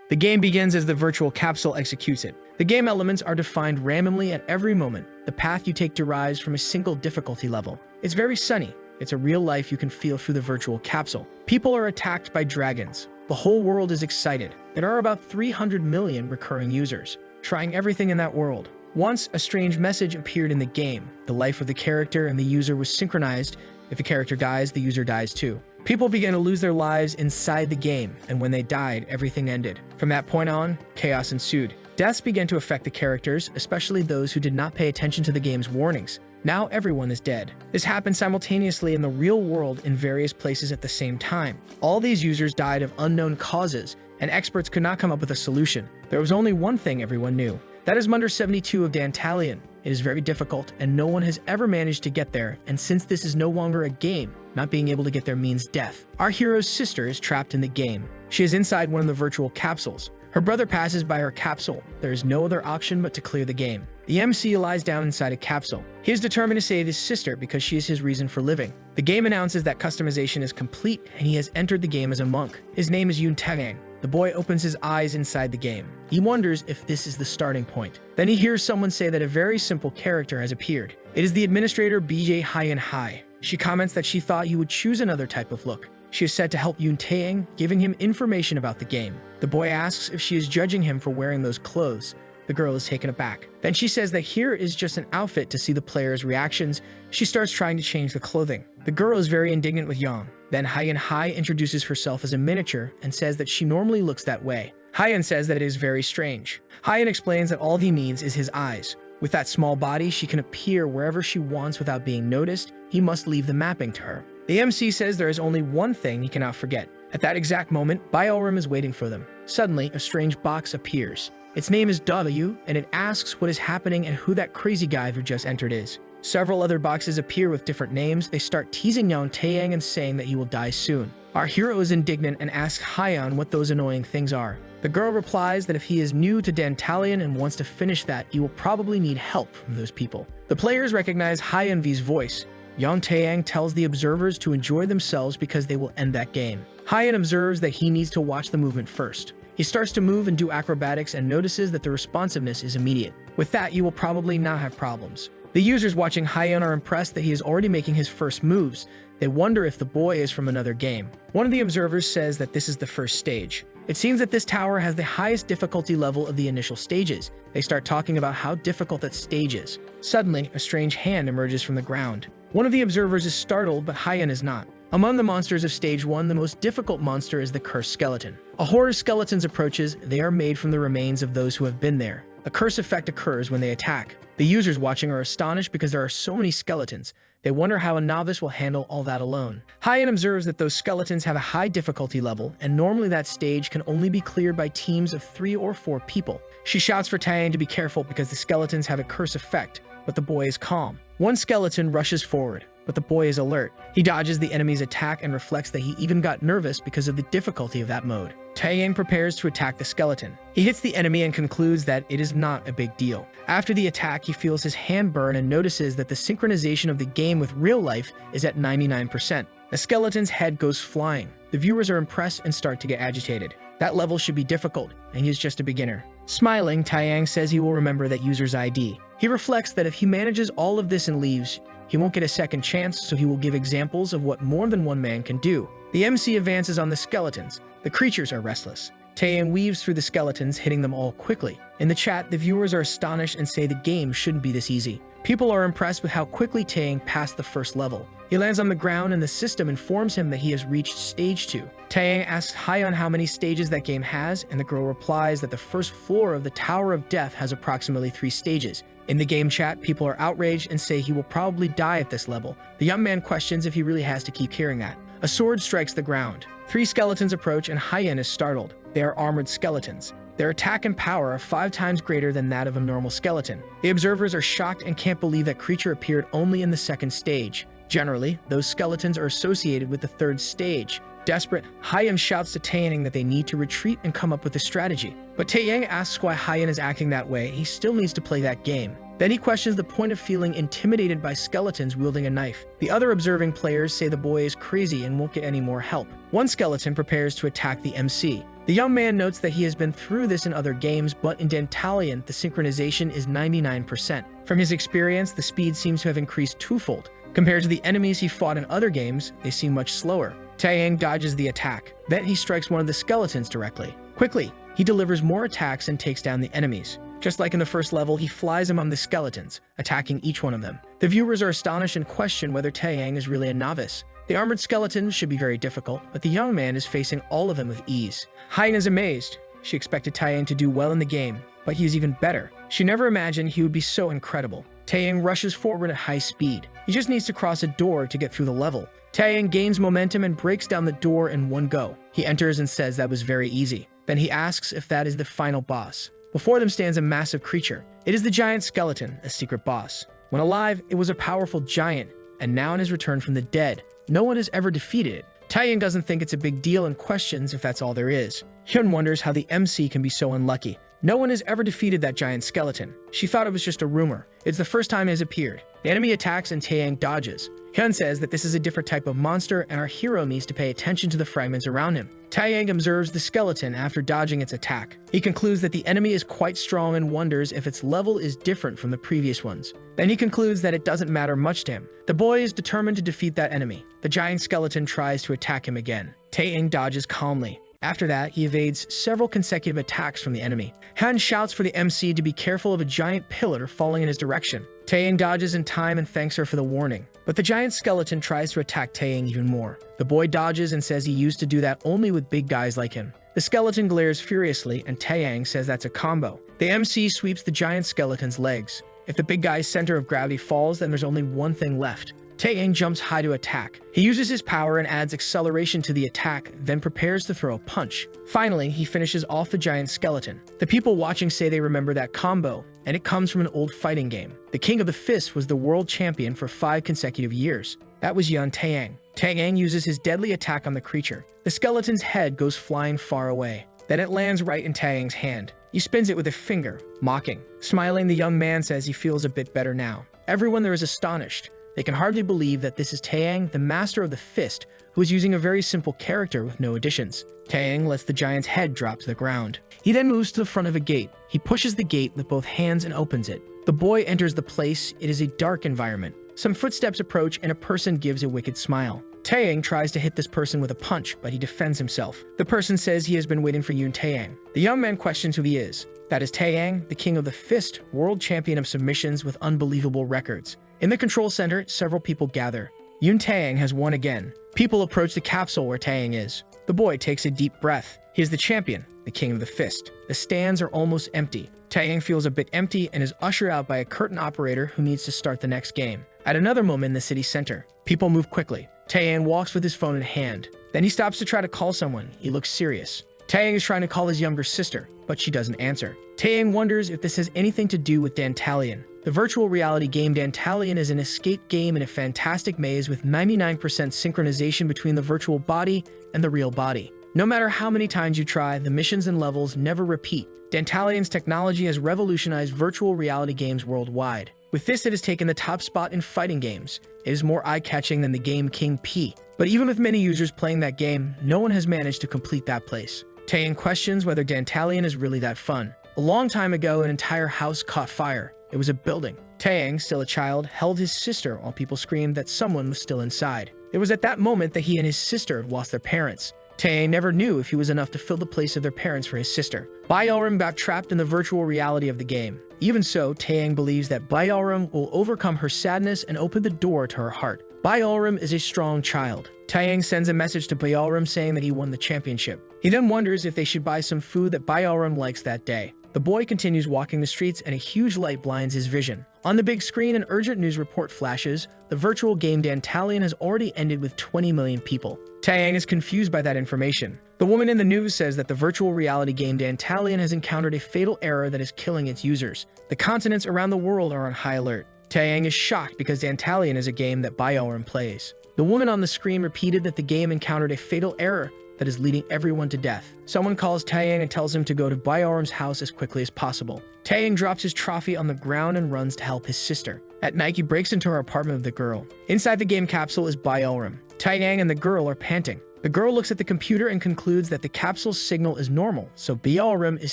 The game begins as the virtual capsule executes it. The game elements are defined randomly at every moment. The path you take derives from a single difficulty level. It's very sunny. It's a real life you can feel through the virtual capsule. People are attacked by dragons. The whole world is excited. There are about 300 million recurring users, trying everything in that world. Once, a strange message appeared in the game. The life of the character and the user was synchronized. If the character dies, the user dies too. People began to lose their lives inside the game, and when they died, everything ended. From that point on, chaos ensued. Deaths began to affect the characters, especially those who did not pay attention to the game's warnings. Now everyone is dead. This happened simultaneously in the real world in various places at the same time. All these users died of unknown causes, and experts could not come up with a solution. There was only one thing everyone knew. That is Munder 72 of Dantalion. It is very difficult, and no one has ever managed to get there, and since this is no longer a game, not being able to get there means death. Our hero's sister is trapped in the game. She is inside one of the virtual capsules. Her brother passes by her capsule. There is no other option but to clear the game. The MC lies down inside a capsule. He is determined to save his sister because she is his reason for living. The game announces that customization is complete, and he has entered the game as a monk. His name is Yoon Tae-ang. The boy opens his eyes inside the game. He wonders if this is the starting point. Then he hears someone say that a very simple character has appeared. It is the administrator BJ Hyen Hai. She comments that she thought you would choose another type of look. She is said to help Yoon Tae-ang, giving him information about the game. The boy asks if she is judging him for wearing those clothes. The girl is taken aback. Then she says that here is just an outfit to see the player's reactions. She starts trying to change the clothing. The girl is very indignant with Yang. Then Hyen Hai introduces herself as a miniature and says that she normally looks that way. Hyen says that it is very strange. Hyen explains that all he needs is his eyes. With that small body, she can appear wherever she wants without being noticed. He must leave the mapping to her. The MC says there is only one thing he cannot forget. At that exact moment, Biorim is waiting for them. Suddenly, a strange box appears. Its name is W, and it asks what is happening and who that crazy guy who just entered is. Several other boxes appear with different names. They start teasing Yang Tae-ang and saying that he will die soon. Our hero is indignant and asks Hyen what those annoying things are. The girl replies that if he is new to Dantalion and wants to finish that, he will probably need help from those people. The players recognize Hyen V's voice. Yang Tae-ang tells the observers to enjoy themselves because they will end that game. Hyen observes that he needs to watch the movement first. He starts to move and do acrobatics and notices that the responsiveness is immediate. With that, you will probably not have problems. The users watching Hyen are impressed that he is already making his first moves. They wonder if the boy is from another game. One of the observers says that this is the first stage. It seems that this tower has the highest difficulty level of the initial stages. They start talking about how difficult that stage is. Suddenly, a strange hand emerges from the ground. One of the observers is startled, but Hyen is not. Among the monsters of Stage 1, the most difficult monster is the Cursed Skeleton. A horde of skeletons approaches. They are made from the remains of those who have been there. A curse effect occurs when they attack. The users watching are astonished because there are so many skeletons. They wonder how a novice will handle all that alone. Hyen observes that those skeletons have a high difficulty level, and normally that stage can only be cleared by teams of 3 or 4 people. She shouts for Tae-ang to be careful because the skeletons have a curse effect, but the boy is calm. One skeleton rushes forward, but the boy is alert. He dodges the enemy's attack and reflects that he even got nervous because of the difficulty of that mode. Tae-ang prepares to attack the skeleton. He hits the enemy and concludes that it is not a big deal. After the attack, he feels his hand burn and notices that the synchronization of the game with real life is at 99%. The skeleton's head goes flying. The viewers are impressed and start to get agitated. That level should be difficult, and he is just a beginner. Smiling, Tae-ang says he will remember that user's ID. He reflects that if he manages all of this and leaves, he won't get a second chance, so he will give examples of what more than one man can do. The MC advances on the skeletons. The creatures are restless. Tae-ang weaves through the skeletons, hitting them all quickly. In the chat, the viewers are astonished and say the game shouldn't be this easy. People are impressed with how quickly Tae-ang passed the first level. He lands on the ground and the system informs him that he has reached stage 2. Tae-ang asks Hyen how many stages that game has, and the girl replies that the first floor of the Tower of Death has approximately 3 stages. In the game chat, people are outraged and say he will probably die at this level. The young man questions if he really has to keep hearing that. A sword strikes the ground. 3 skeletons approach and Hyen is startled. They are armored skeletons. Their attack and power are 5 times greater than that of a normal skeleton. The observers are shocked and can't believe that creature appeared only in the 2nd stage. Generally, those skeletons are associated with the 3rd stage. Desperate, Hyen shouts to Tae-ang that they need to retreat and come up with a strategy. But Tae-ang asks why Hyen is acting that way. He still needs to play that game. Then he questions the point of feeling intimidated by skeletons wielding a knife. The other observing players say the boy is crazy and won't get any more help. One skeleton prepares to attack the MC. The young man notes that he has been through this in other games, but in Dantalion, the synchronization is 99%. From his experience, the speed seems to have increased twofold. Compared to the enemies he fought in other games, they seem much slower. Taeyang dodges the attack. Then he strikes one of the skeletons directly. Quickly, he delivers more attacks and takes down the enemies. Just like in the first level, he flies among the skeletons, attacking each one of them. The viewers are astonished and question whether Taeyang is really a novice. The armored skeletons should be very difficult, but the young man is facing all of them with ease. Hein is amazed. She expected Taeyang to do well in the game, but he is even better. She never imagined he would be so incredible. Taeyang rushes forward at high speed. He just needs to cross a door to get through the level. Taeyang gains momentum and breaks down the door in one go. He enters and says that was very easy. Then he asks if that is the final boss. Before them stands a massive creature. It is the giant skeleton, a secret boss. When alive, it was a powerful giant, and now it has returned from the dead. No one has ever defeated it. Taeyang doesn't think it's a big deal and questions if that's all there is. Hyun wonders how the MC can be so unlucky. No one has ever defeated that giant skeleton. She thought it was just a rumor. It's the first time it has appeared. The enemy attacks and Taeyang dodges. Hyun says that this is a different type of monster and our hero needs to pay attention to the fragments around him. Taeyang observes the skeleton after dodging its attack. He concludes that the enemy is quite strong and wonders if its level is different from the previous ones. Then he concludes that it doesn't matter much to him. The boy is determined to defeat that enemy. The giant skeleton tries to attack him again. Taeyang dodges calmly. After that, he evades several consecutive attacks from the enemy. Han shouts for the MC to be careful of a giant pillar falling in his direction. Taeyang dodges in time and thanks her for the warning. But the giant skeleton tries to attack Taeyang even more. The boy dodges and says he used to do that only with big guys like him. The skeleton glares furiously and Taeyang says that's a combo. The MC sweeps the giant skeleton's legs. If the big guy's center of gravity falls, then there's only one thing left. Taeyang jumps high to attack. He uses his power and adds acceleration to the attack, then prepares to throw a punch. Finally, he finishes off the giant skeleton. The people watching say they remember that combo, and it comes from an old fighting game. The King of the Fist was the world champion for 5 consecutive years. That was young Taeyang. Taeyang uses his deadly attack on the creature. The skeleton's head goes flying far away. Then it lands right in Taeyang's hand. He spins it with a finger, mocking. Smiling, the young man says he feels a bit better now. Everyone there is astonished. They can hardly believe that this is Taeyang, the master of the fist, who is using a very simple character with no additions. Taeyang lets the giant's head drop to the ground. He then moves to the front of a gate. He pushes the gate with both hands and opens it. The boy enters the place. It is a dark environment. Some footsteps approach and a person gives a wicked smile. Taeyang tries to hit this person with a punch, but he defends himself. The person says he has been waiting for Yoon Taeyang. The young man questions who he is. That is Taeyang, the king of the fist, world champion of submissions with unbelievable records. In the control center, several people gather. Yoon Taeyang has won again. People approach the capsule where Taeyang is. The boy takes a deep breath. He is the champion, the king of the fist. The stands are almost empty. Taeyang feels a bit empty and is ushered out by a curtain operator who needs to start the next game. At another moment in the city center, people move quickly. Taeyang walks with his phone in hand. Then he stops to try to call someone. He looks serious. Taeyang is trying to call his younger sister, but she doesn't answer. Taeyang wonders if this has anything to do with Dantalion. The virtual reality game Dantalion is an escape game in a fantastic maze with 99% synchronization between the virtual body and the real body. No matter how many times you try, the missions and levels never repeat. Dantalion's technology has revolutionized virtual reality games worldwide. With this, it has taken the top spot in fighting games. It is more eye-catching than the game King P. But even with many users playing that game, no one has managed to complete that place. Taeyang questions whether Dantalion is really that fun. A long time ago, an entire house caught fire. It was a building. Taeyang, still a child, held his sister while people screamed that someone was still inside. It was at that moment that he and his sister lost their parents. Taeyang never knew if he was enough to fill the place of their parents for his sister. Byeolrim got trapped in the virtual reality of the game. Even so, Taeyang believes that Byeolrim will overcome her sadness and open the door to her heart. Byeolrim is a strong child. Taeyang sends a message to Byeolrim saying that he won the championship. He then wonders if they should buy some food that Byeolrim likes that day. The boy continues walking the streets and a huge light blinds his vision. On the big screen, an urgent news report flashes. The virtual game Dantalion has already ended with 20 million people. Taeyang is confused by that information. The woman in the news says that the virtual reality game Dantalion has encountered a fatal error that is killing its users. The continents around the world are on high alert. Taeyang is shocked because Dantalion is a game that Byeolrim plays. The woman on the screen repeated that the game encountered a fatal error that is leading everyone to death. Someone calls Taeyang and tells him to go to Byeolrim's house as quickly as possible. Taeyang drops his trophy on the ground and runs to help his sister. At night, he breaks into her apartment with the girl. Inside the game capsule is Byeolrim. Taeyang and the girl are panting. The girl looks at the computer and concludes that the capsule's signal is normal, so Balkar is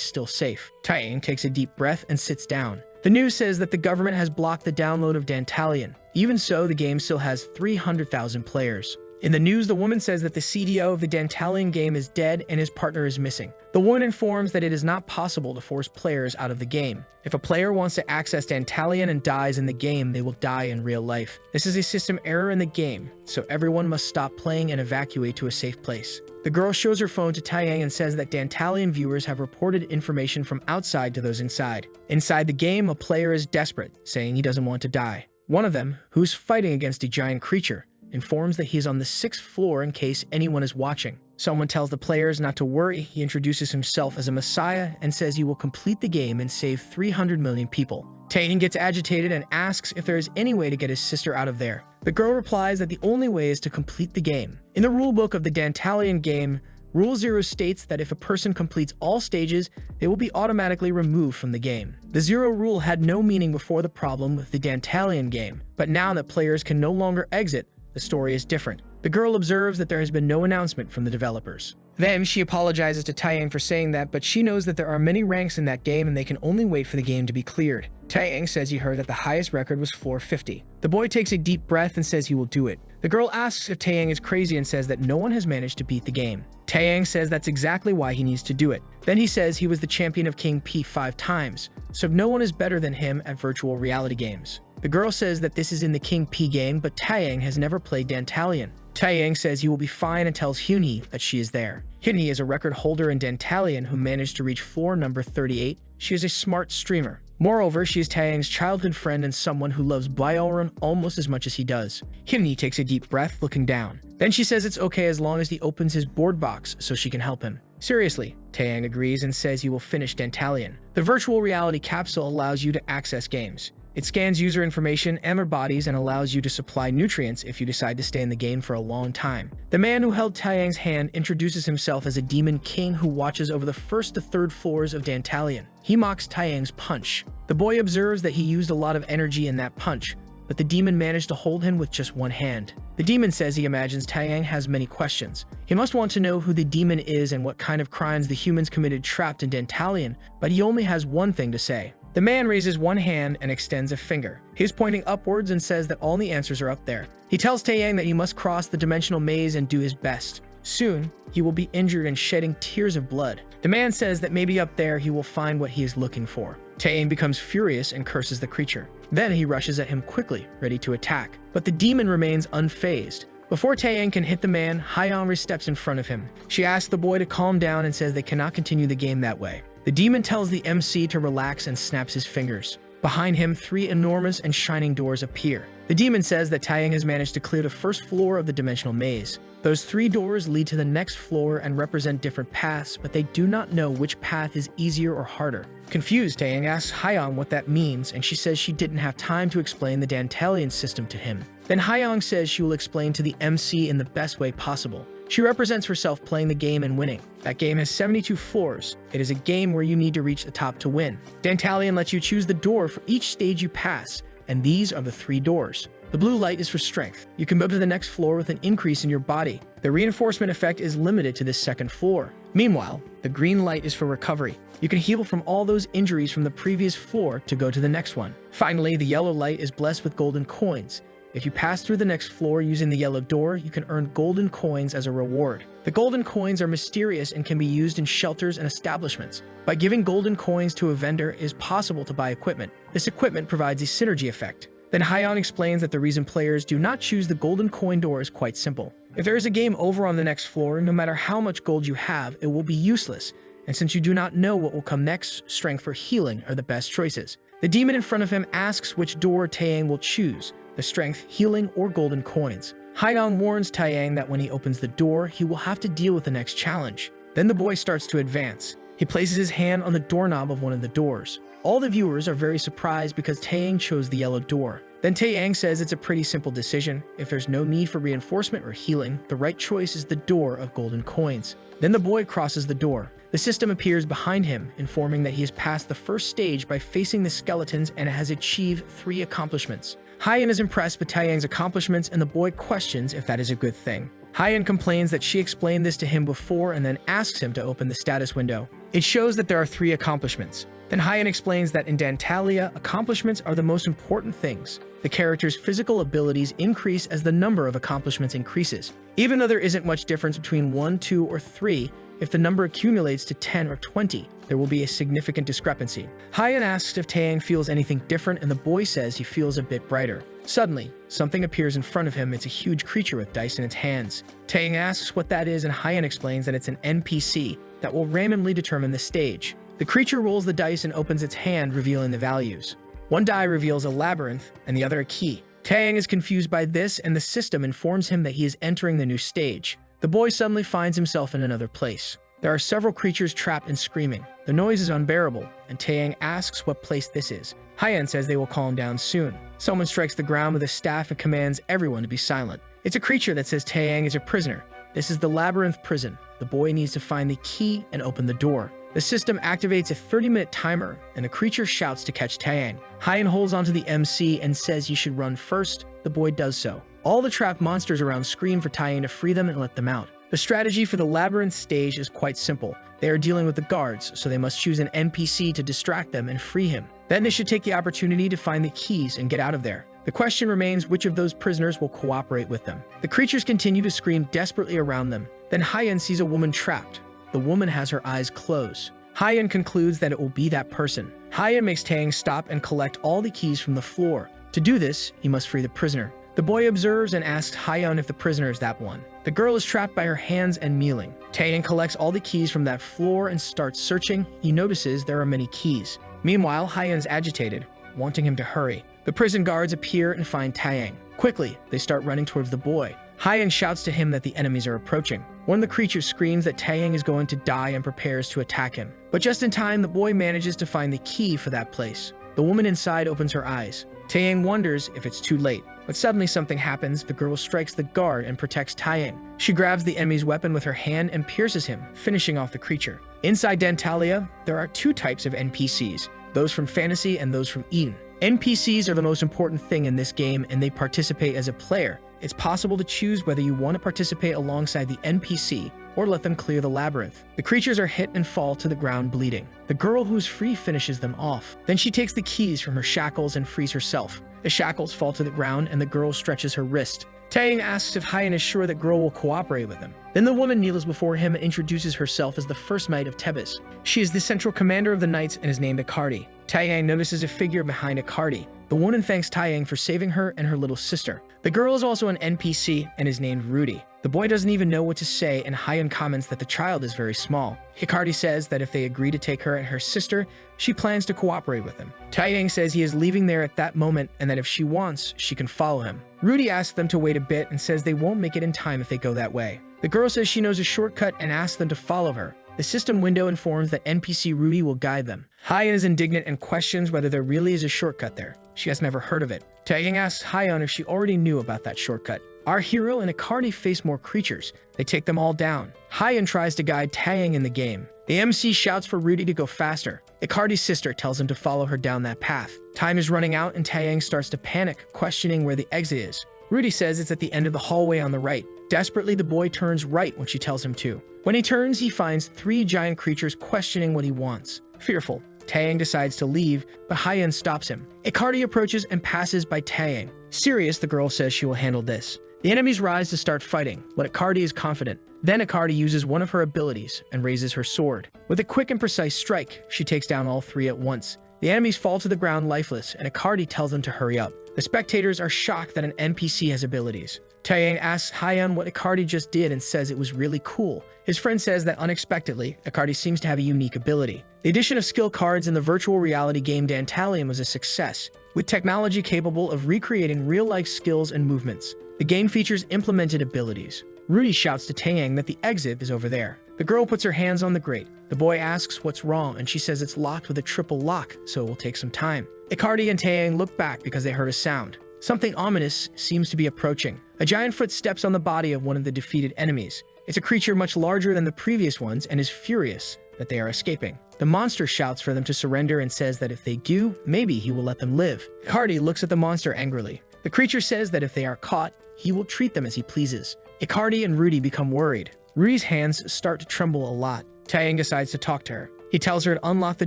still safe. Taeyang takes a deep breath and sits down. The news says that the government has blocked the download of Dantalion. Even so, the game still has 300,000 players. In the news, the woman says that the CDO of the Dantalion game is dead and his partner is missing. The woman informs that it is not possible to force players out of the game. If a player wants to access Dantalion and dies in the game, they will die in real life. This is a system error in the game, so everyone must stop playing and evacuate to a safe place. The girl shows her phone to Taeyang and says that Dantalion viewers have reported information from outside to those inside. Inside the game, a player is desperate, saying he doesn't want to die. One of them, who's fighting against a giant creature, informs that he is on the 6th floor in case anyone is watching. Someone tells the players not to worry. He introduces himself as a messiah and says he will complete the game and save 300 million people. Taeyang gets agitated and asks if there is any way to get his sister out of there. The girl replies that the only way is to complete the game. In the rulebook of the Dantalion game, Rule 0 states that if a person completes all stages, they will be automatically removed from the game. The 0 rule had no meaning before the problem with the Dantalion game, but now that players can no longer exit, the story is different. The girl observes that there has been no announcement from the developers. Then she apologizes to Taeyang for saying that, but she knows that there are many ranks in that game and they can only wait for the game to be cleared. Taeyang says he heard that the highest record was floor 50. The boy takes a deep breath and says he will do it. The girl asks if Taeyang is crazy and says that no one has managed to beat the game. Taeyang says that's exactly why he needs to do it. Then he says he was the champion of King P 5 times, so no one is better than him at virtual reality games. The girl says that this is in the King P game, but Taeyang has never played Dantalion. Taeyang says he will be fine and tells Hyunhee that she is there. Hyunhee is a record holder in Dantalion who managed to reach floor number 38. She is a smart streamer. Moreover, she is Taeyang's childhood friend and someone who loves Balkar almost as much as he does. Hyunhee takes a deep breath, looking down. Then she says it's okay as long as he opens his board box so she can help him. Seriously, Taeyang agrees and says he will finish Dantalion. The virtual reality capsule allows you to access games. It scans user information and their bodies and allows you to supply nutrients if you decide to stay in the game for a long time. The man who held Taeyang's hand introduces himself as a demon king who watches over the 1st to 3rd floors of Dantalion. He mocks Taeyang's punch. The boy observes that he used a lot of energy in that punch, but the demon managed to hold him with just one hand. The demon says he imagines Taeyang has many questions. He must want to know who the demon is and what kind of crimes the humans committed trapped in Dantalion, but he only has one thing to say. The man raises one hand and extends a finger. He's pointing upwards and says that all the answers are up there. He tells Taeyang that he must cross the dimensional maze and do his best. Soon, he will be injured and shedding tears of blood. The man says that maybe up there he will find what he is looking for. Taeyang becomes furious and curses the creature. Then he rushes at him quickly, ready to attack. But the demon remains unfazed. Before Taeyang can hit the man, Hyunhee steps in front of him. She asks the boy to calm down and says they cannot continue the game that way. The demon tells the MC to relax and snaps his fingers. Behind him, 3 enormous and shining doors appear. The demon says that Taeyang has managed to clear the 1st floor of the dimensional maze. Those 3 doors lead to the next floor and represent different paths, but they do not know which path is easier or harder. Confused, Taeyang asks Hyunhee what that means, and she says she didn't have time to explain the Dantalion system to him. Then Hyunhee says she will explain to the MC in the best way possible. She represents herself playing the game and winning. That game has 72 floors. It is a game where you need to reach the top to win. Dantalion lets you choose the door for each stage you pass, and these are the 3 doors. The blue light is for strength. You can move to the next floor with an increase in your body. The reinforcement effect is limited to this 2nd floor. Meanwhile, the green light is for recovery. You can heal from all those injuries from the previous floor to go to the next one. Finally, the yellow light is blessed with golden coins. If you pass through the next floor using the yellow door, you can earn golden coins as a reward. The golden coins are mysterious and can be used in shelters and establishments. By giving golden coins to a vendor, it is possible to buy equipment. This equipment provides a synergy effect. Then Hyunhee explains that the reason players do not choose the golden coin door is quite simple. If there is a game over on the next floor, no matter how much gold you have, it will be useless. And since you do not know what will come next, strength or healing are the best choices. The demon in front of him asks which door Taeyang will choose. The strength, healing, or golden coins. Hyunhee warns Taeyang that when he opens the door, he will have to deal with the next challenge. Then the boy starts to advance. He places his hand on the doorknob of one of the doors. All the viewers are very surprised because Taeyang chose the yellow door. Then Taeyang says it's a pretty simple decision. If there's no need for reinforcement or healing, the right choice is the door of golden coins. Then the boy crosses the door. The system appears behind him, informing that he has passed the 1st stage by facing the skeletons and has achieved 3 accomplishments. Hyunhee is impressed with Taeyang's accomplishments and the boy questions if that is a good thing. Hyan complains that she explained this to him before and then asks him to open the status window. It shows that there are 3 accomplishments. Then Hyan explains that in Dantalia, accomplishments are the most important things. The character's physical abilities increase as the number of accomplishments increases. Even though there isn't much difference between 1, 2, or 3, if the number accumulates to 10 or 20, there will be a significant discrepancy. Hyan asks if Taeyang feels anything different, and the boy says he feels a bit brighter. Suddenly, something appears in front of him. It's a huge creature with dice in its hands. Taeyang asks what that is, and Hyan explains that it's an NPC that will randomly determine the stage. The creature rolls the dice and opens its hand, revealing the values. One die reveals a labyrinth, and the other a key. Taeyang is confused by this, and the system informs him that he is entering the new stage. The boy suddenly finds himself in another place. There are several creatures trapped and screaming. The noise is unbearable, and Taeyang asks what place this is. Hyan says they will calm down soon. Someone strikes the ground with a staff and commands everyone to be silent. It's a creature that says Taeyang is a prisoner. This is the labyrinth prison. The boy needs to find the key and open the door. The system activates a 30-minute timer, and the creature shouts to catch Taeyang. Hyan holds onto the MC and says he should run first. The boy does so. All the trapped monsters around scream for Taeyang to free them and let them out. The strategy for the labyrinth stage is quite simple. They are dealing with the guards, so they must choose an NPC to distract them and free him. Then they should take the opportunity to find the keys and get out of there. The question remains which of those prisoners will cooperate with them. The creatures continue to scream desperately around them. Then Hyan sees a woman trapped. The woman has her eyes closed. Hyan concludes that it will be that person. Hyan makes Taeyang stop and collect all the keys from the floor. To do this, he must free the prisoner. The boy observes and asks Hyan if the prisoner is that one. The girl is trapped by her hands and kneeling. Taeyang collects all the keys from that floor and starts searching. He notices there are many keys. Meanwhile, Hyan's agitated, wanting him to hurry. The prison guards appear and find Taeyang. Quickly, they start running towards the boy. Hyan shouts to him that the enemies are approaching. One of the creatures screams that Taeyang is going to die and prepares to attack him. But just in time, the boy manages to find the key for that place. The woman inside opens her eyes. Taeyang wonders if it's too late. But suddenly something happens. The girl strikes the guard and protects Taeyang. She grabs the enemy's weapon with her hand and pierces him, finishing off the creature. Inside Dantalia, there are 2 types of NPCs, those from fantasy and those from Eden. NPCs are the most important thing in this game, and they participate as a player. It's possible to choose whether you want to participate alongside the NPC or let them clear the labyrinth. The creatures are hit and fall to the ground bleeding. The girl who's free finishes them off. Then she takes the keys from her shackles and frees herself. The shackles fall to the ground and the girl stretches her wrist. Taeyang asks if Hyan is sure that girl will cooperate with him. Then the woman kneels before him and introduces herself as the first knight of Tebas. She is the central commander of the knights and is named Akardi. Taeyang notices a figure behind Akardi. The woman thanks Taeyang for saving her and her little sister. The girl is also an NPC and is named Rudy. The boy doesn't even know what to say, and Hyan comments that the child is very small. Hikari says that if they agree to take her and her sister, she plans to cooperate with him. Taeyang says he is leaving there at that moment and that if she wants, she can follow him. Rudy asks them to wait a bit and says they won't make it in time if they go that way. The girl says she knows a shortcut and asks them to follow her. The system window informs that NPC Rudy will guide them. Hyan is indignant and questions whether there really is a shortcut there. She has never heard of it. Taeyang asks Hyan if she already knew about that shortcut. Our hero and Akardi face more creatures. They take them all down. Hyan tries to guide Taeyang in the game. The MC shouts for Rudy to go faster. Akardi's sister tells him to follow her down that path. Time is running out and Taeyang starts to panic, questioning where the exit is. Rudy says it's at the end of the hallway on the right. Desperately, the boy turns right when she tells him to. When he turns, he finds 3 giant creatures questioning what he wants. Fearful, Taeyang decides to leave, but Hyan stops him. Akardi approaches and passes by Taeyang. Serious, the girl says she will handle this. The enemies rise to start fighting, but Akardi is confident. Then Akardi uses one of her abilities and raises her sword. With a quick and precise strike, she takes down all 3 at once. The enemies fall to the ground lifeless, and Akardi tells them to hurry up. The spectators are shocked that an NPC has abilities. Taeyang asks Hyan what Akardi just did and says it was really cool. His friend says that unexpectedly, Akardi seems to have a unique ability. The addition of skill cards in the virtual reality game Dantalium was a success, with technology capable of recreating real-life skills and movements. The game features implemented abilities. Rudy shouts to Taeyang that the exit is over there. The girl puts her hands on the grate. The boy asks what's wrong, and she says it's locked with a triple lock, so it will take some time. Akardi and Taeyang look back because they heard a sound. Something ominous seems to be approaching. A giant foot steps on the body of one of the defeated enemies. It's a creature much larger than the previous ones and is furious that they are escaping. The monster shouts for them to surrender and says that if they do, maybe he will let them live. Akardi looks at the monster angrily. The creature says that if they are caught, he will treat them as he pleases. Icardi and Rudy become worried. Rudy's hands start to tremble a lot. Taeyang decides to talk to her. He tells her to unlock the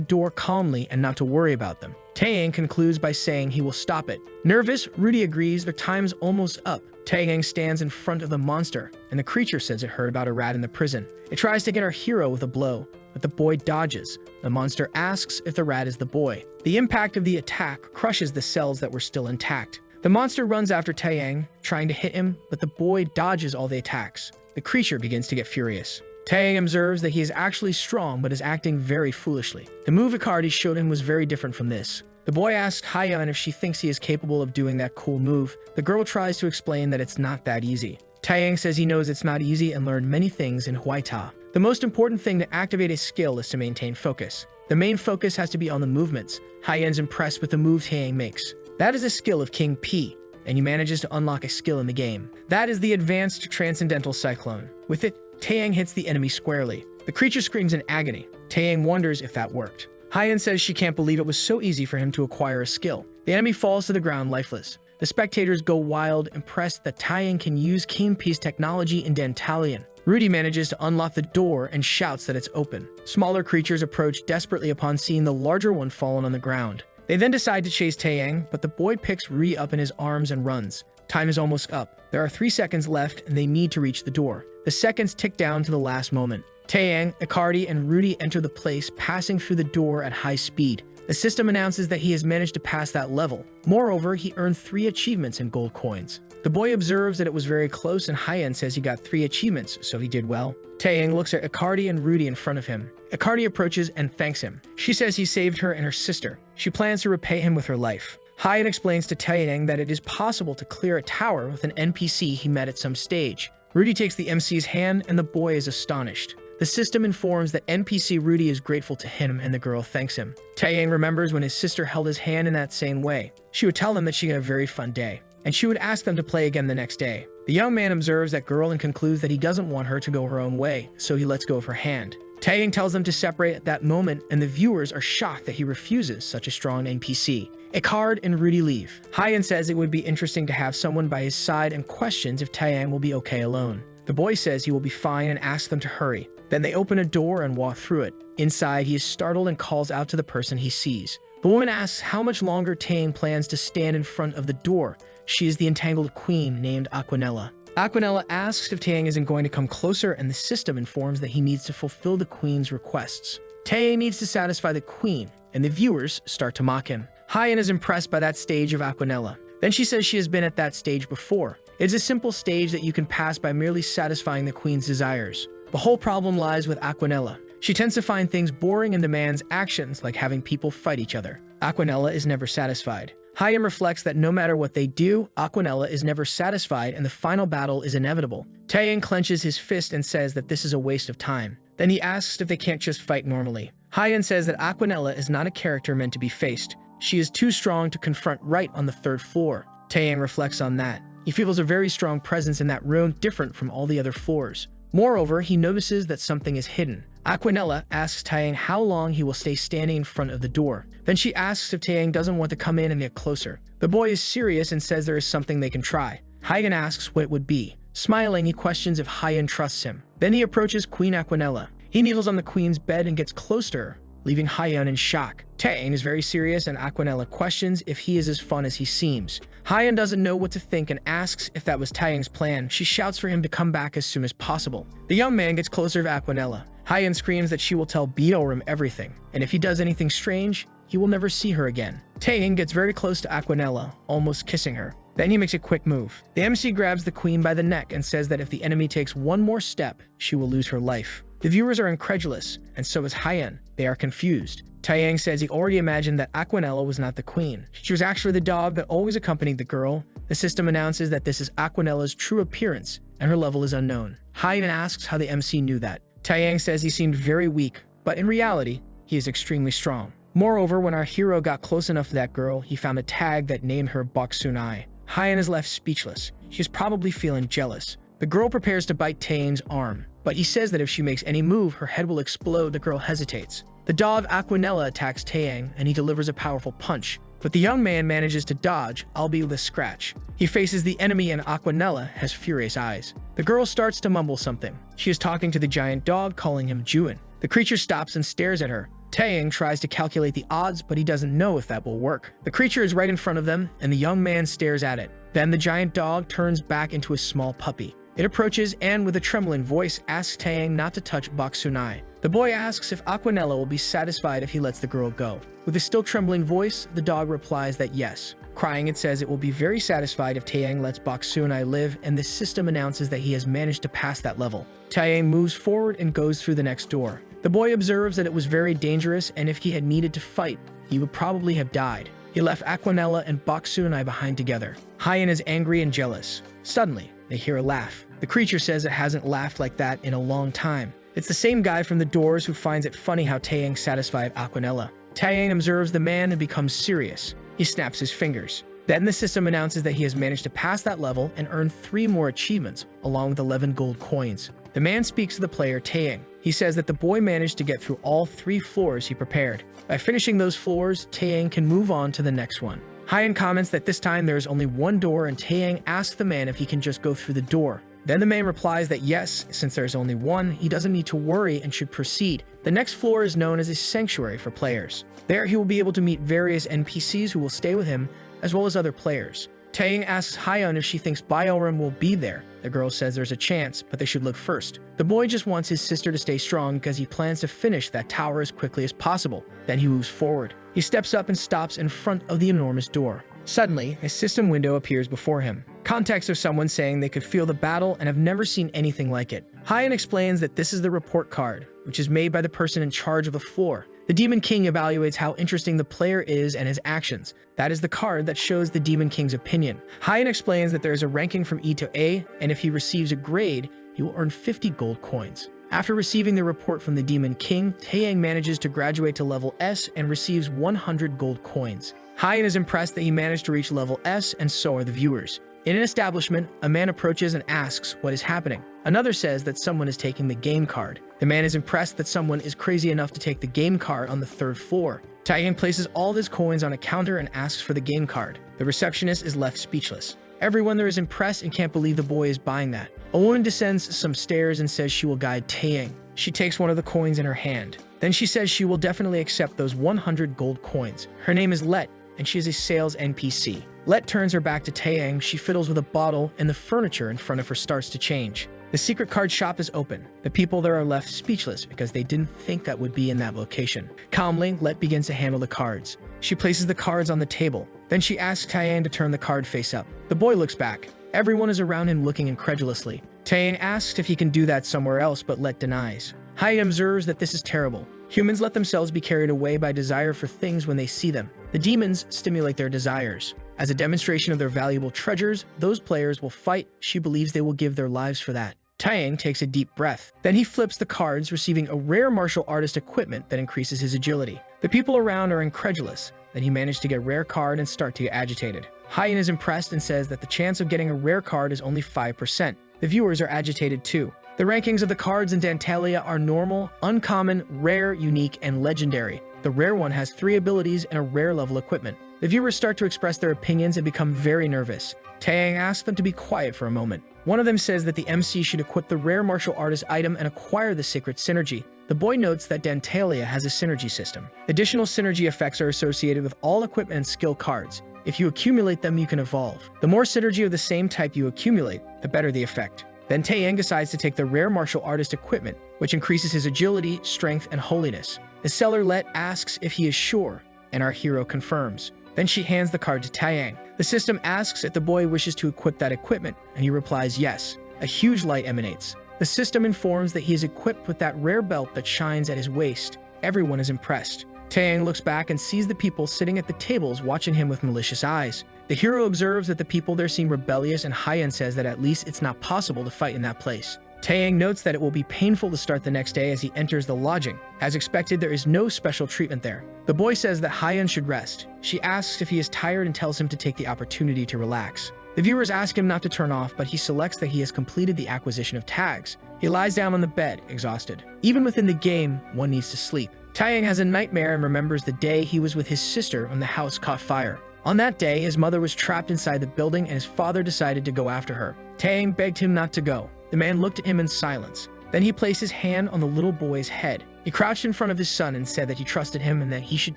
door calmly and not to worry about them. Taeyang concludes by saying he will stop it. Nervous, Rudy agrees their time's almost up. Taeyang stands in front of the monster, and the creature says it heard about a rat in the prison. It tries to get our hero with a blow, but the boy dodges. The monster asks if the rat is the boy. The impact of the attack crushes the cells that were still intact. The monster runs after Taeyang, trying to hit him, but the boy dodges all the attacks. The creature begins to get furious. Taeyang observes that he is actually strong but is acting very foolishly. The move Icardi showed him was very different from this. The boy asks Hyeon if she thinks he is capable of doing that cool move. The girl tries to explain that it's not that easy. Taeyang says he knows it's not easy and learned many things in Hwaita. The most important thing to activate a skill is to maintain focus. The main focus has to be on the movements. Hyeon's impressed with the move Taeyang makes. That is a skill of King P, and he manages to unlock a skill in the game. That is the advanced Transcendental Cyclone. With it, Taeyang hits the enemy squarely. The creature screams in agony. Taeyang wonders if that worked. Hyeon says she can't believe it was so easy for him to acquire a skill. The enemy falls to the ground lifeless. The spectators go wild, impressed that Taeyang can use King P's technology in Dantalion. Rudy manages to unlock the door and shouts that it's open. Smaller creatures approach desperately upon seeing the larger one fallen on the ground. They then decide to chase Taeyang, but the boy picks Rudy up in his arms and runs. Time is almost up. There are 3 seconds left and they need to reach the door. The seconds tick down to the last moment. Taeyang, Icardi, and Rudy enter the place, passing through the door at high speed. The system announces that he has managed to pass that level. Moreover, he earned 3 achievements in gold coins. The boy observes that it was very close and Hyeon says he got 3 achievements, so he did well. Taeyang looks at Icardi and Rudy in front of him. Icardi approaches and thanks him. She says he saved her and her sister. She plans to repay him with her life. Hyeon explains to Taeyang that it is possible to clear a tower with an NPC he met at some stage. Rudy takes the MC's hand and the boy is astonished. The system informs that NPC Rudy is grateful to him and the girl thanks him. Taeyang remembers when his sister held his hand in that same way. She would tell them that she had a very fun day, and she would ask them to play again the next day. The young man observes that girl and concludes that he doesn't want her to go her own way, so he lets go of her hand. Taeyang tells them to separate at that moment, and the viewers are shocked that he refuses such a strong NPC. Icardi and Rudy leave. Hyeon says it would be interesting to have someone by his side and questions if Taeyang will be okay alone. The boy says he will be fine and asks them to hurry. Then they open a door and walk through it. Inside, he is startled and calls out to the person he sees. The woman asks how much longer Taeyang plans to stand in front of the door. She is the entangled queen named Aquanella. Aquanella asks if Taeyang isn't going to come closer, and the system informs that he needs to fulfill the queen's requests. Taeyang needs to satisfy the queen, and the viewers start to mock him. Hyeon is impressed by that stage of Aquanella. Then she says she has been at that stage before. It's a simple stage that you can pass by merely satisfying the queen's desires. The whole problem lies with Aquanella. She tends to find things boring and demands actions like having people fight each other. Aquanella is never satisfied. Hyeon reflects that no matter what they do, Aquanella is never satisfied and the final battle is inevitable. Taeyang clenches his fist and says that this is a waste of time. Then he asks if they can't just fight normally. Hyeon says that Aquanella is not a character meant to be faced. She is too strong to confront right on the 3rd floor. Taeyang reflects on that. He feels a very strong presence in that room, different from all the other floors. Moreover, he notices that something is hidden. Aquanella asks Taeyang how long he will stay standing in front of the door. Then she asks if Taeyang doesn't want to come in and get closer. The boy is serious and says there is something they can try. Hyeon asks what it would be. Smiling, he questions if Hyeon trusts him. Then he approaches Queen Aquanella. He kneels on the queen's bed and gets close to her, leaving Hyeon in shock. Taeyang is very serious and Aquanella questions if he is as fun as he seems. Hyeon doesn't know what to think and asks if that was Taeyang's plan. She shouts for him to come back as soon as possible. The young man gets closer to Aquanella. Hyeon screams that she will tell Betrayal everything, and if he does anything strange, he will never see her again. Taeyang gets very close to Aquanella, almost kissing her. Then he makes a quick move. The MC grabs the queen by the neck and says that if the enemy takes one more step, she will lose her life. The viewers are incredulous, and so is Hyeon. They are confused. Taeyang says he already imagined that Aquanella was not the queen. She was actually the dog that always accompanied the girl. The system announces that this is Aquanella's true appearance, and her level is unknown. Hyeon asks how the MC knew that. Taeyang says he seemed very weak, but in reality, he is extremely strong. Moreover, when our hero got close enough to that girl, he found a tag that named her Boksunai. Hyeon is left speechless. She is probably feeling jealous. The girl prepares to bite Taeyang's arm, but he says that if she makes any move, her head will explode. The girl hesitates. The dog Aquanella attacks Taeyang, and he delivers a powerful punch, but the young man manages to dodge, albeit with a scratch. He faces the enemy and Aquanella has furious eyes. The girl starts to mumble something. She is talking to the giant dog, calling him Juin. The creature stops and stares at her. Taeyang tries to calculate the odds, but he doesn't know if that will work. The creature is right in front of them, and the young man stares at it. Then the giant dog turns back into a small puppy. It approaches and, with a trembling voice, asks Taeyang not to touch Baksunai. The boy asks if Aquanella will be satisfied if he lets the girl go. With a still trembling voice, the dog replies that yes. Crying, it says it will be very satisfied if Taeyang lets Baksunai live, and the system announces that he has managed to pass that level. Taeyang moves forward and goes through the next door. The boy observes that it was very dangerous, and if he had needed to fight, he would probably have died. He left Aquanella and Baksunai behind together. Hyan is angry and jealous. Suddenly, they hear a laugh. The creature says it hasn't laughed like that in a long time. It's the same guy from the doors who finds it funny how Taeyang satisfied Aquanella. Taeyang observes the man and becomes serious. He snaps his fingers. Then the system announces that he has managed to pass that level and earn 3 more achievements, along with 11 gold coins. The man speaks to the player, Taeyang. He says that the boy managed to get through all 3 floors he prepared. By finishing those floors, Taeyang can move on to the next one. Hyan comments that this time there is only one door, and Taeyang asks the man if he can just go through the door. Then the man replies that yes, since there is only one, he doesn't need to worry and should proceed. The next floor is known as a sanctuary for players. There he will be able to meet various NPCs who will stay with him, as well as other players. Taeyang asks Hyan if she thinks Biorim will be there. The girl says there's a chance, but they should look first. The boy just wants his sister to stay strong because he plans to finish that tower as quickly as possible. Then he moves forward. He steps up and stops in front of the enormous door. Suddenly, a system window appears before him. Context of someone saying they could feel the battle and have never seen anything like it. Hyan explains that this is the report card, which is made by the person in charge of the floor. The Demon King evaluates how interesting the player is and his actions. That is the card that shows the Demon King's opinion. Hyan explains that there is a ranking from E to A, and if he receives a grade, he will earn 50 gold coins. After receiving the report from the Demon King, Taeyang manages to graduate to level S and receives 100 gold coins. Hyan is impressed that he managed to reach level S, and so are the viewers. In an establishment, a man approaches and asks what is happening. Another says that someone is taking the game card. The man is impressed that someone is crazy enough to take the game card on the 3rd floor. Taeyang places all of his coins on a counter and asks for the game card. The receptionist is left speechless. Everyone there is impressed and can't believe the boy is buying that. A woman descends some stairs and says she will guide Taeyang. She takes one of the coins in her hand. Then she says she will definitely accept those 100 gold coins. Her name is Let, and she is a sales NPC. Let turns her back to Taeyang. She fiddles with a bottle, and the furniture in front of her starts to change. The secret card shop is open. The people there are left speechless because they didn't think that would be in that location. Calmly, Let begins to handle the cards. She places the cards on the table. Then she asks Taeyang to turn the card face up. The boy looks back. Everyone is around him looking incredulously. Taeyang asks if he can do that somewhere else, but Let denies. Hyan observes that this is terrible. Humans let themselves be carried away by desire for things when they see them. The demons stimulate their desires. As a demonstration of their valuable treasures, those players will fight. She believes they will give their lives for that. Taeyang takes a deep breath. Then he flips the cards, receiving a rare martial artist equipment that increases his agility. The people around are incredulous that he managed to get a rare card and start to get agitated. Hyan is impressed and says that the chance of getting a rare card is only 5%. The viewers are agitated too. The rankings of the cards in Dantalia are normal, uncommon, rare, unique, and legendary. The rare one has 3 abilities and a rare level equipment. The viewers start to express their opinions and become very nervous. Taeyang asks them to be quiet for a moment. One of them says that the MC should equip the rare martial artist item and acquire the secret synergy. The boy notes that Dantalia has a synergy system. Additional synergy effects are associated with all equipment and skill cards. If you accumulate them, you can evolve. The more synergy of the same type you accumulate, the better the effect. Then Taeyang decides to take the rare martial artist equipment, which increases his agility, strength, and holiness. The seller Let asks if he is sure, and our hero confirms. Then she hands the card to Taeyang. The system asks if the boy wishes to equip that equipment, and he replies yes. A huge light emanates. The system informs that he is equipped with that rare belt that shines at his waist. Everyone is impressed. Taeyang looks back and sees the people sitting at the tables watching him with malicious eyes. The hero observes that the people there seem rebellious, and Hyan says that at least it's not possible to fight in that place. Taeyang notes that it will be painful to start the next day as he enters the lodging. As expected, there is no special treatment there. The boy says that Hyan should rest. She asks if he is tired and tells him to take the opportunity to relax. The viewers ask him not to turn off, but he selects that he has completed the acquisition of tags. He lies down on the bed, exhausted. Even within the game, one needs to sleep. Taeyang has a nightmare and remembers the day he was with his sister when the house caught fire. On that day, his mother was trapped inside the building and his father decided to go after her. Taeyang begged him not to go. The man looked at him in silence. Then he placed his hand on the little boy's head. He crouched in front of his son and said that he trusted him and that he should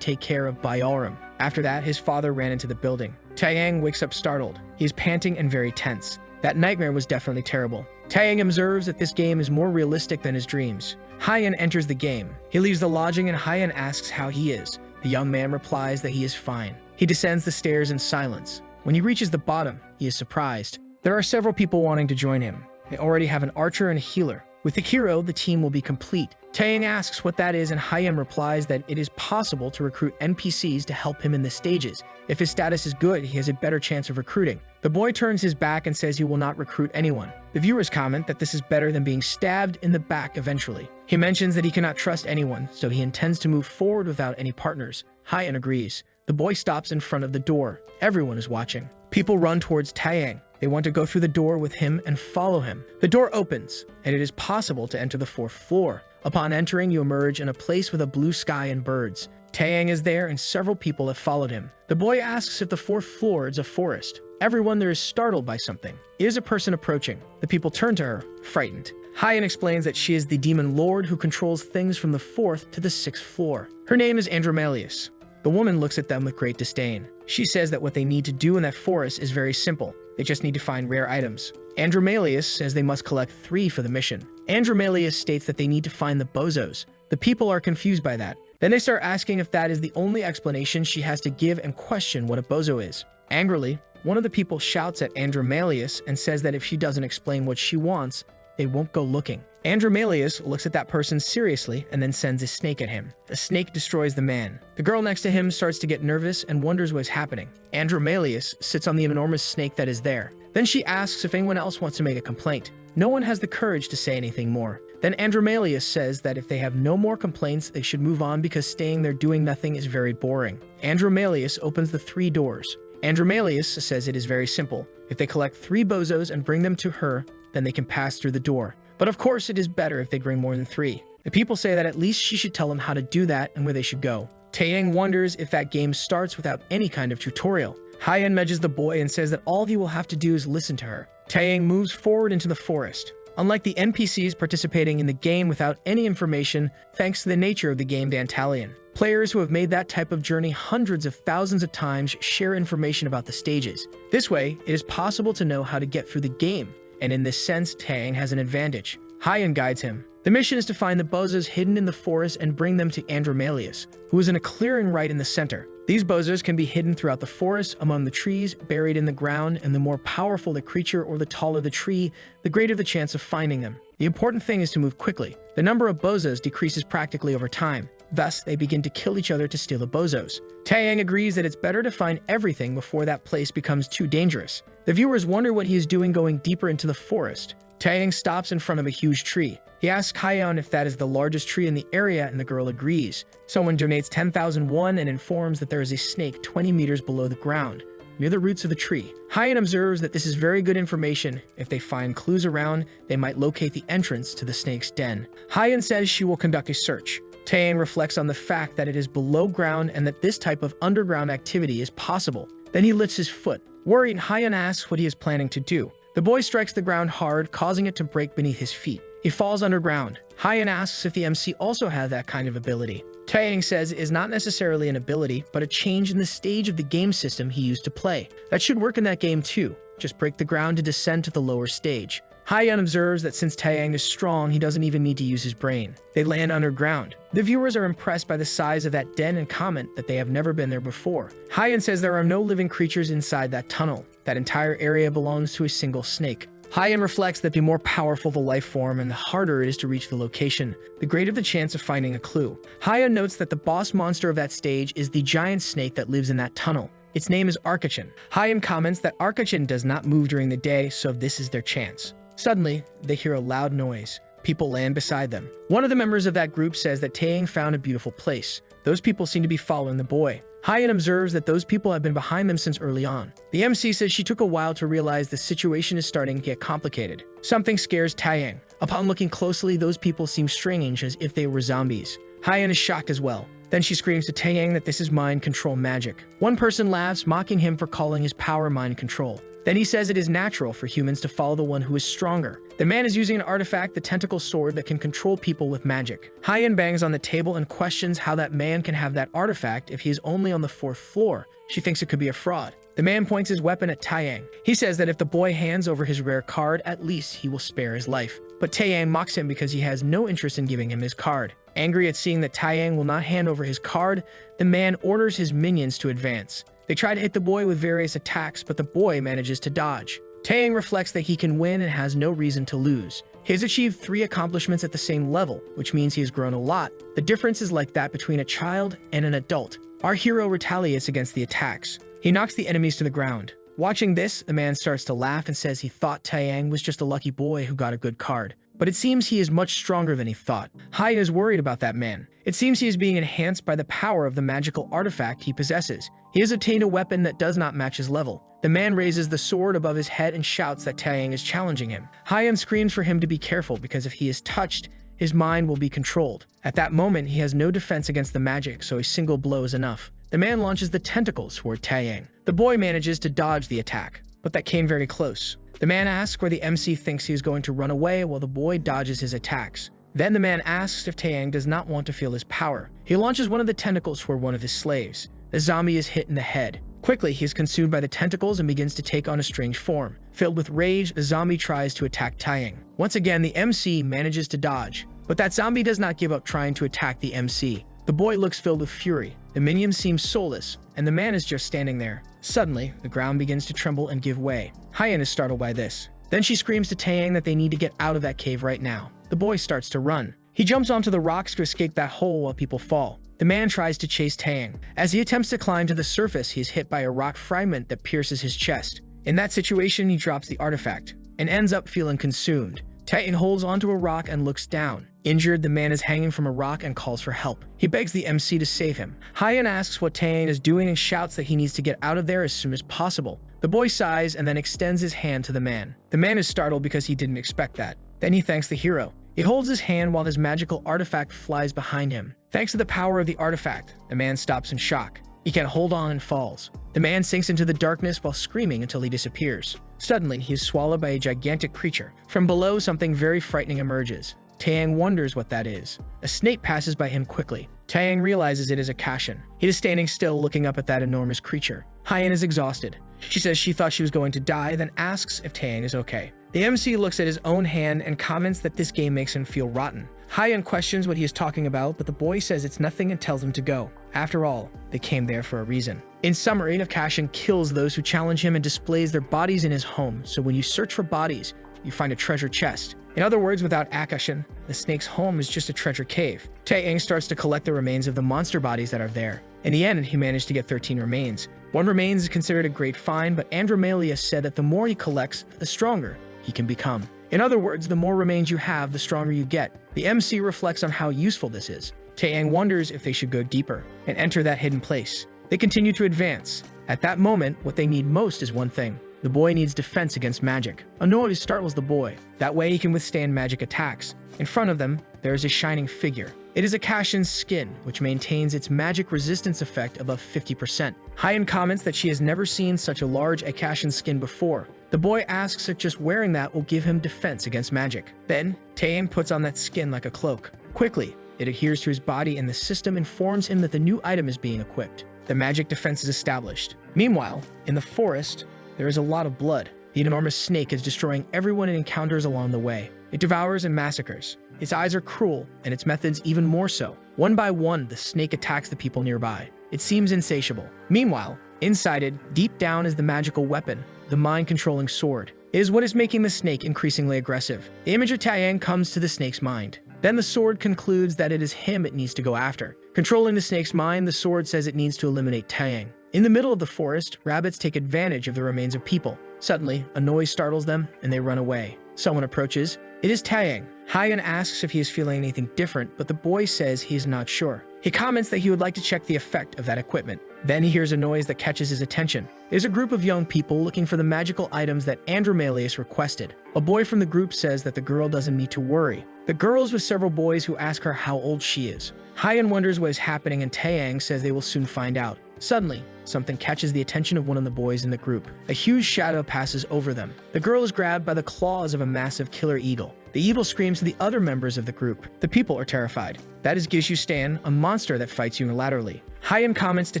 take care of Bayaram. After that, his father ran into the building. Taeyang wakes up startled. He is panting and very tense. That nightmare was definitely terrible. Taeyang observes that this game is more realistic than his dreams. Hyan enters the game. He leaves the lodging and Hyan asks how he is. The young man replies that he is fine. He descends the stairs in silence. When he reaches the bottom, he is surprised. There are several people wanting to join him. They already have an archer and a healer. With the hero, the team will be complete. Taeyang asks what that is and Hayam replies that it is possible to recruit NPCs to help him in the stages. If his status is good, he has a better chance of recruiting. The boy turns his back and says he will not recruit anyone. The viewers comment that this is better than being stabbed in the back eventually. He mentions that he cannot trust anyone, so he intends to move forward without any partners. Hayan agrees. The boy stops in front of the door. Everyone is watching. People run towards Taeyang. They want to go through the door with him and follow him. The door opens, and it is possible to enter the 4th floor. Upon entering, you emerge in a place with a blue sky and birds. Taeyang is there, and several people have followed him. The boy asks if the 4th floor is a forest. Everyone there is startled by something. It is a person approaching. The people turn to her, frightened. Hyan explains that she is the demon lord who controls things from the 4th to the 6th floor. Her name is Andromalius. The woman looks at them with great disdain. She says that what they need to do in that forest is very simple. They just need to find rare items. Andromalius says they must collect 3 for the mission. Andromalius states that they need to find the bozos. The people are confused by that. Then they start asking if that is the only explanation she has to give and question what a bozo is. Angrily, one of the people shouts at Andromalius and says that if she doesn't explain what she wants, they won't go looking. Andromalius looks at that person seriously and then sends a snake at him. The snake destroys the man. The girl next to him starts to get nervous and wonders what is happening. Andromalius sits on the enormous snake that is there. Then she asks if anyone else wants to make a complaint. No one has the courage to say anything more. Then Andromalius says that if they have no more complaints, they should move on because staying there doing nothing is very boring. Andromalius opens the 3 doors. Andromalius says it is very simple. If they collect 3 bozos and bring them to her, then they can pass through the door. But of course it is better if they bring more than 3. The people say that at least she should tell them how to do that and where they should go. Taeyang wonders if that game starts without any kind of tutorial. Hyan medges the boy and says that all he will have to do is listen to her. Taeyang moves forward into the forest. Unlike the NPCs participating in the game without any information, thanks to the nature of the game Dantalion, players who have made that type of journey hundreds of thousands of times share information about the stages. This way, it is possible to know how to get through the game, and in this sense, Taeyang has an advantage. Hyan guides him. The mission is to find the bozos hidden in the forest and bring them to Andromalius, who is in a clearing right in the center. These bozos can be hidden throughout the forest, among the trees, buried in the ground, and the more powerful the creature or the taller the tree, the greater the chance of finding them. The important thing is to move quickly. The number of bozos decreases practically over time. Thus, they begin to kill each other to steal the bozos. Taeyang agrees that it's better to find everything before that place becomes too dangerous. The viewers wonder what he is doing going deeper into the forest. Taeyang stops in front of a huge tree. He asks Hyan if that is the largest tree in the area, and the girl agrees. Someone donates 10,000 won and informs that there is a snake 20 meters below the ground, near the roots of the tree. Hyan observes that this is very good information. If they find clues around, they might locate the entrance to the snake's den. Hyan says she will conduct a search. Taeyang reflects on the fact that it is below ground and that this type of underground activity is possible. Then he lifts his foot. Worried, Hyan asks what he is planning to do. The boy strikes the ground hard, causing it to break beneath his feet. He falls underground. Hyan asks if the MC also has that kind of ability. Taeyang says it is not necessarily an ability, but a change in the stage of the game system he used to play. That should work in that game too. Just break the ground to descend to the lower stage. Hyan observes that since Taeyang is strong, he doesn't even need to use his brain. They land underground. The viewers are impressed by the size of that den and comment that they have never been there before. Hyan says there are no living creatures inside that tunnel. That entire area belongs to a single snake. Hyan reflects that the more powerful the life form and the harder it is to reach the location, the greater the chance of finding a clue. Hyan notes that the boss monster of that stage is the giant snake that lives in that tunnel. Its name is Arkachin. Hyan comments that Arkachin does not move during the day, so this is their chance. Suddenly, they hear a loud noise. People land beside them. One of the members of that group says that Taeyang found a beautiful place. Those people seem to be following the boy. Hyan observes that those people have been behind them since early on. The MC says she took a while to realize the situation is starting to get complicated. Something scares Taeyang. Upon looking closely, those people seem strange as if they were zombies. Hyan is shocked as well. Then she screams to Taeyang that this is mind control magic. One person laughs, mocking him for calling his power mind control. Then he says it is natural for humans to follow the one who is stronger. The man is using an artifact, the tentacle sword, that can control people with magic. Hyen bangs on the table and questions how that man can have that artifact if he is only on the 4th floor. She thinks it could be a fraud. The man points his weapon at Taeyang. He says that if the boy hands over his rare card, at least he will spare his life. But Taeyang mocks him because he has no interest in giving him his card. Angry at seeing that Taeyang will not hand over his card, the man orders his minions to advance. They try to hit the boy with various attacks, but the boy manages to dodge. Taeyang reflects that he can win and has no reason to lose. He has achieved 3 accomplishments at the same level, which means he has grown a lot. The difference is like that between a child and an adult. Our hero retaliates against the attacks. He knocks the enemies to the ground. Watching this, the man starts to laugh and says he thought Taeyang was just a lucky boy who got a good card. But it seems he is much stronger than he thought. Hyen is worried about that man. It seems he is being enhanced by the power of the magical artifact he possesses. He has obtained a weapon that does not match his level. The man raises the sword above his head and shouts that Taeyang is challenging him. Hyen screams for him to be careful because if he is touched, his mind will be controlled. At that moment, he has no defense against the magic, so a single blow is enough. The man launches the tentacles toward Taeyang. The boy manages to dodge the attack, but that came very close. The man asks where the MC thinks he is going to run away while the boy dodges his attacks. Then the man asks if Taeyang does not want to feel his power. He launches one of the tentacles toward one of his slaves. The zombie is hit in the head. Quickly, he is consumed by the tentacles and begins to take on a strange form. Filled with rage, the zombie tries to attack Taeyang. Once again, the MC manages to dodge, but that zombie does not give up trying to attack the MC. The boy looks filled with fury. The minions seem soulless, and the man is just standing there. Suddenly, the ground begins to tremble and give way. Hyen is startled by this. Then she screams to Taeyang that they need to get out of that cave right now. The boy starts to run. He jumps onto the rocks to escape that hole while people fall. The man tries to chase Taeyang. As he attempts to climb to the surface, he is hit by a rock fragment that pierces his chest. In that situation, he drops the artifact and ends up feeling consumed. Taeyang holds onto a rock and looks down. Injured, the man is hanging from a rock and calls for help. He begs the MC to save him. Hyen asks what Taeyang is doing and shouts that he needs to get out of there as soon as possible. The boy sighs and then extends his hand to the man. The man is startled because he didn't expect that. Then he thanks the hero. He holds his hand while his magical artifact flies behind him. Thanks to the power of the artifact, the man stops in shock. He can't hold on and falls. The man sinks into the darkness while screaming until he disappears. Suddenly, he is swallowed by a gigantic creature. From below, something very frightening emerges. Taeyang wonders what that is. A snake passes by him quickly. Taeyang realizes it is a Kashin. He is standing still looking up at that enormous creature. Hyen is exhausted. She says she thought she was going to die, then asks if Taeyang is okay. The MC looks at his own hand and comments that this game makes him feel rotten. Hyen questions what he is talking about, but the boy says it's nothing and tells him to go. After all, they came there for a reason. In summary, Kashin kills those who challenge him and displays their bodies in his home, so when you search for bodies, you find a treasure chest. In other words, without Akashin, the snake's home is just a treasure cave. Taeyang starts to collect the remains of the monster bodies that are there. In the end, he managed to get 13 remains. One remains is considered a great find, but Andromeda said that the more he collects, the stronger he can become. In other words, the more remains you have, the stronger you get. The MC reflects on how useful this is. Taeyang wonders if they should go deeper and enter that hidden place. They continue to advance. At that moment, what they need most is one thing. The boy needs defense against magic. A noise startles the boy. That way he can withstand magic attacks. In front of them, there is a shining figure. It is a Kashin's skin, which maintains its magic resistance effect above 50%. Hyen comments that she has never seen such a large Kashin skin before. The boy asks if just wearing that will give him defense against magic. Then, Taeyang puts on that skin like a cloak. Quickly, it adheres to his body and the system informs him that the new item is being equipped. The magic defense is established. Meanwhile, in the forest, there is a lot of blood. The enormous snake is destroying everyone it encounters along the way. It devours and massacres. Its eyes are cruel, and its methods even more so. One by one, the snake attacks the people nearby. It seems insatiable. Meanwhile, inside it, deep down is the magical weapon, the mind-controlling sword. It is what is making the snake increasingly aggressive. The image of Taeyang comes to the snake's mind. Then the sword concludes that it is him it needs to go after. Controlling the snake's mind, the sword says it needs to eliminate Taeyang. In the middle of the forest, rabbits take advantage of the remains of people. Suddenly, a noise startles them, and they run away. Someone approaches. It is Taeyang. Hyen asks if he is feeling anything different, but the boy says he is not sure. He comments that he would like to check the effect of that equipment. Then he hears a noise that catches his attention. It is a group of young people looking for the magical items that Andromeda requested. A boy from the group says that the girl doesn't need to worry. The girl is with several boys who ask her how old she is. Hyen wonders what is happening and Taeyang says they will soon find out. Suddenly, something catches the attention of one of the boys in the group. A huge shadow passes over them. The girl is grabbed by the claws of a massive killer eagle. The evil screams to the other members of the group. The people are terrified. That is Gishu Stan, a monster that fights unilaterally. Hyan comments to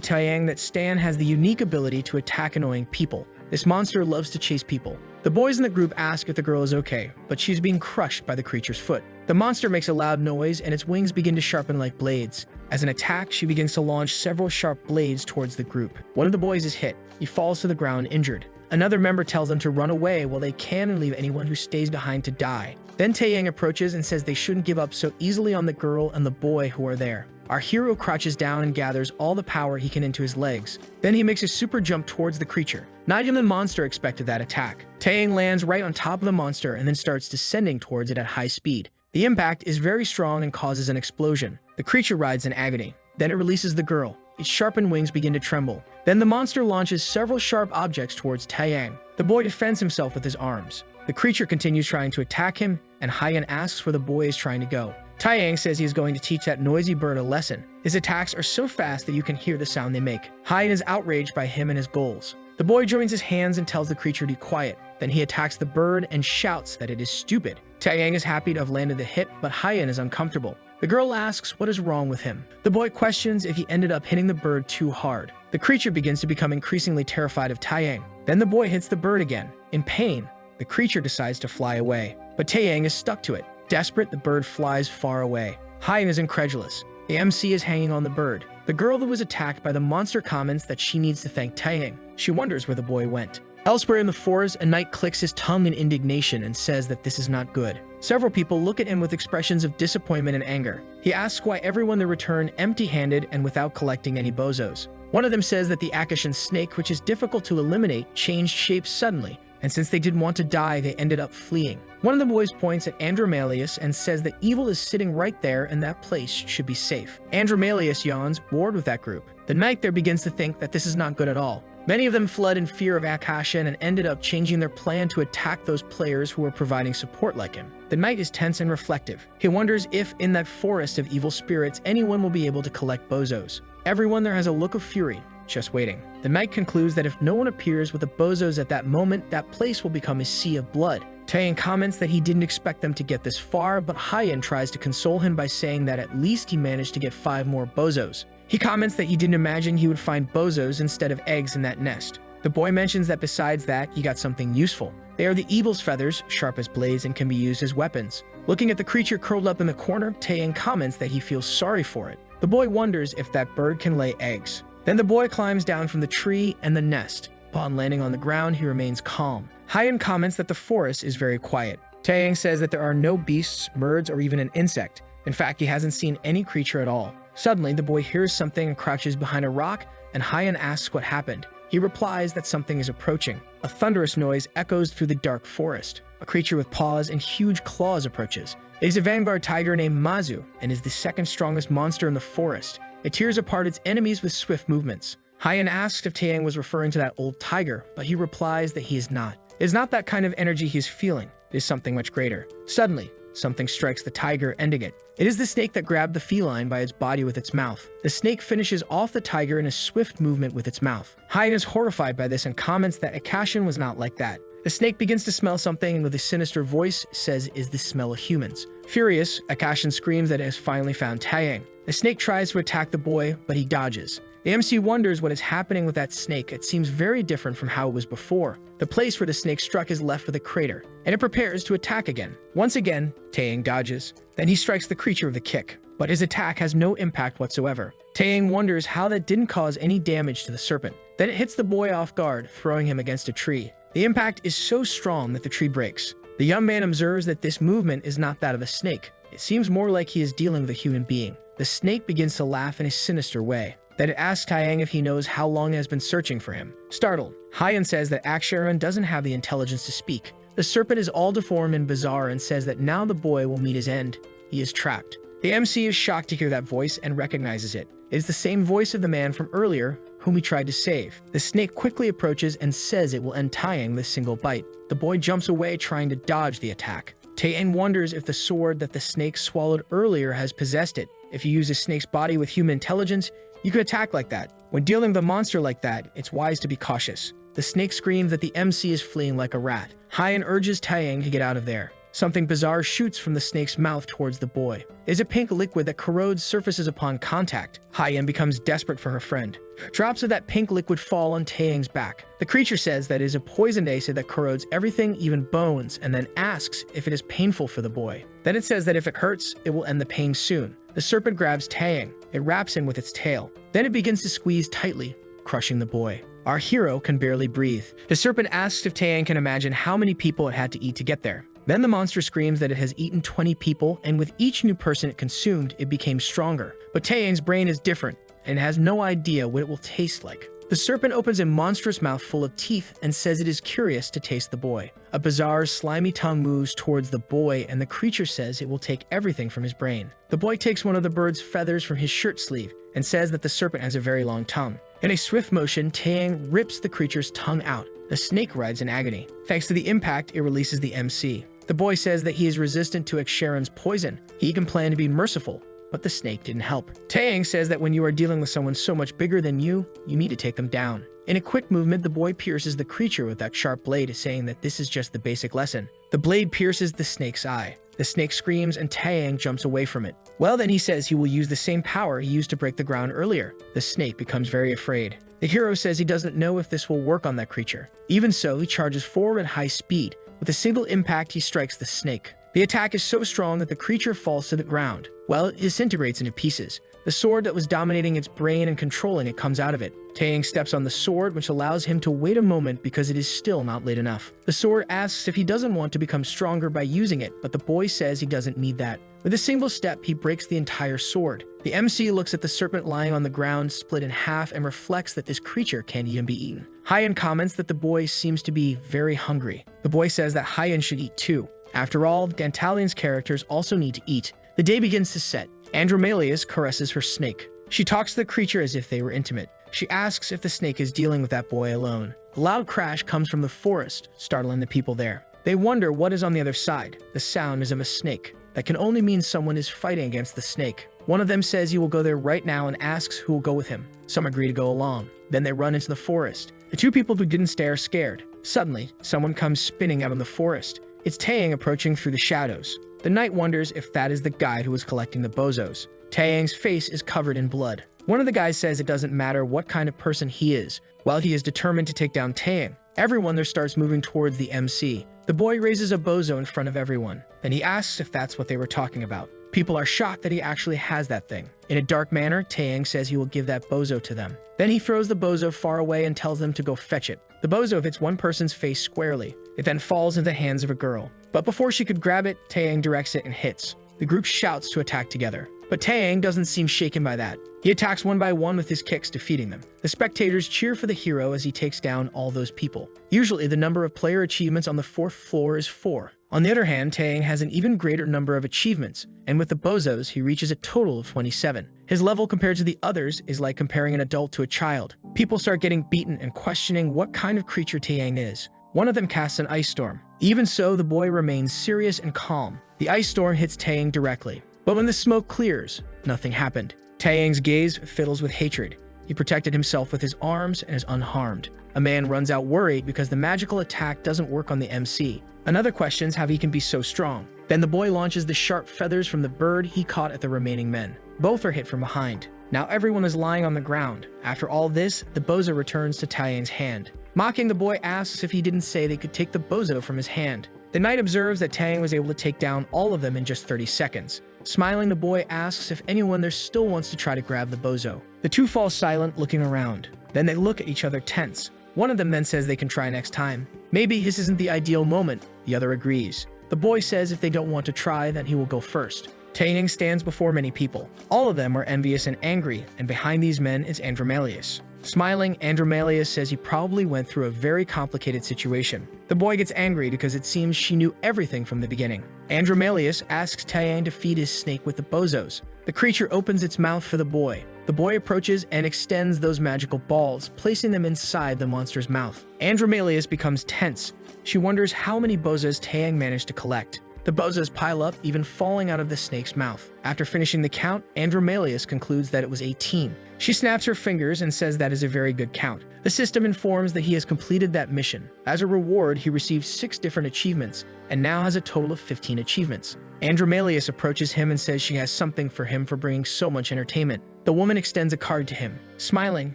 Taeyang that Stan has the unique ability to attack annoying people. This monster loves to chase people. The boys in the group ask if the girl is okay, but she's being crushed by the creature's foot. The monster makes a loud noise and its wings begin to sharpen like blades. As an attack, she begins to launch several sharp blades towards the group. One of the boys is hit. He falls to the ground injured. Another member tells them to run away while they can leave anyone who stays behind to die. Then Taeyang approaches and says they shouldn't give up so easily on the girl and the boy who are there. Our hero crouches down and gathers all the power he can into his legs. Then he makes a super jump towards the creature. Not even the monster expected that attack. Taeyang lands right on top of the monster and then starts descending towards it at high speed. The impact is very strong and causes an explosion. The creature writhes in agony. Then it releases the girl. Its sharpened wings begin to tremble. Then the monster launches several sharp objects towards Taeyang. The boy defends himself with his arms. The creature continues trying to attack him, and Hyan asks where the boy is trying to go. Taeyang says he is going to teach that noisy bird a lesson. His attacks are so fast that you can hear the sound they make. Hyan is outraged by him and his goals. The boy joins his hands and tells the creature to be quiet. Then he attacks the bird and shouts that it is stupid. Taeyang is happy to have landed the hit, but Hyan is uncomfortable. The girl asks what is wrong with him. The boy questions if he ended up hitting the bird too hard. The creature begins to become increasingly terrified of Taeyang. Then the boy hits the bird again. In pain, the creature decides to fly away, but Taeyang is stuck to it. Desperate, the bird flies far away. Hyan is incredulous. The MC is hanging on the bird. The girl that was attacked by the monster comments that she needs to thank Taeyang. She wonders where the boy went. Elsewhere in the forest, a knight clicks his tongue in indignation and says that this is not good. Several people look at him with expressions of disappointment and anger. He asks why everyone they return empty-handed and without collecting any bozos. One of them says that the Akashan snake, which is difficult to eliminate, changed shape suddenly, and since they didn't want to die, they ended up fleeing. One of the boys points at Andromalius and says that evil is sitting right there and that place should be safe. Andromalius yawns, bored with that group. The knight there begins to think that this is not good at all. Many of them fled in fear of Akashan and ended up changing their plan to attack those players who were providing support like him. The knight is tense and reflective. He wonders if, in that forest of evil spirits, anyone will be able to collect bozos. Everyone there has a look of fury, just waiting. The knight concludes that if no one appears with the bozos at that moment, that place will become a sea of blood. Taeyang comments that he didn't expect them to get this far, but Hyan tries to console him by saying that at least he managed to get 5 more bozos. He comments that he didn't imagine he would find bozos instead of eggs in that nest. The boy mentions that besides that, he got something useful. They are the evil's feathers, sharp as blades, and can be used as weapons. Looking at the creature curled up in the corner, Taeyang comments that he feels sorry for it. The boy wonders if that bird can lay eggs. Then the boy climbs down from the tree and the nest. Upon landing on the ground, he remains calm. Hyan comments that the forest is very quiet. Taeyang says that there are no beasts, birds, or even an insect. In fact, he hasn't seen any creature at all. Suddenly, the boy hears something and crouches behind a rock, and Hyan asks what happened. He replies that something is approaching. A thunderous noise echoes through the dark forest. A creature with paws and huge claws approaches. It is a vanguard tiger named Mazu, and is the second strongest monster in the forest. It tears apart its enemies with swift movements. Hyan asks if Taeyang was referring to that old tiger, but he replies that he is not. It is not that kind of energy he is feeling. It is something much greater. Suddenly, something strikes the tiger, ending it. It is the snake that grabbed the feline by its body with its mouth. The snake finishes off the tiger in a swift movement with its mouth. Hyan is horrified by this and comments that Akashan was not like that. The snake begins to smell something and with a sinister voice says is the smell of humans. Furious, Akashan screams that it has finally found Taeyang. The snake tries to attack the boy, but he dodges. The MC wonders what is happening with that snake. It seems very different from how it was before. The place where the snake struck is left with a crater, and it prepares to attack again. Once again, Taeyang dodges. Then he strikes the creature with a kick, but his attack has no impact whatsoever. Taeyang wonders how that didn't cause any damage to the serpent. Then it hits the boy off guard, throwing him against a tree. The impact is so strong that the tree breaks. The young man observes that this movement is not that of a snake. It seems more like he is dealing with a human being. The snake begins to laugh in a sinister way. Then it asks Taeyang if he knows how long it has been searching for him. Startled, Hyan says that Aksharan doesn't have the intelligence to speak. The serpent is all deformed and bizarre and says that now the boy will meet his end. He is trapped. The MC is shocked to hear that voice and recognizes it. It is the same voice of the man from earlier whom he tried to save. The snake quickly approaches and says it will end Taeyang with a single bite. The boy jumps away trying to dodge the attack. Taeyang wonders if the sword that the snake swallowed earlier has possessed it. If you use a snake's body with human intelligence, you could attack like that. When dealing with a monster like that, it's wise to be cautious. The snake screams that the MC is fleeing like a rat. Hyan urges Taeyang to get out of there. Something bizarre shoots from the snake's mouth towards the boy. It's a pink liquid that corrodes surfaces upon contact. Hyan becomes desperate for her friend. Drops of that pink liquid fall on Taeyang's back. The creature says that it is a poisoned acid that corrodes everything, even bones, and then asks if it is painful for the boy. Then it says that if it hurts, it will end the pain soon. The serpent grabs Taeyang. It wraps him with its tail. Then it begins to squeeze tightly, crushing the boy. Our hero can barely breathe. The serpent asks if Taeyang can imagine how many people it had to eat to get there. Then the monster screams that it has eaten 20 people, and with each new person it consumed, it became stronger. But Taeyang's brain is different, and has no idea what it will taste like. The serpent opens a monstrous mouth full of teeth and says it is curious to taste the boy. A bizarre, slimy tongue moves towards the boy, and the creature says it will take everything from his brain. The boy takes one of the bird's feathers from his shirt sleeve and says that the serpent has a very long tongue. In a swift motion, Taeyang rips the creature's tongue out. The snake writhes in agony. Thanks to the impact, it releases the MC. The boy says that he is resistant to Sharon's poison. He even planned to be merciful, but the snake didn't help. Taeyang says that when you are dealing with someone so much bigger than you need to take them down. In a quick movement, the boy pierces the creature with that sharp blade, saying that this is just the basic lesson. The blade pierces the snake's eye. The snake screams and Taeyang jumps away from it. Well, then he says he will use the same power he used to break the ground earlier. The snake becomes very afraid. The hero says he doesn't know if this will work on that creature. Even so, he charges forward at high speed. With a single impact, he strikes the snake. The attack is so strong that the creature falls to the ground. Well, it disintegrates into pieces. The sword that was dominating its brain and controlling it comes out of it. Taeyang steps on the sword, which allows him to wait a moment because it is still not late enough. The sword asks if he doesn't want to become stronger by using it, but the boy says he doesn't need that. With a single step, he breaks the entire sword. The MC looks at the serpent lying on the ground, split in half, and reflects that this creature can't even be eaten. Hyan comments that the boy seems to be very hungry. The boy says that Hyan should eat too. After all, Dantalion's characters also need to eat. The day begins to set. Andromalius caresses her snake. She talks to the creature as if they were intimate. She asks if the snake is dealing with that boy alone. A loud crash comes from the forest, startling the people there. They wonder what is on the other side. The sound is of a snake. That can only mean someone is fighting against the snake. One of them says he will go there right now and asks who will go with him. Some agree to go along. Then they run into the forest. The two people who didn't stay are scared. Suddenly, someone comes spinning out of the forest. It's Taeyang approaching through the shadows. The knight wonders if that is the guy who was collecting the bozos. Taeyang's face is covered in blood. One of the guys says it doesn't matter what kind of person he is, while he is determined to take down Taeyang. Everyone there starts moving towards the MC. The boy raises a bozo in front of everyone. Then he asks if that's what they were talking about. People are shocked that he actually has that thing. In a dark manner, Taeyang says he will give that bozo to them. Then he throws the bozo far away and tells them to go fetch it. The bozo hits one person's face squarely. It then falls into the hands of a girl. But before she could grab it, Taeyang directs it and hits. The group shouts to attack together. But Taeyang doesn't seem shaken by that. He attacks one by one with his kicks, defeating them. The spectators cheer for the hero as he takes down all those people. Usually, the number of player achievements on the 4th floor is 4. On the other hand, Taeyang has an even greater number of achievements, and with the bozos, he reaches a total of 27. His level compared to the others is like comparing an adult to a child. People start getting beaten and questioning what kind of creature Taeyang is. One of them casts an ice storm. Even so, the boy remains serious and calm. The ice storm hits Taeyang directly. But when the smoke clears, nothing happened. Taeyang's gaze fills with hatred. He protected himself with his arms and is unharmed. A man runs out worried because the magical attack doesn't work on the MC. Another questions how he can be so strong. Then the boy launches the sharp feathers from the bird he caught at the remaining men. Both are hit from behind. Now everyone is lying on the ground. After all this, the bozo returns to Taeyang's hand. Mocking, the boy asks if he didn't say they could take the bozo from his hand. The knight observes that Taeyang was able to take down all of them in just 30 seconds. Smiling, the boy asks if anyone there still wants to try to grab the bozo. The two fall silent, looking around. Then they look at each other tense. One of them then says they can try next time. Maybe this isn't the ideal moment. The other agrees. The boy says if they don't want to try, then he will go first. Taeyang stands before many people. All of them are envious and angry, and behind these men is Andromalius. Smiling, Andromalius says he probably went through a very complicated situation. The boy gets angry because it seems she knew everything from the beginning. Andromalius asks Taeyang to feed his snake with the bozos. The creature opens its mouth for the boy. The boy approaches and extends those magical balls, placing them inside the monster's mouth. Andromalius becomes tense. She wonders how many bozos Taeyang managed to collect. The bozos pile up, even falling out of the snake's mouth. After finishing the count, Andromalius concludes that it was 18. She snaps her fingers and says that is a very good count. The system informs that he has completed that mission. As a reward, he receives 6 different achievements, and now has a total of 15 achievements. Andromalius approaches him and says she has something for him for bringing so much entertainment. The woman extends a card to him. Smiling,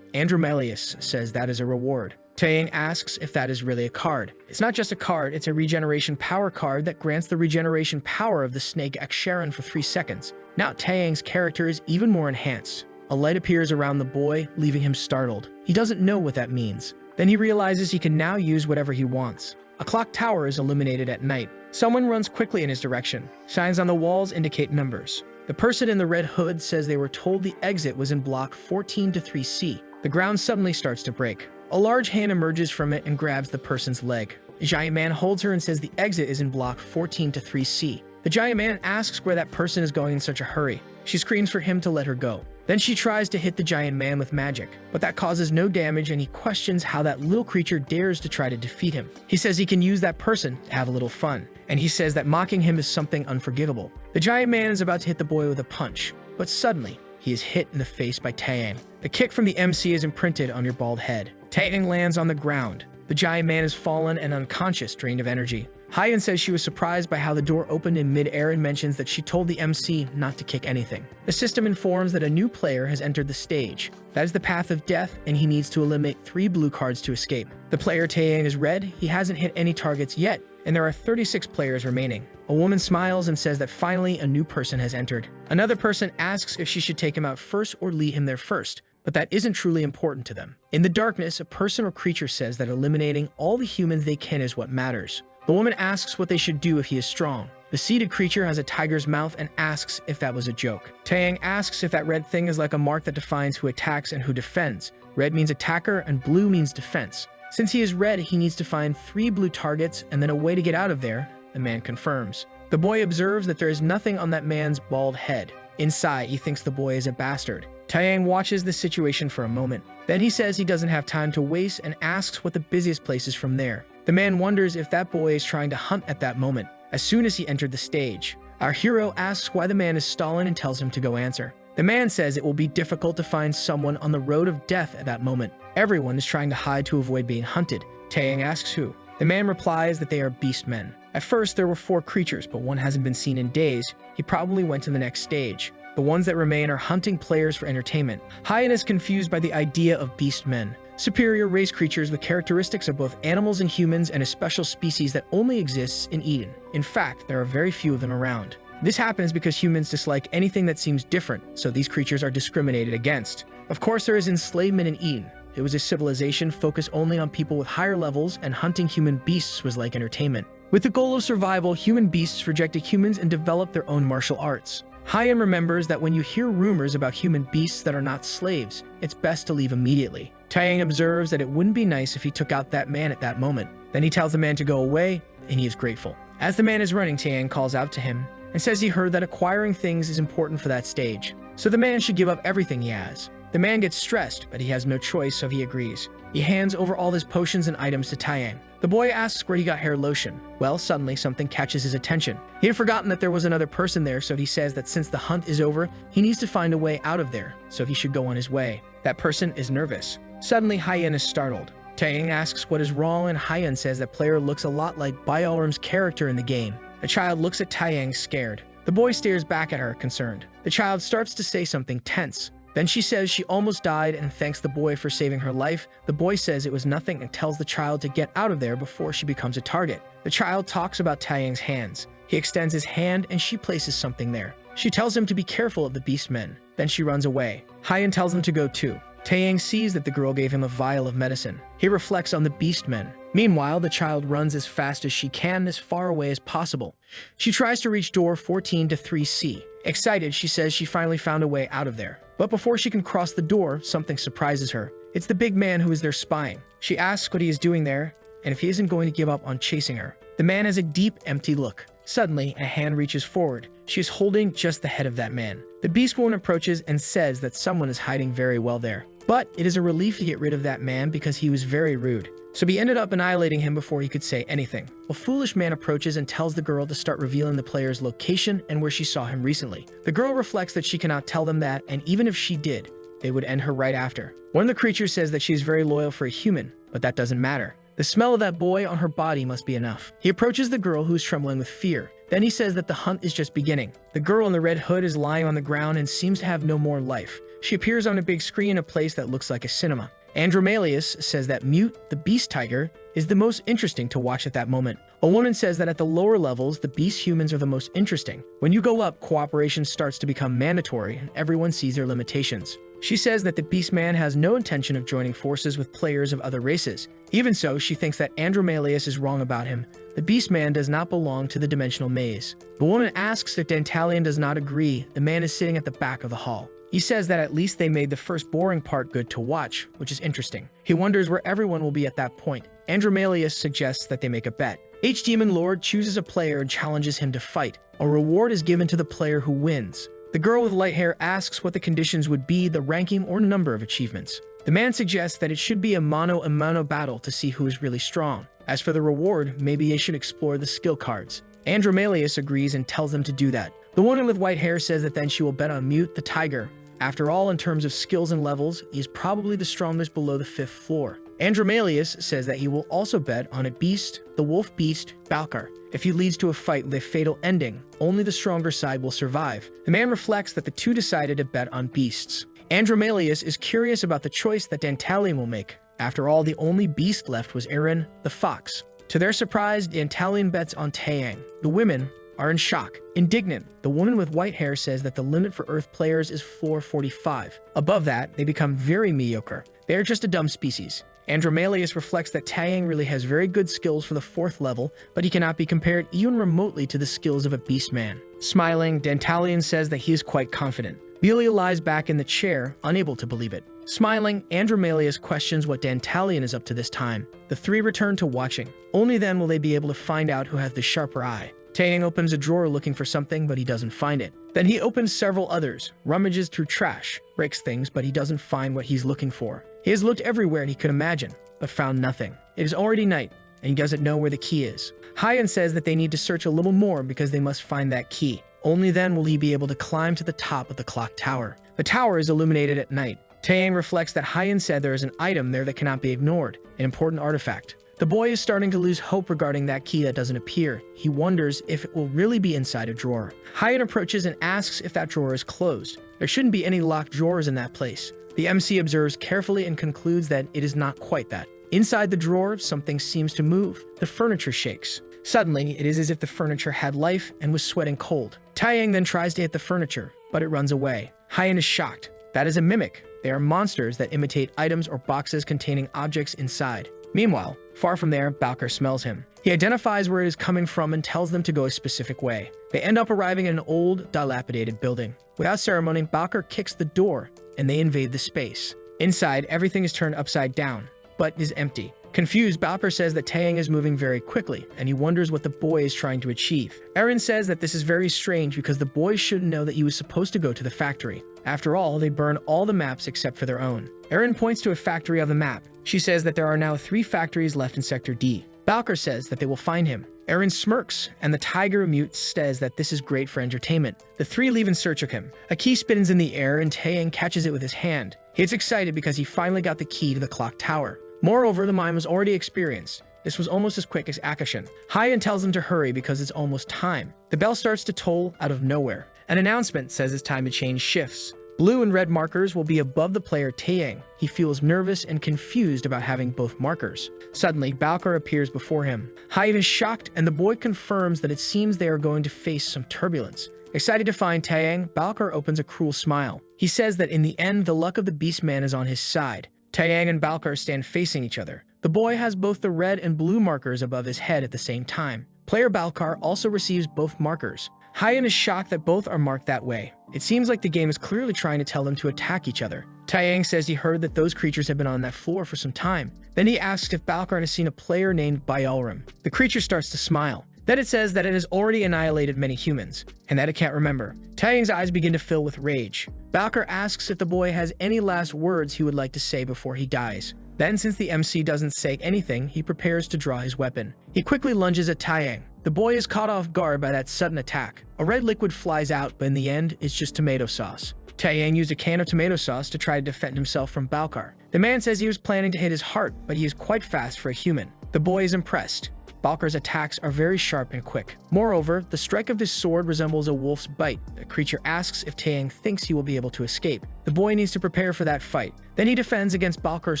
Andromalius says that is a reward. Taeyang asks if that is really a card. It's not just a card, it's a regeneration power card that grants the regeneration power of the snake Aksharon for 3 seconds. Now Taeyang's character is even more enhanced. A light appears around the boy, leaving him startled. He doesn't know what that means. Then he realizes he can now use whatever he wants. A clock tower is illuminated at night. Someone runs quickly in his direction. Signs on the walls indicate numbers. The person in the red hood says they were told the exit was in block 14-3C. The ground suddenly starts to break. A large hand emerges from it and grabs the person's leg. The giant man holds her and says the exit is in block 14-3C. The giant man asks where that person is going in such a hurry. She screams for him to let her go. Then she tries to hit the giant man with magic, but that causes no damage, and he questions how that little creature dares to try to defeat him. He says he can use that person to have a little fun, and he says that mocking him is something unforgivable. The giant man is about to hit the boy with a punch, but suddenly, he is hit in the face by Taeyang. The kick from the MC is imprinted on your bald head. Taeyang lands on the ground. The giant man is fallen and unconscious, drained of energy. Hyeon says she was surprised by how the door opened in mid-air and mentions that she told the MC not to kick anything. The system informs that a new player has entered the stage. That is the path of death, and he needs to eliminate 3 blue cards to escape. The player Taeyang is red, he hasn't hit any targets yet, and there are 36 players remaining. A woman smiles and says that finally a new person has entered. Another person asks if she should take him out first or lead him there first, but that isn't truly important to them. In the darkness, a person or creature says that eliminating all the humans they can is what matters. The woman asks what they should do if he is strong. The seated creature has a tiger's mouth and asks if that was a joke. Taeyang asks if that red thing is like a mark that defines who attacks and who defends. Red means attacker and blue means defense. Since he is red, he needs to find 3 blue targets and then a way to get out of there. The man confirms. The boy observes that there is nothing on that man's bald head. Inside, he thinks the boy is a bastard. Taeyang watches the situation for a moment. Then he says he doesn't have time to waste and asks what the busiest place is from there. The man wonders if that boy is trying to hunt at that moment, as soon as he entered the stage. Our hero asks why the man is stalling and tells him to go answer. The man says it will be difficult to find someone on the road of death at that moment. Everyone is trying to hide to avoid being hunted. Taeyang asks who. The man replies that they are beastmen. At first there were 4 creatures, but one hasn't been seen in days. He probably went to the next stage. The ones that remain are hunting players for entertainment. Hyeon is confused by the idea of beastmen. Superior race creatures with characteristics of both animals and humans, and a special species that only exists in Eden. In fact, there are very few of them around. This happens because humans dislike anything that seems different, so these creatures are discriminated against. Of course, there is enslavement in Eden. It was a civilization focused only on people with higher levels, and hunting human beasts was like entertainment. With the goal of survival, human beasts rejected humans and developed their own martial arts. Hyeon remembers that when you hear rumors about human beasts that are not slaves, it's best to leave immediately. Taeyang observes that it wouldn't be nice if he took out that man at that moment. Then he tells the man to go away, and he is grateful. As the man is running, Taeyang calls out to him and says he heard that acquiring things is important for that stage, so the man should give up everything he has. The man gets stressed, but he has no choice, so he agrees. He hands over all his potions and items to Taeyang. The boy asks where he got hair lotion. Well, suddenly something catches his attention. He had forgotten that there was another person there, so he says that since the hunt is over, he needs to find a way out of there, so he should go on his way. That person is nervous. Suddenly, Hyeon is startled. Taeyang asks what is wrong, and Hyeon says that player looks a lot like Byoram's character in the game. The child looks at Taeyang scared. The boy stares back at her, concerned. The child starts to say something tense. Then she says she almost died and thanks the boy for saving her life. The boy says it was nothing and tells the child to get out of there before she becomes a target. The child talks about Taeyang's hands. He extends his hand and she places something there. She tells him to be careful of the beastmen. Then she runs away. Hyeon tells him to go too. Taeyang sees that the girl gave him a vial of medicine. He reflects on the beastmen. Meanwhile, the child runs as fast as she can, as far away as possible. She tries to reach door 14-3C. Excited, she says she finally found a way out of there. But before she can cross the door, something surprises her. It's the big man who is there spying. She asks what he is doing there, and if he isn't going to give up on chasing her. The man has a deep, empty look. Suddenly, a hand reaches forward. She is holding just the head of that man. The beast woman approaches and says that someone is hiding very well there. But it is a relief to get rid of that man because he was very rude. so he ended up annihilating him before he could say anything. A foolish man approaches and tells the girl to start revealing the player's location and where she saw him recently. The girl reflects that she cannot tell them that, and even if she did, they would end her right after. One of the creatures says that she is very loyal for a human, but that doesn't matter. The smell of that boy on her body must be enough. He approaches the girl, who is trembling with fear. Then he says that the hunt is just beginning. The girl in the red hood is lying on the ground and seems to have no more life. She appears on a big screen in a place that looks like a cinema. Andromalius says that Mute, the beast tiger, is the most interesting to watch at that moment. A woman says that at the lower levels, the beast humans are the most interesting. When you go up, cooperation starts to become mandatory and everyone sees their limitations. She says that the beastman has no intention of joining forces with players of other races. Even so, she thinks that Andromalius is wrong about him. The beastman does not belong to the dimensional maze. The woman asks if Dantalion does not agree. The man is sitting at the back of the hall. He says that at least they made the first boring part good to watch, which is interesting. He wonders where everyone will be at that point. Andromalius suggests that they make a bet. Each demon lord chooses a player and challenges him to fight. A reward is given to the player who wins. The girl with light hair asks what the conditions would be, the ranking or number of achievements. The man suggests that it should be a mano-a-mano battle to see who is really strong. As for the reward, maybe they should explore the skill cards. Andromalius agrees and tells them to do that. The woman with white hair says that then she will bet on Mute, the tiger. After all, in terms of skills and levels, he is probably the strongest below the 5th floor. Andromalius says that he will also bet on a beast, the wolf beast, Balkar. If he leads to a fight with a fatal ending, only the stronger side will survive. The man reflects that the two decided to bet on beasts. Andromalius is curious about the choice that Dantalion will make. After all, the only beast left was Eren, the fox. To their surprise, Dantalion bets on Taeyang. The women are in shock. Indignant, the woman with white hair says that the limit for Earth players is 445. Above that, they become very mediocre. They are just a dumb species. Andromalius reflects that Taeyang really has very good skills for the 4th level, but he cannot be compared even remotely to the skills of a beastman. Smiling, Dantalion says that he is quite confident. Belia lies back in the chair, unable to believe it. Smiling, Andromalius questions what Dantalion is up to this time. The three return to watching. Only then will they be able to find out who has the sharper eye. Taeyang opens a drawer looking for something, but he doesn't find it. Then he opens several others, rummages through trash, breaks things, but he doesn't find what he's looking for. He has looked everywhere he could imagine, but found nothing. It is already night, and he doesn't know where the key is. Hyan says that they need to search a little more because they must find that key. Only then will he be able to climb to the top of the clock tower. The tower is illuminated at night. Taeyang reflects that Hyan said there is an item there that cannot be ignored, an important artifact. The boy is starting to lose hope regarding that key that doesn't appear. He wonders if it will really be inside a drawer. Hyan approaches and asks if that drawer is closed. There shouldn't be any locked drawers in that place. The MC observes carefully and concludes that it is not quite that. Inside the drawer, something seems to move. The furniture shakes. Suddenly, it is as if the furniture had life and was sweating cold. Taeyang then tries to hit the furniture, but it runs away. Hyan is shocked. That is a mimic. They are monsters that imitate items or boxes containing objects inside. Meanwhile, far from there, Balkar smells him. He identifies where it is coming from and tells them to go a specific way. They end up arriving in an old, dilapidated building. Without ceremony, Balkar kicks the door, and they invade the space. Inside, everything is turned upside down, but is empty. Confused, Balkar says that Taeyang is moving very quickly, and he wonders what the boy is trying to achieve. Eren says that this is very strange because the boy shouldn't know that he was supposed to go to the factory. After all, they burn all the maps except for their own. Eren points to a factory of the map. She says that there are now 3 factories left in Sector D. Balkar says that they will find him. Eren smirks, and the tiger Mute says that this is great for entertainment. The 3 leave in search of him. A key spins in the air, and Taeyang catches it with his hand. He is excited because he finally got the key to the clock tower. Moreover, the mine was already experienced. This was almost as quick as Akashin. Hyan tells him to hurry because it's almost time. The bell starts to toll out of nowhere. An announcement says it's time to change shifts. Blue and red markers will be above the player Taeyang. He feels nervous and confused about having both markers. Suddenly, Balkar appears before him. Hyan is shocked, and the boy confirms that it seems they are going to face some turbulence. Excited to find Taeyang, Balkar opens a cruel smile. He says that in the end, the luck of the beastman is on his side. Taeyang and Balkar stand facing each other. The boy has both the red and blue markers above his head at the same time. Player Balkar also receives both markers. Hyan is shocked that both are marked that way. It seems like the game is clearly trying to tell them to attack each other. Taeyang says he heard that those creatures have been on that floor for some time. Then he asks if Balkar has seen a player named Bayalrim. The creature starts to smile. Then it says that it has already annihilated many humans, and that it can't remember. Taeyang's eyes begin to fill with rage. Balkar asks if the boy has any last words he would like to say before he dies. Then, since the MC doesn't say anything, he prepares to draw his weapon. He quickly lunges at Taeyang. The boy is caught off guard by that sudden attack. A red liquid flies out, but in the end, it's just tomato sauce. Taeyang used a can of tomato sauce to try to defend himself from Balkar. The man says he was planning to hit his heart, but he is quite fast for a human. The boy is impressed. Balkar's attacks are very sharp and quick. Moreover, the strike of his sword resembles a wolf's bite. The creature asks if Taeyang thinks he will be able to escape. The boy needs to prepare for that fight. Then he defends against Balkar's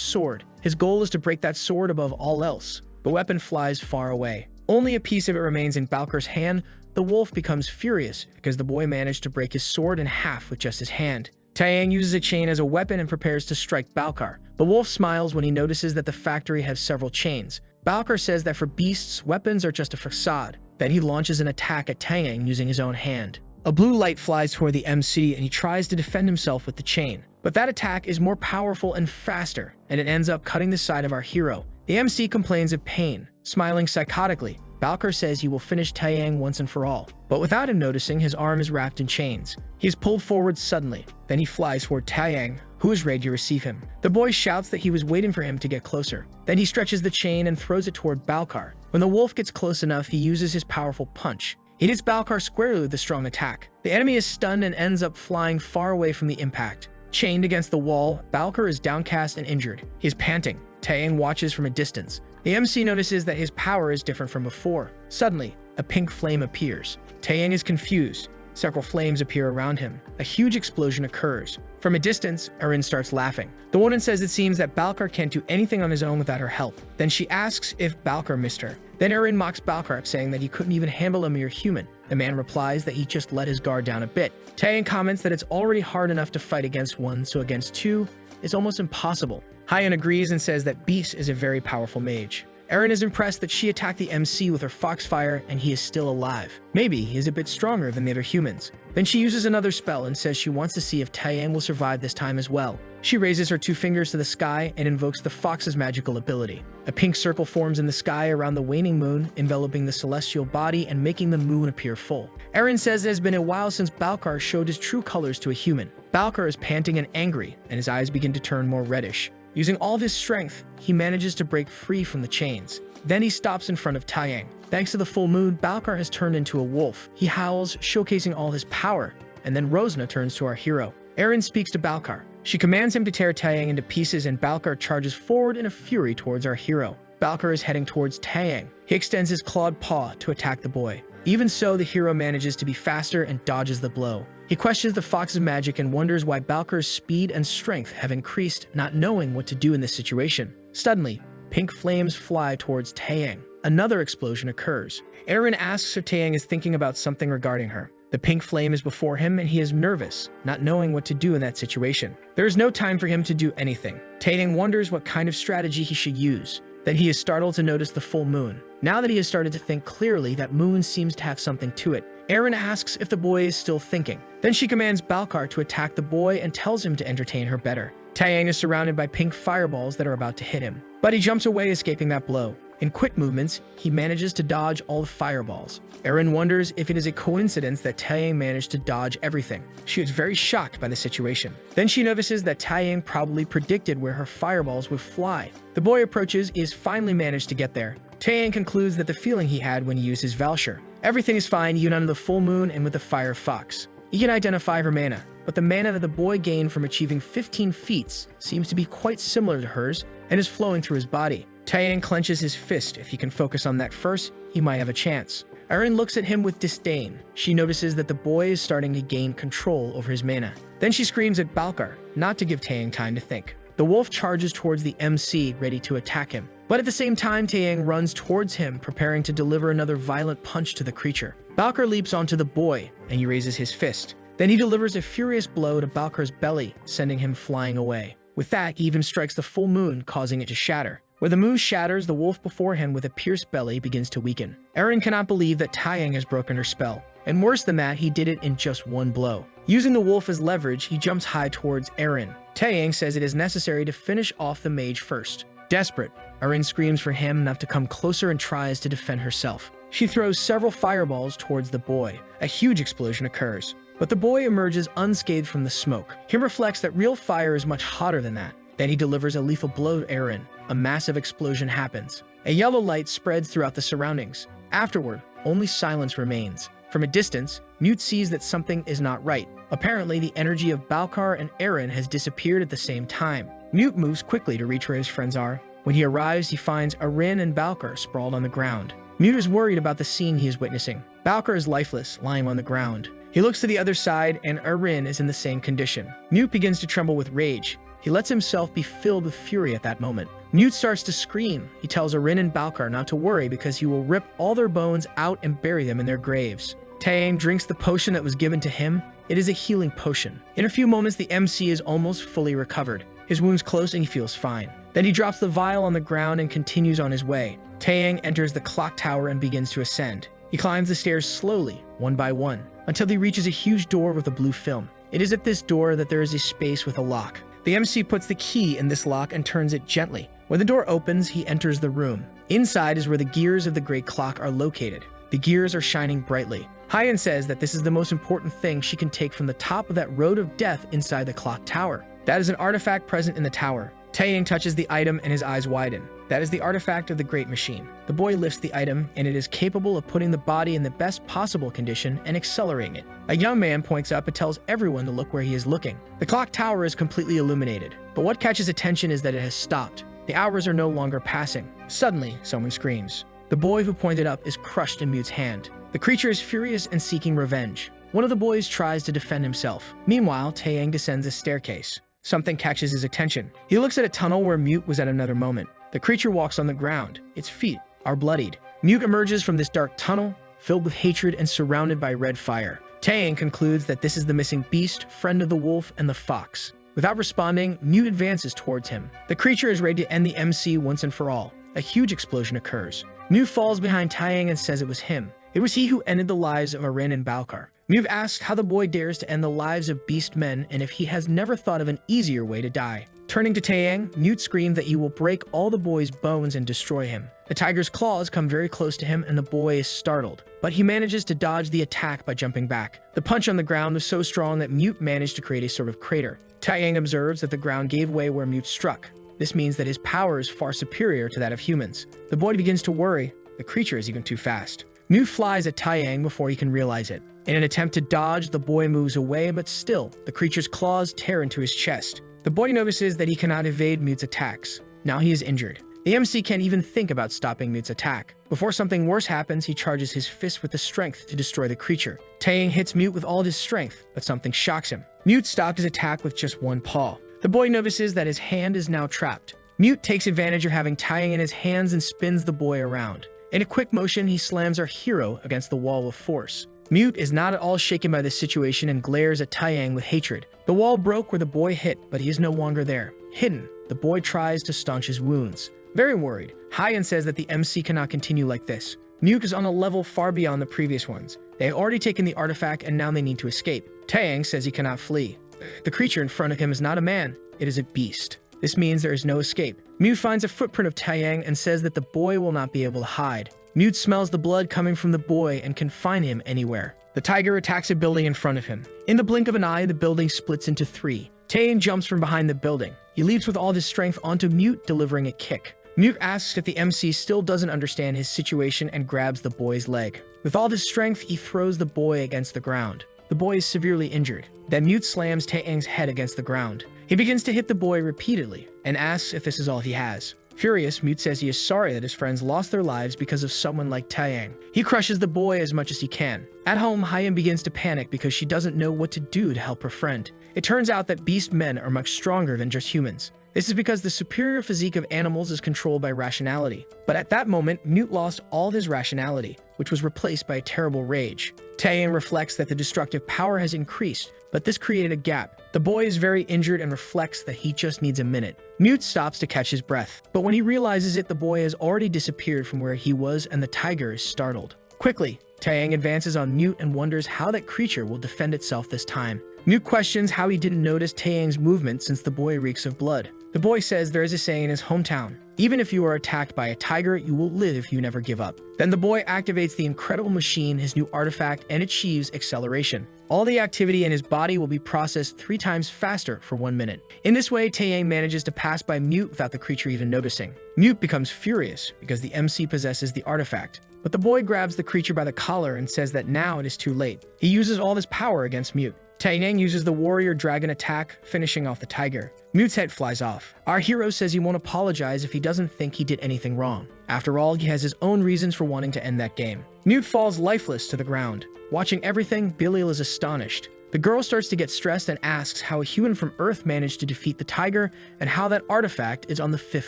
sword. His goal is to break that sword above all else. The weapon flies far away. Only a piece of it remains in Balkar's hand. The wolf becomes furious because the boy managed to break his sword in half with just his hand. Taeyang uses a chain as a weapon and prepares to strike Balkar. The wolf smiles when he notices that the factory has several chains. Balkar says that for beasts, weapons are just a facade. Then he launches an attack at Taeyang using his own hand. A blue light flies toward the MC and he tries to defend himself with the chain. But that attack is more powerful and faster, and it ends up cutting the side of our hero. The MC complains of pain. Smiling psychotically, Balkar says he will finish Taeyang once and for all. But without him noticing, his arm is wrapped in chains. He is pulled forward suddenly. Then he flies toward Taeyang, who is ready to receive him. The boy shouts that he was waiting for him to get closer. Then he stretches the chain and throws it toward Balkar. When the wolf gets close enough, he uses his powerful punch. He hits Balkar squarely with a strong attack. The enemy is stunned and ends up flying far away from the impact. Chained against the wall, Balkar is downcast and injured. He is panting. Taeyang watches from a distance. The MC notices that his power is different from before. Suddenly, a pink flame appears. Taeyang is confused. Several flames appear around him. A huge explosion occurs. From a distance, Erin starts laughing. The woman says it seems that Balkar can't do anything on his own without her help. Then she asks if Balkar missed her. Then Erin mocks Balkar, saying that he couldn't even handle a mere human. The man replies that he just let his guard down a bit. Taeyang comments that it's already hard enough to fight against one, so against two, it's almost impossible. Hyan agrees and says that Beast is a very powerful mage. Erin is impressed that she attacked the MC with her foxfire and he is still alive. Maybe he is a bit stronger than the other humans. Then she uses another spell and says she wants to see if Taeyang will survive this time as well. She raises her two fingers to the sky and invokes the fox's magical ability. A pink circle forms in the sky around the waning moon, enveloping the celestial body and making the moon appear full. Erin says it has been a while since Balkar showed his true colors to a human. Balkar is panting and angry, and his eyes begin to turn more reddish. Using all of his strength, he manages to break free from the chains. Then he stops in front of Taeyang. Thanks to the full moon, Balkar has turned into a wolf. He howls, showcasing all his power. And then Rosna turns to our hero. Erin speaks to Balkar. She commands him to tear Taeyang into pieces, and Balkar charges forward in a fury towards our hero. Balkar is heading towards Taeyang. He extends his clawed paw to attack the boy. Even so, the hero manages to be faster and dodges the blow. He questions the fox's magic and wonders why Balkar's speed and strength have increased, not knowing what to do in this situation. Suddenly, pink flames fly towards Taeyang. Another explosion occurs. Erin asks if Taeyang is thinking about something regarding her. The pink flame is before him and he is nervous, not knowing what to do in that situation. There is no time for him to do anything. Taeyang wonders what kind of strategy he should use. Then he is startled to notice the full moon. Now that he has started to think clearly, that moon seems to have something to it. Erin asks if the boy is still thinking. Then she commands Balkar to attack the boy and tells him to entertain her better. Taeyang is surrounded by pink fireballs that are about to hit him, but he jumps away, escaping that blow. In quick movements, he manages to dodge all the fireballs. Erin wonders if it is a coincidence that Taeyang managed to dodge everything. She is very shocked by the situation. Then she notices that Taeyang probably predicted where her fireballs would fly. The boy approaches, he has finally managed to get there. Taeyang concludes that the feeling he had when he used his Valshur. Everything is fine even under the full moon and with the fire fox. He can identify her mana, but the mana that the boy gained from achieving 15 feats seems to be quite similar to hers and is flowing through his body. Taeyang clenches his fist. If he can focus on that first, he might have a chance. Erin looks at him with disdain. She notices that the boy is starting to gain control over his mana. Then she screams at Balkar, not to give Taeyang time to think. The wolf charges towards the MC, ready to attack him. But at the same time, Taeyang runs towards him, preparing to deliver another violent punch to the creature. Balkar leaps onto the boy, and he raises his fist. Then he delivers a furious blow to Balkar's belly, sending him flying away. With that, he even strikes the full moon, causing it to shatter. Where the moon shatters, the wolf before him with a pierced belly begins to weaken. Erin cannot believe that Taeyang has broken her spell. And worse than that, he did it in just one blow. Using the wolf as leverage, he jumps high towards Erin. Taeyang says it is necessary to finish off the mage first. Desperate, Erin screams for him enough to come closer and tries to defend herself. She throws several fireballs towards the boy. A huge explosion occurs, but the boy emerges unscathed from the smoke. He reflects that real fire is much hotter than that. Then he delivers a lethal blow to Eren. A massive explosion happens. A yellow light spreads throughout the surroundings. Afterward, only silence remains. From a distance, Mute sees that something is not right. Apparently, the energy of Balkar and Eren has disappeared at the same time. Mute moves quickly to reach where his friends are. When he arrives, he finds Eren and Balkar sprawled on the ground. Mute is worried about the scene he is witnessing. Balkar is lifeless, lying on the ground. He looks to the other side, and Eren is in the same condition. Mute begins to tremble with rage. He lets himself be filled with fury at that moment. Mute starts to scream. He tells Eren and Balkar not to worry because he will rip all their bones out and bury them in their graves. Taeyang drinks the potion that was given to him. It is a healing potion. In a few moments, the MC is almost fully recovered. His wounds close and he feels fine. Then he drops the vial on the ground and continues on his way. Taeyang enters the clock tower and begins to ascend. He climbs the stairs slowly, one by one, until he reaches a huge door with a blue film. It is at this door that there is a space with a lock. The MC puts the key in this lock and turns it gently. When the door opens, he enters the room. Inside is where the gears of the great clock are located. The gears are shining brightly. Hyen says that this is the most important thing she can take from the top of that road of death inside the clock tower. That is an artifact present in the tower. Taeyang touches the item and his eyes widen. That is the artifact of the Great Machine. The boy lifts the item, and it is capable of putting the body in the best possible condition and accelerating it. A young man points up and tells everyone to look where he is looking. The clock tower is completely illuminated, but what catches attention is that it has stopped. The hours are no longer passing. Suddenly, someone screams. The boy who pointed up is crushed in Mute's hand. The creature is furious and seeking revenge. One of the boys tries to defend himself. Meanwhile, Taeyang descends a staircase. Something catches his attention. He looks at a tunnel where Mute was at another moment. The creature walks on the ground. Its feet are bloodied. Mute emerges from this dark tunnel, filled with hatred and surrounded by red fire. Taeyang concludes that this is the missing beast, friend of the wolf and the fox. Without responding, Mute advances towards him. The creature is ready to end the MC once and for all. A huge explosion occurs. Mute falls behind Taeyang and says it was him. It was he who ended the lives of Eren and Balkar. Mute asks how the boy dares to end the lives of beastmen and if he has never thought of an easier way to die. Turning to Taeyang, Mute screams that he will break all the boy's bones and destroy him. The tiger's claws come very close to him and the boy is startled, but he manages to dodge the attack by jumping back. The punch on the ground was so strong that Mute managed to create a sort of crater. Taeyang observes that the ground gave way where Mute struck. This means that his power is far superior to that of humans. The boy begins to worry. The creature is even too fast. Mute flies at Taeyang before he can realize it. In an attempt to dodge, the boy moves away, but still, the creature's claws tear into his chest. The boy notices that he cannot evade Mute's attacks. Now he is injured. The MC can't even think about stopping Mute's attack. Before something worse happens, he charges his fist with the strength to destroy the creature. Taeyang hits Mute with all his strength, but something shocks him. Mute stopped his attack with just one paw. The boy notices that his hand is now trapped. Mute takes advantage of having Taeyang in his hands and spins the boy around. In a quick motion, he slams our hero against the wall with force. Mute is not at all shaken by this situation and glares at Taeyang with hatred. The wall broke where the boy hit, but he is no longer there. Hidden, the boy tries to staunch his wounds. Very worried, Hyen says that the MC cannot continue like this. Mute is on a level far beyond the previous ones. They have already taken the artifact and now they need to escape. Taeyang says he cannot flee. The creature in front of him is not a man, it is a beast. This means there is no escape. Mute finds a footprint of Taeyang and says that the boy will not be able to hide. Mute smells the blood coming from the boy and can find him anywhere. The tiger attacks a building in front of him. In the blink of an eye, the building splits into three. Taeyang jumps from behind the building. He leaps with all his strength onto Mute, delivering a kick. Mute asks if the MC still doesn't understand his situation and grabs the boy's leg. With all his strength, he throws the boy against the ground. The boy is severely injured. Then Mute slams Taeyang's head against the ground. He begins to hit the boy repeatedly and asks if this is all he has. Furious, Mute says he is sorry that his friends lost their lives because of someone like Taeyang. He crushes the boy as much as he can. At home, Hyen begins to panic because she doesn't know what to do to help her friend. It turns out that beast men are much stronger than just humans. This is because the superior physique of animals is controlled by rationality. But at that moment, Mute lost all his rationality, which was replaced by a terrible rage. Taeyang reflects that the destructive power has increased, but this created a gap. The boy is very injured and reflects that he just needs a minute. Mute stops to catch his breath, but when he realizes it, the boy has already disappeared from where he was and the tiger is startled. Quickly, Taeyang advances on Mute and wonders how that creature will defend itself this time. Mute questions how he didn't notice Taeyang's movement since the boy reeks of blood. The boy says there is a saying in his hometown: even if you are attacked by a tiger, you will live if you never give up. Then the boy activates the incredible machine, his new artifact, and achieves acceleration. All the activity in his body will be processed 3 times faster for 1 minute. In this way, Taeyang manages to pass by Mute without the creature even noticing. Mute becomes furious because the MC possesses the artifact, but the boy grabs the creature by the collar and says that now it is too late. He uses all his power against Mute. Taeyang uses the warrior dragon attack, finishing off the tiger. Mute's head flies off. Our hero says he won't apologize if he doesn't think he did anything wrong. After all, he has his own reasons for wanting to end that game. Mute falls lifeless to the ground. Watching everything, Belial is astonished. The girl starts to get stressed and asks how a human from Earth managed to defeat the tiger and how that artifact is on the 5th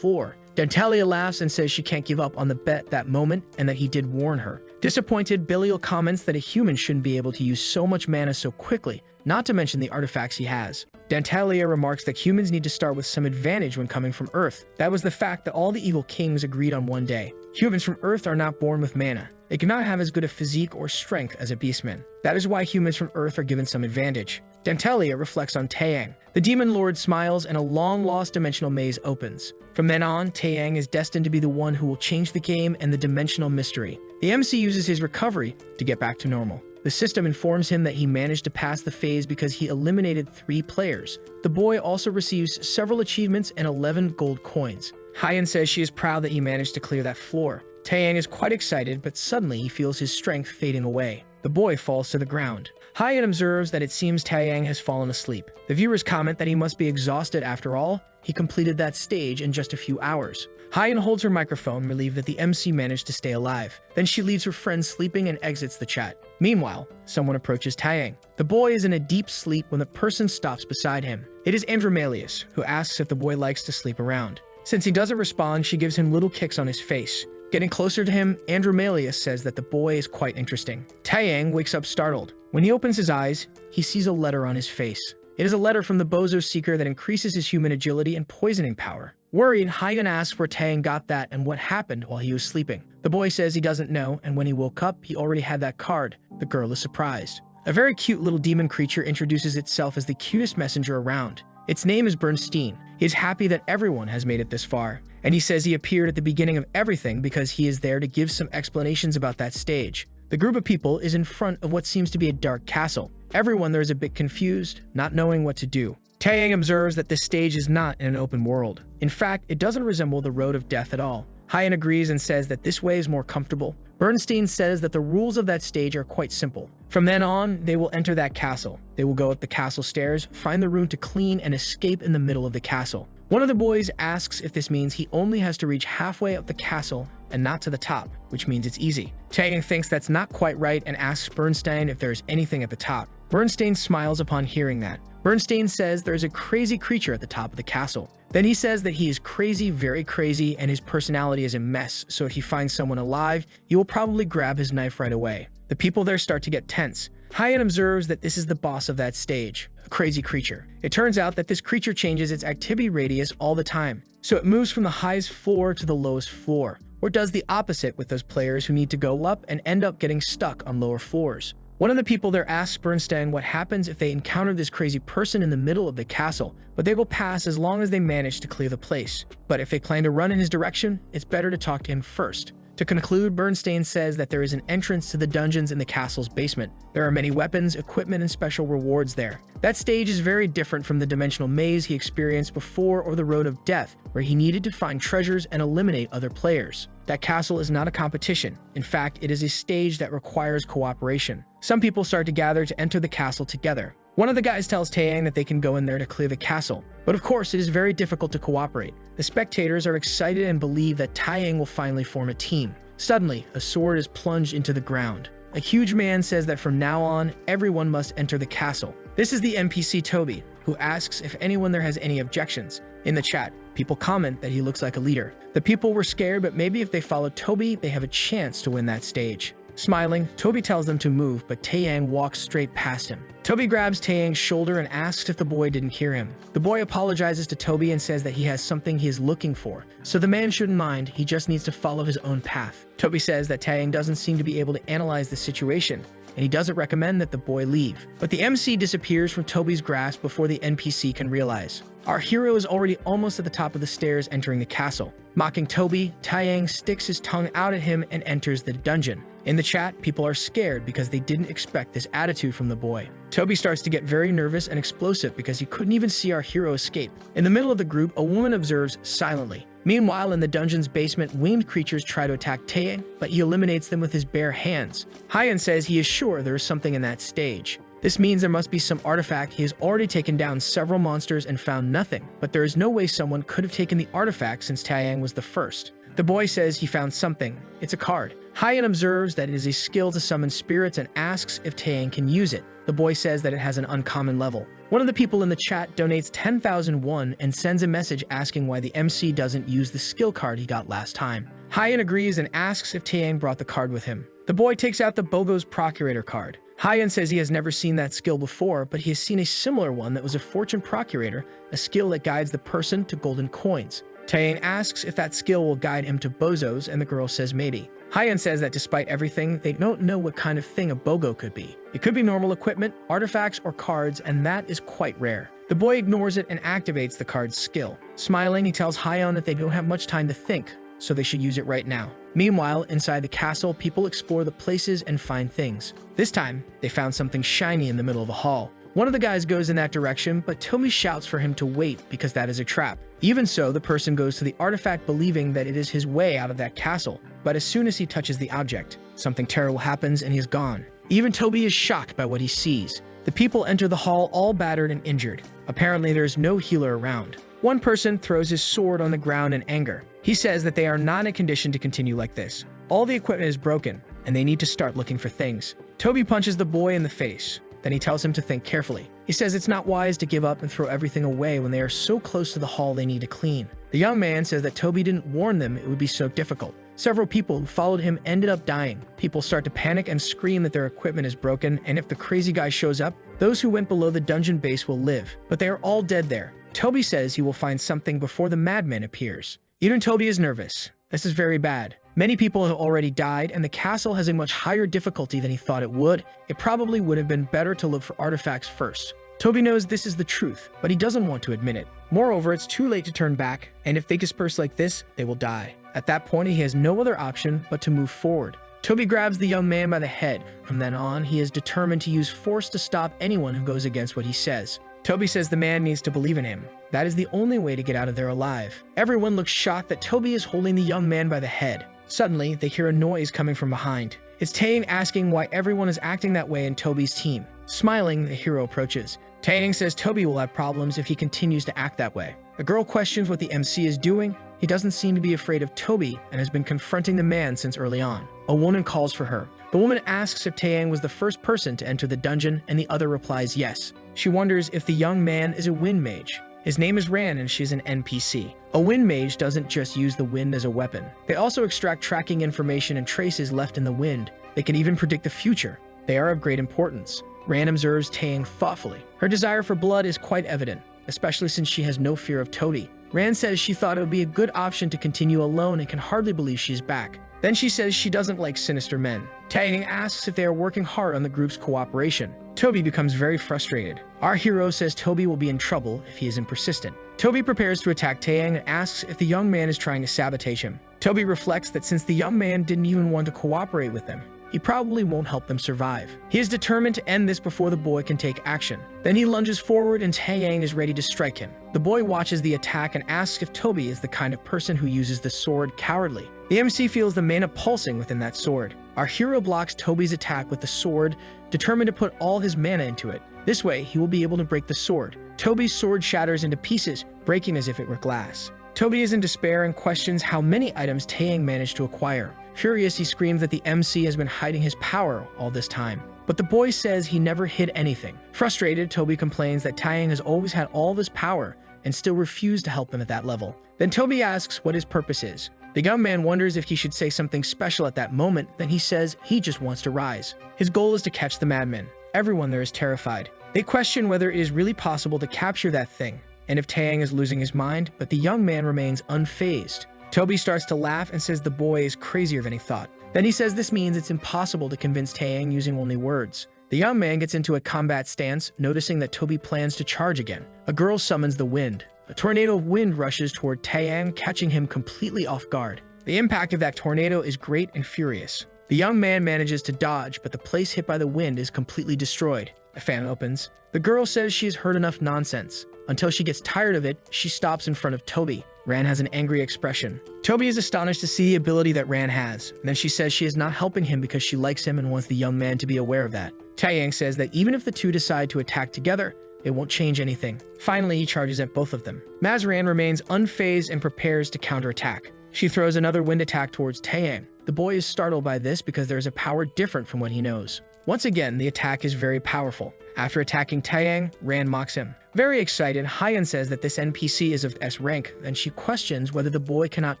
floor. Dantalia laughs and says she can't give up on the bet that moment and that he did warn her. Disappointed, Belial comments that a human shouldn't be able to use so much mana so quickly, not to mention the artifacts he has. Dantalia remarks that humans need to start with some advantage when coming from Earth. That was the fact that all the evil kings agreed on one day. Humans from Earth are not born with mana. They cannot have as good a physique or strength as a beastman. That is why humans from Earth are given some advantage. Dantalia reflects on Taeyang. The demon lord smiles and a long-lost dimensional maze opens. From then on, Taeyang is destined to be the one who will change the game and the dimensional mystery. The MC uses his recovery to get back to normal. The system informs him that he managed to pass the phase because he eliminated 3 players. The boy also receives several achievements and 11 gold coins. Hyen says she is proud that he managed to clear that floor. Taeyang is quite excited, but suddenly he feels his strength fading away. The boy falls to the ground. Hyen observes that it seems Taeyang has fallen asleep. The viewers comment that he must be exhausted after all. He completed that stage in just a few hours. Hyen holds her microphone, relieved that the MC managed to stay alive. Then she leaves her friend sleeping and exits the chat. Meanwhile, someone approaches Taeyang. The boy is in a deep sleep when the person stops beside him. It is Andromalius, who asks if the boy likes to sleep around. Since he doesn't respond, she gives him little kicks on his face. Getting closer to him, Andromalius says that the boy is quite interesting. Taeyang wakes up startled. When he opens his eyes, he sees a letter on his face. It is a letter from the Bozo Seeker that increases his human agility and poisoning power. Worried, Hyen asks where Taeyang got that and what happened while he was sleeping. The boy says he doesn't know, and when he woke up, he already had that card. The girl is surprised. A very cute little demon creature introduces itself as the cutest messenger around. Its name is Bernstein. He is happy that everyone has made it this far, and he says he appeared at the beginning of everything because he is there to give some explanations about that stage. The group of people is in front of what seems to be a dark castle. Everyone there is a bit confused, not knowing what to do. Taeyang observes that this stage is not in an open world. In fact, it doesn't resemble the Road of Death at all. Hyen agrees and says that this way is more comfortable. Bernstein says that the rules of that stage are quite simple. From then on, they will enter that castle. They will go up the castle stairs, find the room to clean, and escape in the middle of the castle. One of the boys asks if this means he only has to reach halfway up the castle and not to the top, which means it's easy. Taeyang thinks that's not quite right and asks Bernstein if there is anything at the top. Bernstein smiles upon hearing that. Bernstein says there is a crazy creature at the top of the castle. Then he says that he is crazy, very crazy, and his personality is a mess, so if he finds someone alive, he will probably grab his knife right away. The people there start to get tense. Hyen observes that this is the boss of that stage, a crazy creature. It turns out that this creature changes its activity radius all the time, so it moves from the highest floor to the lowest floor, or does the opposite with those players who need to go up and end up getting stuck on lower floors. One of the people there asks Bernstein what happens if they encounter this crazy person in the middle of the castle, but they will pass as long as they manage to clear the place. But if they plan to run in his direction, it's better to talk to him first. To conclude, Bernstein says that there is an entrance to the dungeons in the castle's basement. There are many weapons, equipment, and special rewards there. That stage is very different from the dimensional maze he experienced before or the Road of Death, where he needed to find treasures and eliminate other players. That castle is not a competition. In fact, it is a stage that requires cooperation. Some people start to gather to enter the castle together. One of the guys tells Taeyang that they can go in there to clear the castle, but of course it is very difficult to cooperate. The spectators are excited and believe that Taeyang will finally form a team. Suddenly, a sword is plunged into the ground. A huge man says that from now on, everyone must enter the castle. This is the NPC Toby, who asks if anyone there has any objections. In the chat, people comment that he looks like a leader. The people were scared, but maybe if they follow Toby, they have a chance to win that stage. Smiling, Toby tells them to move, but Taeyang walks straight past him. Toby grabs Taeyang's shoulder and asks if the boy didn't hear him. The boy apologizes to Toby and says that he has something he is looking for, so the man shouldn't mind, he just needs to follow his own path. Toby says that Taeyang doesn't seem to be able to analyze the situation, and he doesn't recommend that the boy leave. But the MC disappears from Toby's grasp before the NPC can realize. Our hero is already almost at the top of the stairs entering the castle. Mocking Toby, Taeyang sticks his tongue out at him and enters the dungeon. In the chat, people are scared because they didn't expect this attitude from the boy. Toby starts to get very nervous and explosive because he couldn't even see our hero escape. In the middle of the group, a woman observes silently. Meanwhile, in the dungeon's basement, winged creatures try to attack Taeyang, but he eliminates them with his bare hands. Hyan says he is sure there is something in that stage. This means there must be some artifact. He has already taken down several monsters and found nothing, but there is no way someone could have taken the artifact since Taeyang was the first. The boy says he found something. It's a card. Hyan observes that it is a skill to summon spirits and asks if Taeyang can use it. The boy says that it has an uncommon level. One of the people in the chat donates 10,000 won and sends a message asking why the MC doesn't use the skill card he got last time. Hyan agrees and asks if Taeyang brought the card with him. The boy takes out the Bogo's Procurator card. Hyan says he has never seen that skill before, but he has seen a similar one that was a Fortune Procurator, a skill that guides the person to golden coins. Taeyang asks if that skill will guide him to bozos, and the girl says maybe. Hyan says that despite everything, they don't know what kind of thing a bogo could be. It could be normal equipment, artifacts, or cards, and that is quite rare. The boy ignores it and activates the card's skill. Smiling, he tells Hyan that they don't have much time to think, so they should use it right now. Meanwhile, inside the castle, people explore the places and find things. This time, they found something shiny in the middle of a hall. One of the guys goes in that direction, but Toby shouts for him to wait because that is a trap. Even so, the person goes to the artifact believing that it is his way out of that castle. But as soon as he touches the object, something terrible happens and he is gone. Even Toby is shocked by what he sees. The people enter the hall all battered and injured. Apparently, there is no healer around. One person throws his sword on the ground in anger. He says that they are not in a condition to continue like this. All the equipment is broken, and they need to start looking for things. Toby punches the boy in the face. Then he tells him to think carefully. He says it's not wise to give up and throw everything away when they are so close to the hall they need to clean. The young man says that Toby didn't warn them it would be so difficult. Several people who followed him ended up dying. People start to panic and scream that their equipment is broken, and if the crazy guy shows up, those who went below the dungeon base will live. But they are all dead there. Toby says he will find something before the madman appears. Even Toby is nervous. This is very bad. Many people have already died, and the castle has a much higher difficulty than he thought it would. It probably would have been better to look for artifacts first. Toby knows this is the truth, but he doesn't want to admit it. Moreover, it's too late to turn back, and if they disperse like this, they will die. At that point, he has no other option but to move forward. Toby grabs the young man by the head. From then on, he is determined to use force to stop anyone who goes against what he says. Toby says the man needs to believe in him. That is the only way to get out of there alive. Everyone looks shocked that Toby is holding the young man by the head. Suddenly, they hear a noise coming from behind. It's Taeyang asking why everyone is acting that way in Toby's team. Smiling, the hero approaches. Taeyang says Toby will have problems if he continues to act that way. The girl questions what the MC is doing. He doesn't seem to be afraid of Toby and has been confronting the man since early on. A woman calls for her. The woman asks if Taeyang was the first person to enter the dungeon, and the other replies yes. She wonders if the young man is a wind mage. His name is Ran and she's an NPC. A wind mage doesn't just use the wind as a weapon. They also extract tracking information and traces left in the wind. They can even predict the future. They are of great importance. Ran observes Taeyang thoughtfully. Her desire for blood is quite evident, especially since she has no fear of Toby. Ran says she thought it would be a good option to continue alone and can hardly believe she's back. Then she says she doesn't like sinister men. Taeyang asks if they are working hard on the group's cooperation. Toby becomes very frustrated. Our hero says Toby will be in trouble if he isn't persistent. Toby prepares to attack Taeyang and asks if the young man is trying to sabotage him. Toby reflects that since the young man didn't even want to cooperate with them, he probably won't help them survive. He is determined to end this before the boy can take action. Then he lunges forward and Taeyang is ready to strike him. The boy watches the attack and asks if Toby is the kind of person who uses the sword cowardly. The MC feels the mana pulsing within that sword. Our hero blocks Toby's attack with the sword, determined to put all his mana into it. This way, he will be able to break the sword. Toby's sword shatters into pieces, breaking as if it were glass. Toby is in despair and questions how many items Taeyang managed to acquire. Furious, he screams that the MC has been hiding his power all this time. But the boy says he never hid anything. Frustrated, Toby complains that Taeyang has always had all this power and still refused to help him at that level. Then Toby asks what his purpose is. The young man wonders if he should say something special at that moment, then he says he just wants to rise. His goal is to catch the madman. Everyone there is terrified. They question whether it is really possible to capture that thing, and if Taeyang is losing his mind, but the young man remains unfazed. Toby starts to laugh and says the boy is crazier than he thought. Then he says this means it's impossible to convince Taeyang using only words. The young man gets into a combat stance, noticing that Toby plans to charge again. A girl summons the wind. A tornado of wind rushes toward Taeyang, catching him completely off guard. The impact of that tornado is great and furious. The young man manages to dodge, but the place hit by the wind is completely destroyed. A fan opens. The girl says she has heard enough nonsense. Until she gets tired of it, she stops in front of Toby. Ran has an angry expression. Toby is astonished to see the ability that Ran has, and then she says she is not helping him because she likes him and wants the young man to be aware of that. Taeyang says that even if the two decide to attack together, it won't change anything. Finally, he charges at both of them. Mazran remains unfazed and prepares to counterattack. She throws another wind attack towards Taeyang. The boy is startled by this because there is a power different from what he knows. Once again, the attack is very powerful. After attacking Taeyang, Ran mocks him. Very excited, Hyan says that this NPC is of S rank, and she questions whether the boy cannot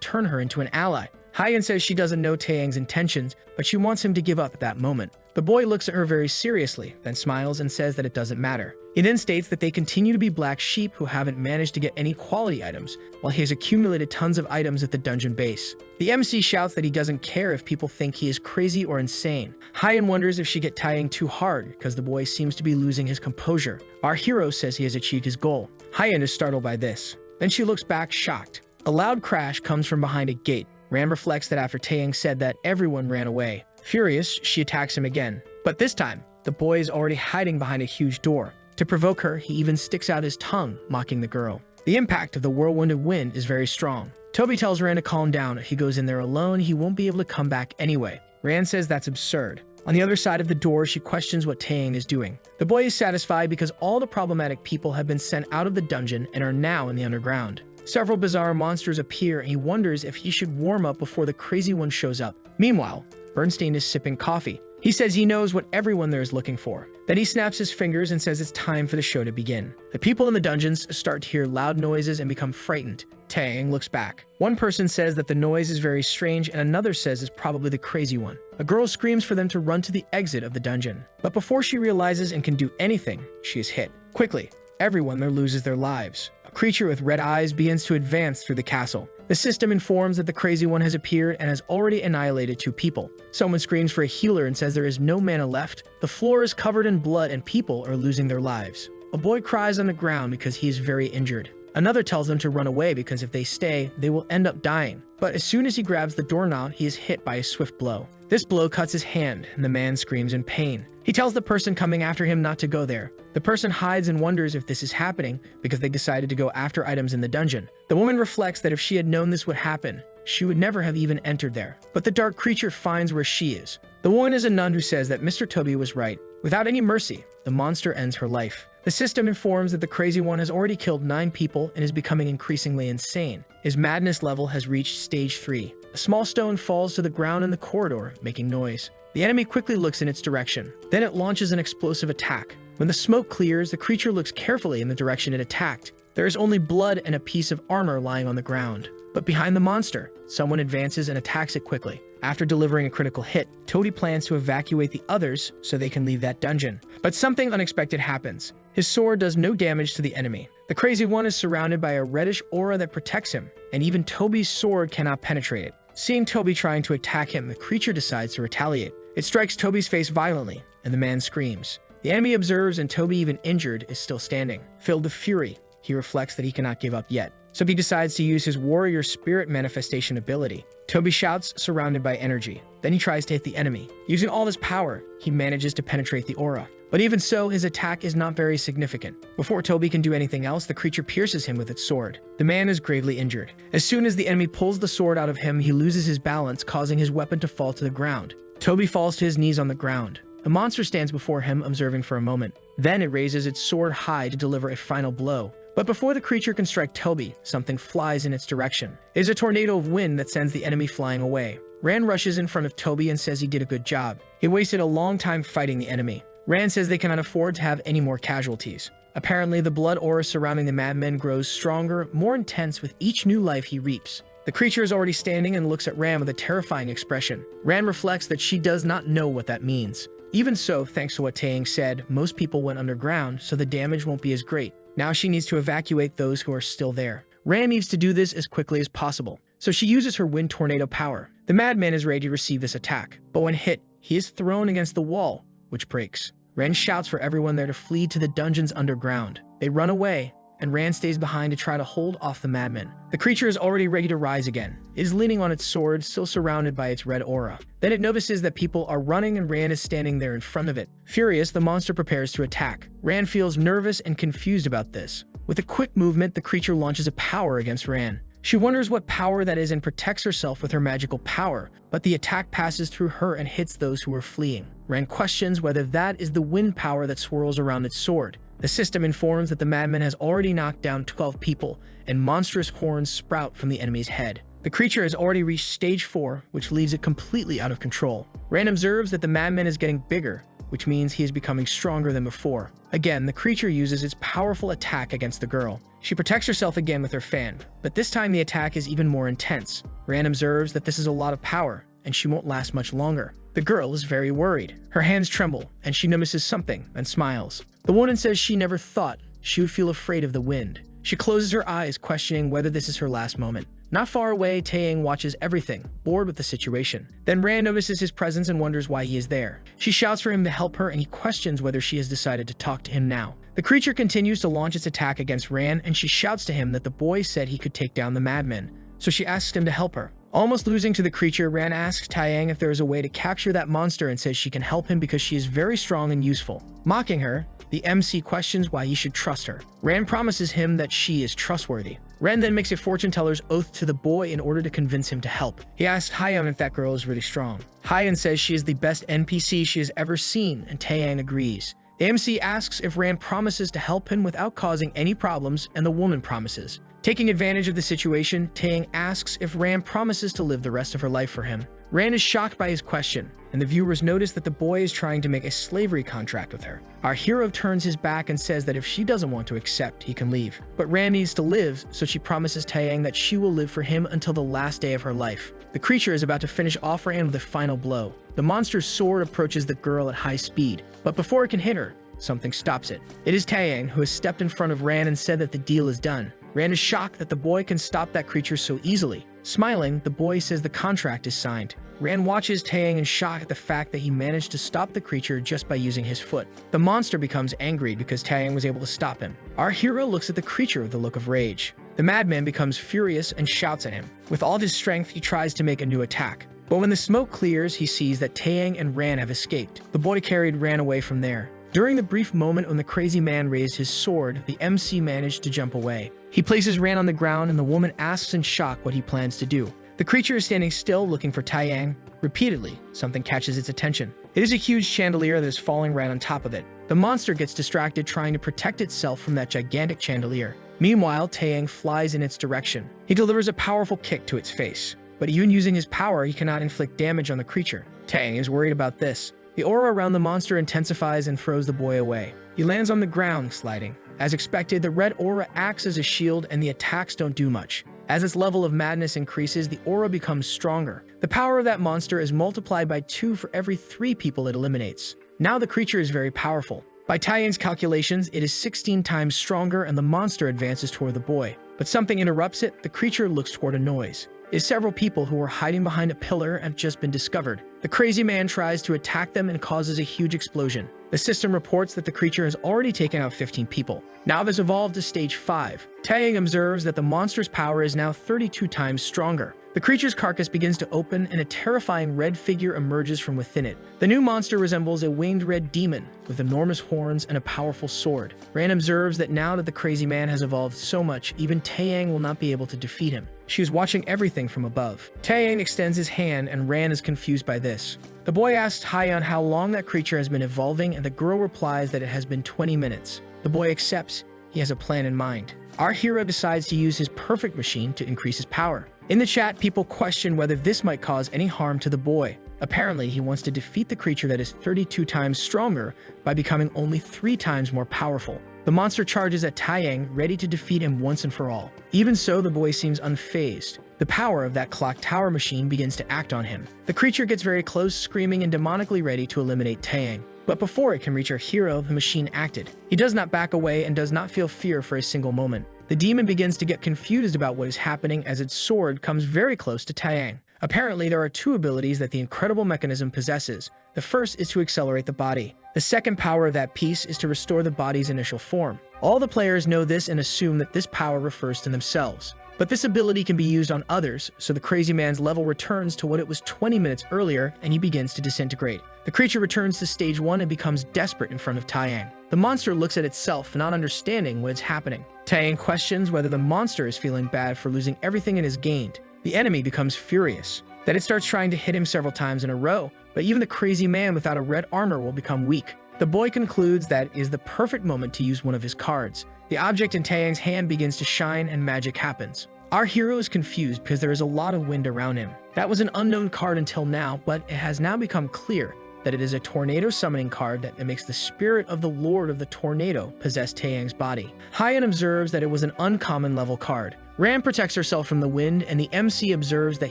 turn her into an ally. Hyan says she doesn't know Taeyang's intentions, but she wants him to give up at that moment. The boy looks at her very seriously, then smiles and says that it doesn't matter. He then states that they continue to be black sheep who haven't managed to get any quality items, while he has accumulated tons of items at the dungeon base. The MC shouts that he doesn't care if people think he is crazy or insane. Hyan wonders if she get Taeyang too hard, because the boy seems to be losing his composure. Our hero says he has achieved his goal. Hyan is startled by this. Then she looks back, shocked. A loud crash comes from behind a gate. Ran reflects that after Taeyang said that, everyone ran away. Furious, she attacks him again. But this time, the boy is already hiding behind a huge door. To provoke her, he even sticks out his tongue, mocking the girl. The impact of the whirlwind of wind is very strong. Toby tells Ran to calm down. If he goes in there alone, he won't be able to come back anyway. Ran says that's absurd. On the other side of the door, she questions what Taeyang is doing. The boy is satisfied because all the problematic people have been sent out of the dungeon and are now in the underground. Several bizarre monsters appear, and he wonders if he should warm up before the crazy one shows up. Meanwhile, Bernstein is sipping coffee. He says he knows what everyone there is looking for. Then he snaps his fingers and says it's time for the show to begin. The people in the dungeons start to hear loud noises and become frightened. Taeyang looks back. One person says that the noise is very strange, and another says it's probably the crazy one. A girl screams for them to run to the exit of the dungeon. But before she realizes and can do anything, she is hit. Quickly, everyone there loses their lives. A creature with red eyes begins to advance through the castle. The system informs that the crazy one has appeared and has already annihilated 2 people. Someone screams for a healer and says there is no mana left. The floor is covered in blood and people are losing their lives. A boy cries on the ground because he is very injured. Another tells them to run away because if they stay, they will end up dying. But as soon as he grabs the doorknob, he is hit by a swift blow. This blow cuts his hand, and the man screams in pain. He tells the person coming after him not to go there. The person hides and wonders if this is happening because they decided to go after items in the dungeon. The woman reflects that if she had known this would happen, she would never have even entered there. But the dark creature finds where she is. The woman is a nun who says that Mr. Toby was right. Without any mercy, the monster ends her life. The system informs that the crazy one has already killed 9 people and is becoming increasingly insane. His madness level has reached stage 3. A small stone falls to the ground in the corridor, making noise. The enemy quickly looks in its direction. Then it launches an explosive attack. When the smoke clears, the creature looks carefully in the direction it attacked. There is only blood and a piece of armor lying on the ground. But behind the monster, someone advances and attacks it quickly. After delivering a critical hit, Toby plans to evacuate the others so they can leave that dungeon. But something unexpected happens. His sword does no damage to the enemy. The crazy one is surrounded by a reddish aura that protects him, and even Toby's sword cannot penetrate it. Seeing Toby trying to attack him, the creature decides to retaliate. It strikes Toby's face violently, and the man screams. The enemy observes, and Toby, even injured, is still standing. Filled with fury, he reflects that he cannot give up yet. So he decides to use his warrior spirit manifestation ability. Toby shouts, surrounded by energy. Then he tries to hit the enemy. Using all his power, he manages to penetrate the aura. But even so, his attack is not very significant. Before Toby can do anything else, the creature pierces him with its sword. The man is gravely injured. As soon as the enemy pulls the sword out of him, he loses his balance, causing his weapon to fall to the ground. Toby falls to his knees on the ground. The monster stands before him, observing for a moment. Then it raises its sword high to deliver a final blow. But before the creature can strike Toby, something flies in its direction. It is a tornado of wind that sends the enemy flying away. Ran rushes in front of Toby and says he did a good job. He wasted a long time fighting the enemy. Ran says they cannot afford to have any more casualties. Apparently, the blood aura surrounding the madmen grows stronger, more intense with each new life he reaps. The creature is already standing and looks at Ran with a terrifying expression. Ran reflects that she does not know what that means. Even so, thanks to what Taeyang said, most people went underground, so the damage won't be as great. Now she needs to evacuate those who are still there. Ran needs to do this as quickly as possible, so she uses her wind tornado power. The madman is ready to receive this attack, but when hit, he is thrown against the wall, which breaks. Ran shouts for everyone there to flee to the dungeons underground. They run away, and Ran stays behind to try to hold off the madman. The creature is already ready to rise again. It is leaning on its sword, still surrounded by its red aura. Then it notices that people are running and Ran is standing there in front of it. Furious, the monster prepares to attack. Ran feels nervous and confused about this. With a quick movement, the creature launches a power against Ran. She wonders what power that is and protects herself with her magical power, but the attack passes through her and hits those who are fleeing. Ran questions whether that is the wind power that swirls around its sword. The system informs that the madman has already knocked down 12 people, and monstrous horns sprout from the enemy's head. The creature has already reached stage 4, which leaves it completely out of control. Ran observes that the madman is getting bigger, which means he is becoming stronger than before. Again, the creature uses its powerful attack against the girl. She protects herself again with her fan, but this time the attack is even more intense. Ran observes that this is a lot of power, and she won't last much longer. The girl is very worried. Her hands tremble, and she notices something and smiles. The woman says she never thought she would feel afraid of the wind. She closes her eyes, questioning whether this is her last moment. Not far away, Taeyang watches everything, bored with the situation. Then Ran notices his presence and wonders why he is there. She shouts for him to help her, and he questions whether she has decided to talk to him now. The creature continues to launch its attack against Ran, and she shouts to him that the boy said he could take down the madman, so she asks him to help her. Almost losing to the creature, Ran asks Taeyang if there is a way to capture that monster and says she can help him because she is very strong and useful. Mocking her, the MC questions why he should trust her. Ran promises him that she is trustworthy. Ran then makes a fortune teller's oath to the boy in order to convince him to help. He asks Hyun if that girl is really strong. Hyun says she is the best NPC she has ever seen, and Taeyang agrees. The MC asks if Ran promises to help him without causing any problems, and the woman promises. Taking advantage of the situation, Taeyang asks if Ran promises to live the rest of her life for him. Ran is shocked by his question, and the viewers notice that the boy is trying to make a slavery contract with her. Our hero turns his back and says that if she doesn't want to accept, he can leave. But Ran needs to live, so she promises Taeyang that she will live for him until the last day of her life. The creature is about to finish off Ran with a final blow. The monster's sword approaches the girl at high speed, but before it can hit her, something stops it. It is Taeyang, who has stepped in front of Ran and said that the deal is done. Ran is shocked that the boy can stop that creature so easily. Smiling, the boy says the contract is signed. Ran watches Taeyang in shock at the fact that he managed to stop the creature just by using his foot. The monster becomes angry because Taeyang was able to stop him. Our hero looks at the creature with a look of rage. The madman becomes furious and shouts at him. With all his strength, he tries to make a new attack. But when the smoke clears, he sees that Taeyang and Ran have escaped. The boy carried Ran away from there. During the brief moment when the crazy man raised his sword, the MC managed to jump away. He places Ran on the ground, and the woman asks in shock what he plans to do. The creature is standing still, looking for Taeyang. Repeatedly, something catches its attention. It is a huge chandelier that is falling right on top of it. The monster gets distracted trying to protect itself from that gigantic chandelier. Meanwhile, Taeyang flies in its direction. He delivers a powerful kick to its face. But even using his power, he cannot inflict damage on the creature. Taeyang is worried about this. The aura around the monster intensifies and throws the boy away. He lands on the ground, sliding. As expected, the red aura acts as a shield and the attacks don't do much. As its level of madness increases, the aura becomes stronger. The power of that monster is multiplied by 2 for every 3 people it eliminates. Now the creature is very powerful. By Taeyang's calculations, it is 16 times stronger and the monster advances toward the boy. But something interrupts it. The creature looks toward a noise. It is several people who are hiding behind a pillar and have just been discovered. The crazy man tries to attack them and causes a huge explosion. The system reports that the creature has already taken out 15 people. Now it has evolved to stage 5. Taeyang observes that the monster's power is now 32 times stronger. The creature's carcass begins to open and a terrifying red figure emerges from within it. The new monster resembles a winged red demon with enormous horns and a powerful sword. Ran observes that now that the crazy man has evolved so much, even Taeyang will not be able to defeat him. She is watching everything from above. Taeyang extends his hand and Ran is confused by this. The boy asks Hyun how long that creature has been evolving and the girl replies that it has been 20 minutes. The boy accepts. He has a plan in mind. Our hero decides to use his perfect machine to increase his power. In the chat, people question whether this might cause any harm to the boy. Apparently, he wants to defeat the creature that is 32 times stronger by becoming only 3 times more powerful. The monster charges at Taeyang, ready to defeat him once and for all. Even so, the boy seems unfazed. The power of that clock tower machine begins to act on him. The creature gets very close, screaming and demonically ready to eliminate Taeyang. But before it can reach our hero, the machine acted. He does not back away and does not feel fear for a single moment. The demon begins to get confused about what is happening as its sword comes very close to Taeyang. Apparently, there are 2 abilities that the incredible mechanism possesses. The first is to accelerate the body. The second power of that piece is to restore the body's initial form. All the players know this and assume that this power refers to themselves. But this ability can be used on others, so the crazy man's level returns to what it was 20 minutes earlier and he begins to disintegrate. The creature returns to stage 1 and becomes desperate in front of Taeyang. The monster looks at itself, not understanding what is happening. Taeyang questions whether the monster is feeling bad for losing everything it has gained. The enemy becomes furious. Then it starts trying to hit him several times in a row, but even the crazy man without a red armor will become weak. The boy concludes that it is the perfect moment to use one of his cards. The object in Taeyang's hand begins to shine and magic happens. Our hero is confused because there is a lot of wind around him. That was an unknown card until now, but it has now become clear that it is a tornado summoning card that makes the spirit of the Lord of the Tornado possess Taeyang's body. Hyan observes that it was an uncommon level card. Ran protects herself from the wind, and the MC observes that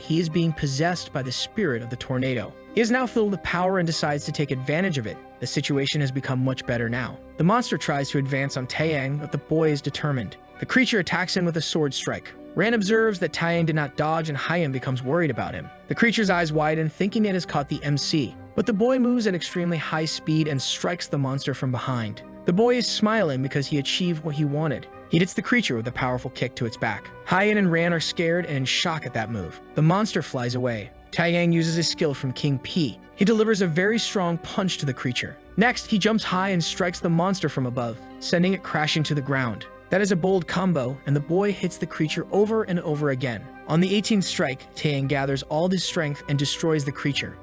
he is being possessed by the spirit of the tornado. He is now filled with power and decides to take advantage of it. The situation has become much better now. The monster tries to advance on Taeyang, but the boy is determined. The creature attacks him with a sword strike. Ran observes that Taeyang did not dodge, and Hyan becomes worried about him. The creature's eyes widen, thinking it has caught the MC. But the boy moves at extremely high speed and strikes the monster from behind. The boy is smiling because he achieved what he wanted. He hits the creature with a powerful kick to its back. Hyan and Ran are scared and in shock at that move. The monster flies away. Taeyang uses his skill from King P. He delivers a very strong punch to the creature. Next, he jumps high and strikes the monster from above, sending it crashing to the ground. That is a bold combo, and the boy hits the creature over and over again. On the 18th strike, Taeyang gathers all his strength and destroys the creature.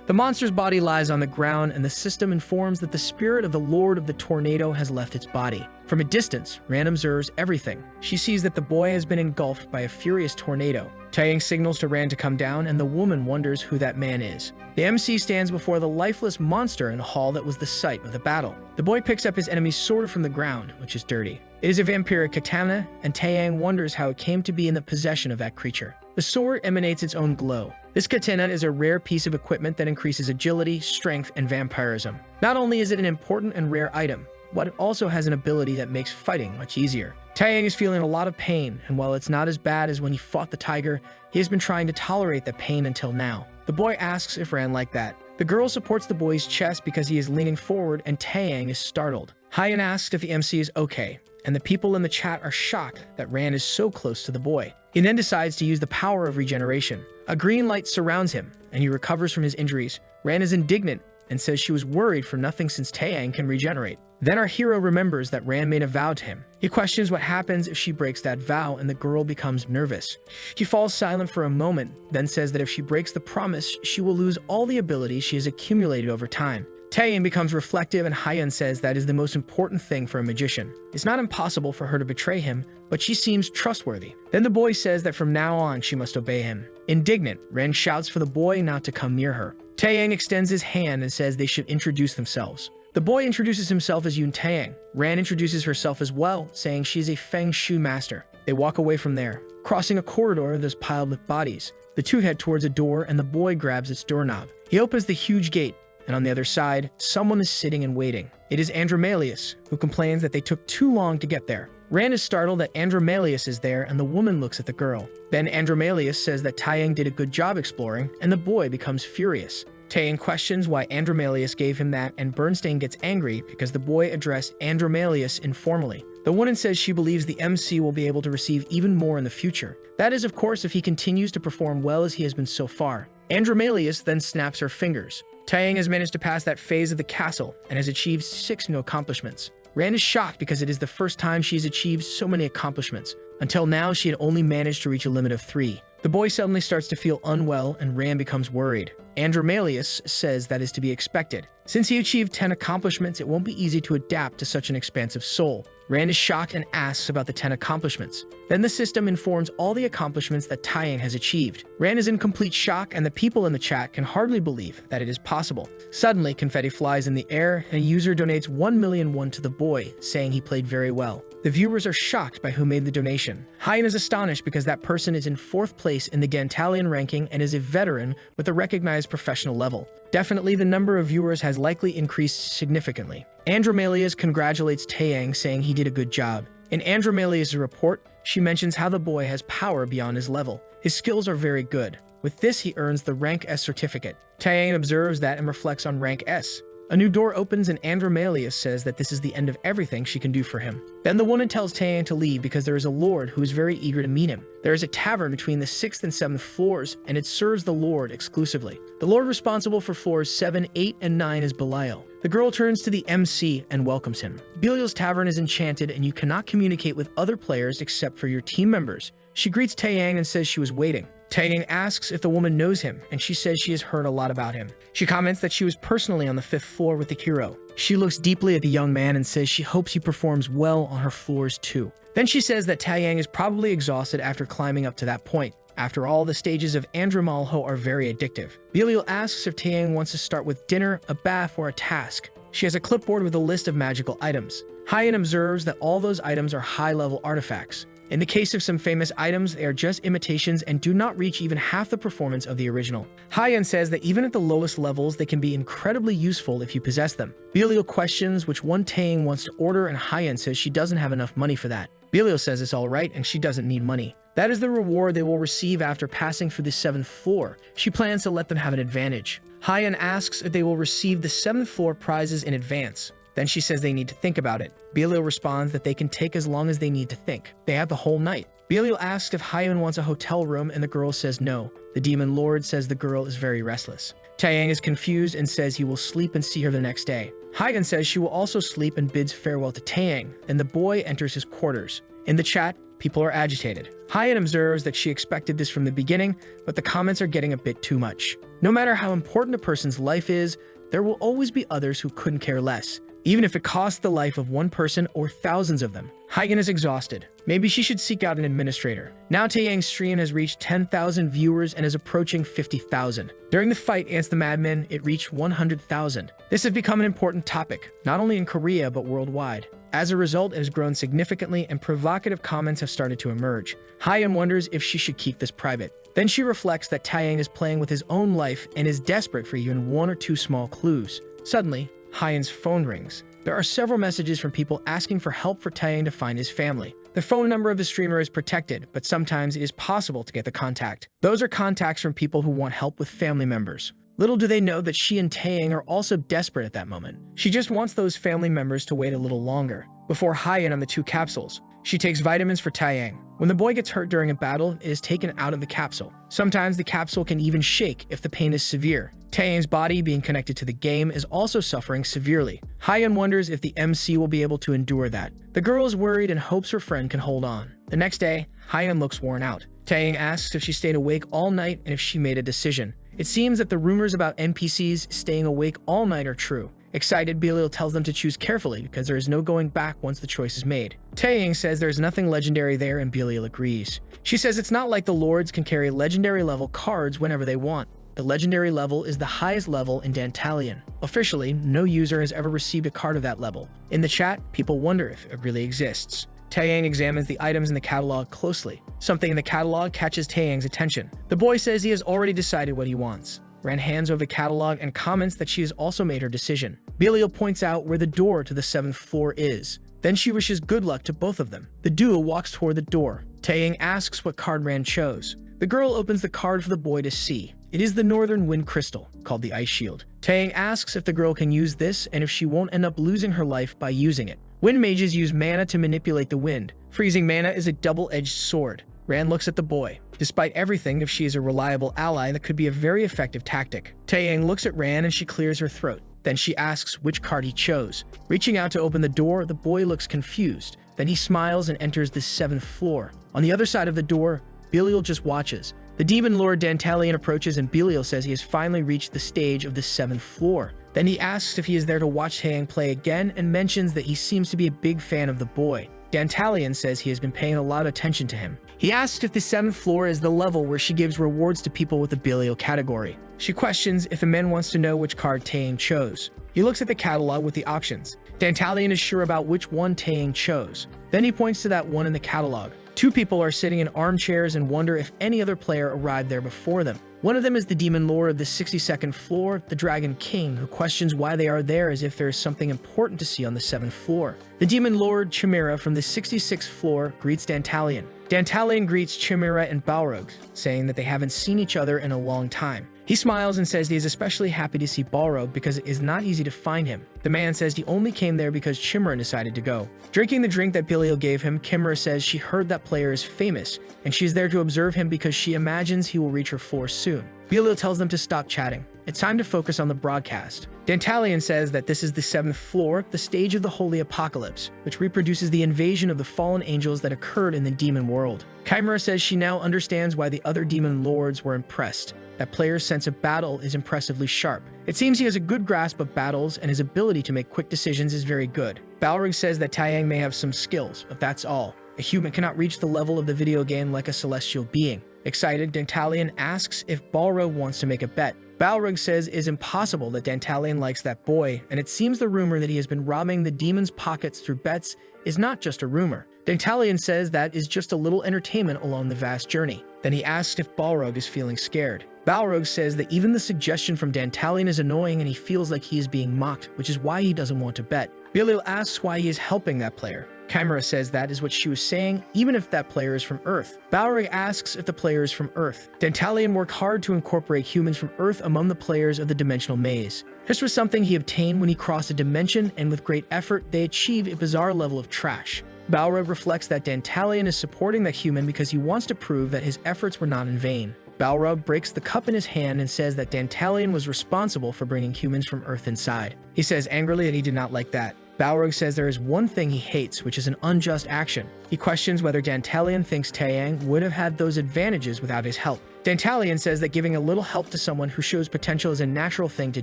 The monster's body lies on the ground, and the system informs that the spirit of the Lord of the Tornado has left its body. From a distance, Ran observes everything. She sees that the boy has been engulfed by a furious tornado. Taeyang signals to Ran to come down, and the woman wonders who that man is. The MC stands before the lifeless monster in a hall that was the site of the battle. The boy picks up his enemy's sword from the ground, which is dirty. It is a vampiric katana, and Taeyang wonders how it came to be in the possession of that creature. The sword emanates its own glow. This katana is a rare piece of equipment that increases agility, strength, and vampirism. Not only is it an important and rare item, but it also has an ability that makes fighting much easier. Taeyang is feeling a lot of pain, and while it's not as bad as when he fought the tiger, he has been trying to tolerate the pain until now. The boy asks if Ran like that. The girl supports the boy's chest because he is leaning forward, and Taeyang is startled. Hyan asks if the MC is okay, and the people in the chat are shocked that Ran is so close to the boy. He then decides to use the power of regeneration. A green light surrounds him, and he recovers from his injuries. Ran is indignant and says she was worried for nothing since Taeyang can regenerate. Then our hero remembers that Ran made a vow to him. He questions what happens if she breaks that vow, and the girl becomes nervous. He falls silent for a moment, then says that if she breaks the promise, she will lose all the abilities she has accumulated over time. Taeyang becomes reflective, and Hyan says that is the most important thing for a magician. It's not impossible for her to betray him, but she seems trustworthy. Then the boy says that from now on she must obey him. Indignant, Ran shouts for the boy not to come near her. Taeyang extends his hand and says they should introduce themselves. The boy introduces himself as Yoon Taeyang. Ran introduces herself as well, saying she is a Feng Shui master. They walk away from there, crossing a corridor that is piled with bodies. The two head towards a door, and the boy grabs its doorknob. He opens the huge gate, and on the other side, someone is sitting and waiting. It is Andromalius, who complains that they took too long to get there. Ran is startled that Andromalius is there, and the woman looks at the girl. Then Andromalius says that Taeyang did a good job exploring, and the boy becomes furious. Taeyang questions why Andromalius gave him that, and Bernstein gets angry because the boy addressed Andromalius informally. The woman says she believes the MC will be able to receive even more in the future. That is, of course, if he continues to perform well as he has been so far. Andromalius then snaps her fingers. Taeyang has managed to pass that phase of the castle and has achieved 6 new accomplishments. Ran is shocked because it is the first time she has achieved so many accomplishments. Until now, she had only managed to reach a limit of 3. The boy suddenly starts to feel unwell, and Ran becomes worried. Andromalius says that is to be expected. Since he achieved 10 accomplishments, it won't be easy to adapt to such an expansive soul. Ran is shocked and asks about the 10 accomplishments. Then the system informs all the accomplishments that Taeyang has achieved. Ran is in complete shock, and the people in the chat can hardly believe that it is possible. Suddenly, confetti flies in the air, and a user donates 1,000,000 won to the boy, saying he played very well. The viewers are shocked by who made the donation. Hyan is astonished because that person is in 4th place in the Gantalian ranking and is a veteran with a recognized professional level. Definitely, the number of viewers has likely increased significantly. Andromalius congratulates Taeyang, saying he did a good job. In Andromalius' report, she mentions how the boy has power beyond his level. His skills are very good. With this, he earns the Rank S certificate. Taeyang observes that and reflects on Rank S. A new door opens and Andromalius says that this is the end of everything she can do for him. Then the woman tells Taeyang to leave because there is a lord who is very eager to meet him. There is a tavern between the 6th and 7th floors, and it serves the lord exclusively. The lord responsible for floors 7, 8, and 9 is Belial. The girl turns to the MC and welcomes him. Belial's tavern is enchanted and you cannot communicate with other players except for your team members. She greets Taeyang and says she was waiting. Taeyang asks if the woman knows him, and she says she has heard a lot about him. She comments that she was personally on the 5th floor with the hero. She looks deeply at the young man and says she hopes he performs well on her floors too. Then she says that Taeyang is probably exhausted after climbing up to that point. After all, the stages of Andromalho are very addictive. Belial asks if Taeyang wants to start with dinner, a bath, or a task. She has a clipboard with a list of magical items. Hyan observes that all those items are high-level artifacts. In the case of some famous items, they are just imitations and do not reach even half the performance of the original. Hyan says that even at the lowest levels, they can be incredibly useful if you possess them. Belial questions which one Taeyang wants to order, and Hyan says she doesn't have enough money for that. Belial says it's alright and she doesn't need money. That is the reward they will receive after passing through the 7th floor. She plans to let them have an advantage. Hyan asks if they will receive the 7th floor prizes in advance. Then she says they need to think about it. Belial responds that they can take as long as they need to think. They have the whole night. Belial asks if Hyan wants a hotel room and the girl says no. The demon lord says the girl is very restless. Taeyang is confused and says he will sleep and see her the next day. Hyan says she will also sleep and bids farewell to Taeyang. Then the boy enters his quarters. In the chat, people are agitated. Hyan observes that she expected this from the beginning, but the comments are getting a bit too much. No matter how important a person's life is, there will always be others who couldn't care less, even if it costs the life of one person or thousands of them. Hyan is exhausted. Maybe she should seek out an administrator. Now Taeyang's stream has reached 10,000 viewers and is approaching 50,000. During the fight against the madmen, it reached 100,000. This has become an important topic, not only in Korea but worldwide. As a result, it has grown significantly and provocative comments have started to emerge. Hyan wonders if she should keep this private. Then she reflects that Taeyang is playing with his own life and is desperate for even one or two small clues. Suddenly, Hyan's phone rings. There are several messages from people asking for help for Taeyang to find his family. The phone number of the streamer is protected, but sometimes it is possible to get the contact. Those are contacts from people who want help with family members. Little do they know that she and Taeyang are also desperate at that moment. She just wants those family members to wait a little longer before Hyan on the 2 capsules. She takes vitamins for Taeyang. When the boy gets hurt during a battle, it is taken out of the capsule. Sometimes the capsule can even shake if the pain is severe. Taeyang's body, being connected to the game, is also suffering severely. Hyan wonders if the MC will be able to endure that. The girl is worried and hopes her friend can hold on. The next day, Hyan looks worn out. Taeyang asks if she stayed awake all night and if she made a decision. It seems that the rumors about NPCs staying awake all night are true. Excited, Belial tells them to choose carefully because there is no going back once the choice is made. Taeyang says there is nothing legendary there and Belial agrees. She says it's not like the lords can carry legendary level cards whenever they want. The legendary level is the highest level in Dantalion. Officially, no user has ever received a card of that level. In the chat, people wonder if it really exists. Taeyang examines the items in the catalog closely. Something in the catalog catches Taeyang's attention. The boy says he has already decided what he wants. Ran hands over the catalog and comments that she has also made her decision. Belial points out where the door to the 7th floor is. Then she wishes good luck to both of them. The duo walks toward the door. Taeyang asks what card Ran chose. The girl opens the card for the boy to see. It is the Northern Wind Crystal, called the Ice Shield. Taeyang asks if the girl can use this and if she won't end up losing her life by using it. Wind mages use mana to manipulate the wind. Freezing mana is a double-edged sword. Ran looks at the boy. Despite everything, if she is a reliable ally, that could be a very effective tactic. Taeyang looks at Ran and she clears her throat. Then she asks which card he chose. Reaching out to open the door, the boy looks confused. Then he smiles and enters the 7th floor. On the other side of the door, Belial just watches. The demon lord Dantalion approaches and Belial says he has finally reached the stage of the 7th floor. Then he asks if he is there to watch Taeyang play again and mentions that he seems to be a big fan of the boy. Dantalion says he has been paying a lot of attention to him. He asks if the 7th floor is the level where she gives rewards to people with the Belial category. She questions if the man wants to know which card Taeyang chose. He looks at the catalog with the options. Dantalion is sure about which one Taeyang chose. Then he points to that one in the catalog. 2 people are sitting in armchairs and wonder if any other player arrived there before them. One of them is the demon lord of the 62nd floor, the Dragon King, who questions why they are there as if there is something important to see on the 7th floor. The demon lord, Chimera, from the 66th floor, greets Dantalion. Dantalion greets Chimera and Balrog, saying that they haven't seen each other in a long time. He smiles and says he is especially happy to see Balrog because it is not easy to find him. The man says he only came there because Chimera decided to go. Drinking the drink that Belial gave him, Chimera says she heard that player is famous, and she is there to observe him because she imagines he will reach her floor soon. Belial tells them to stop chatting. It's time to focus on the broadcast. Dantalion says that this is the 7th floor, the stage of the Holy Apocalypse, which reproduces the invasion of the fallen angels that occurred in the demon world. Chimera says she now understands why the other demon lords were impressed. That player's sense of battle is impressively sharp. It seems he has a good grasp of battles, and his ability to make quick decisions is very good. Balrog says that Taeyang may have some skills, but that's all. A human cannot reach the level of the video game like a celestial being. Excited, Dantalion asks if Balrog wants to make a bet. Balrog says it is impossible that Dantalion likes that boy, and it seems the rumor that he has been robbing the demon's pockets through bets is not just a rumor. Dantalion says that is just a little entertainment along the vast journey. Then he asks if Balrog is feeling scared. Balrog says that even the suggestion from Dantalion is annoying and he feels like he is being mocked, which is why he doesn't want to bet. Belial asks why he is helping that player. Chimera says that is what she was saying, even if that player is from Earth. Balrog asks if the player is from Earth. Dantalion worked hard to incorporate humans from Earth among the players of the dimensional maze. This was something he obtained when he crossed a dimension, and with great effort, they achieve a bizarre level of trash. Balrog reflects that Dantalion is supporting that human because he wants to prove that his efforts were not in vain. Balrog breaks the cup in his hand and says that Dantalion was responsible for bringing humans from Earth inside. He says angrily that he did not like that. Balrog says there is one thing he hates, which is an unjust action. He questions whether Dantalion thinks Taeyang would have had those advantages without his help. Dantalion says that giving a little help to someone who shows potential is a natural thing to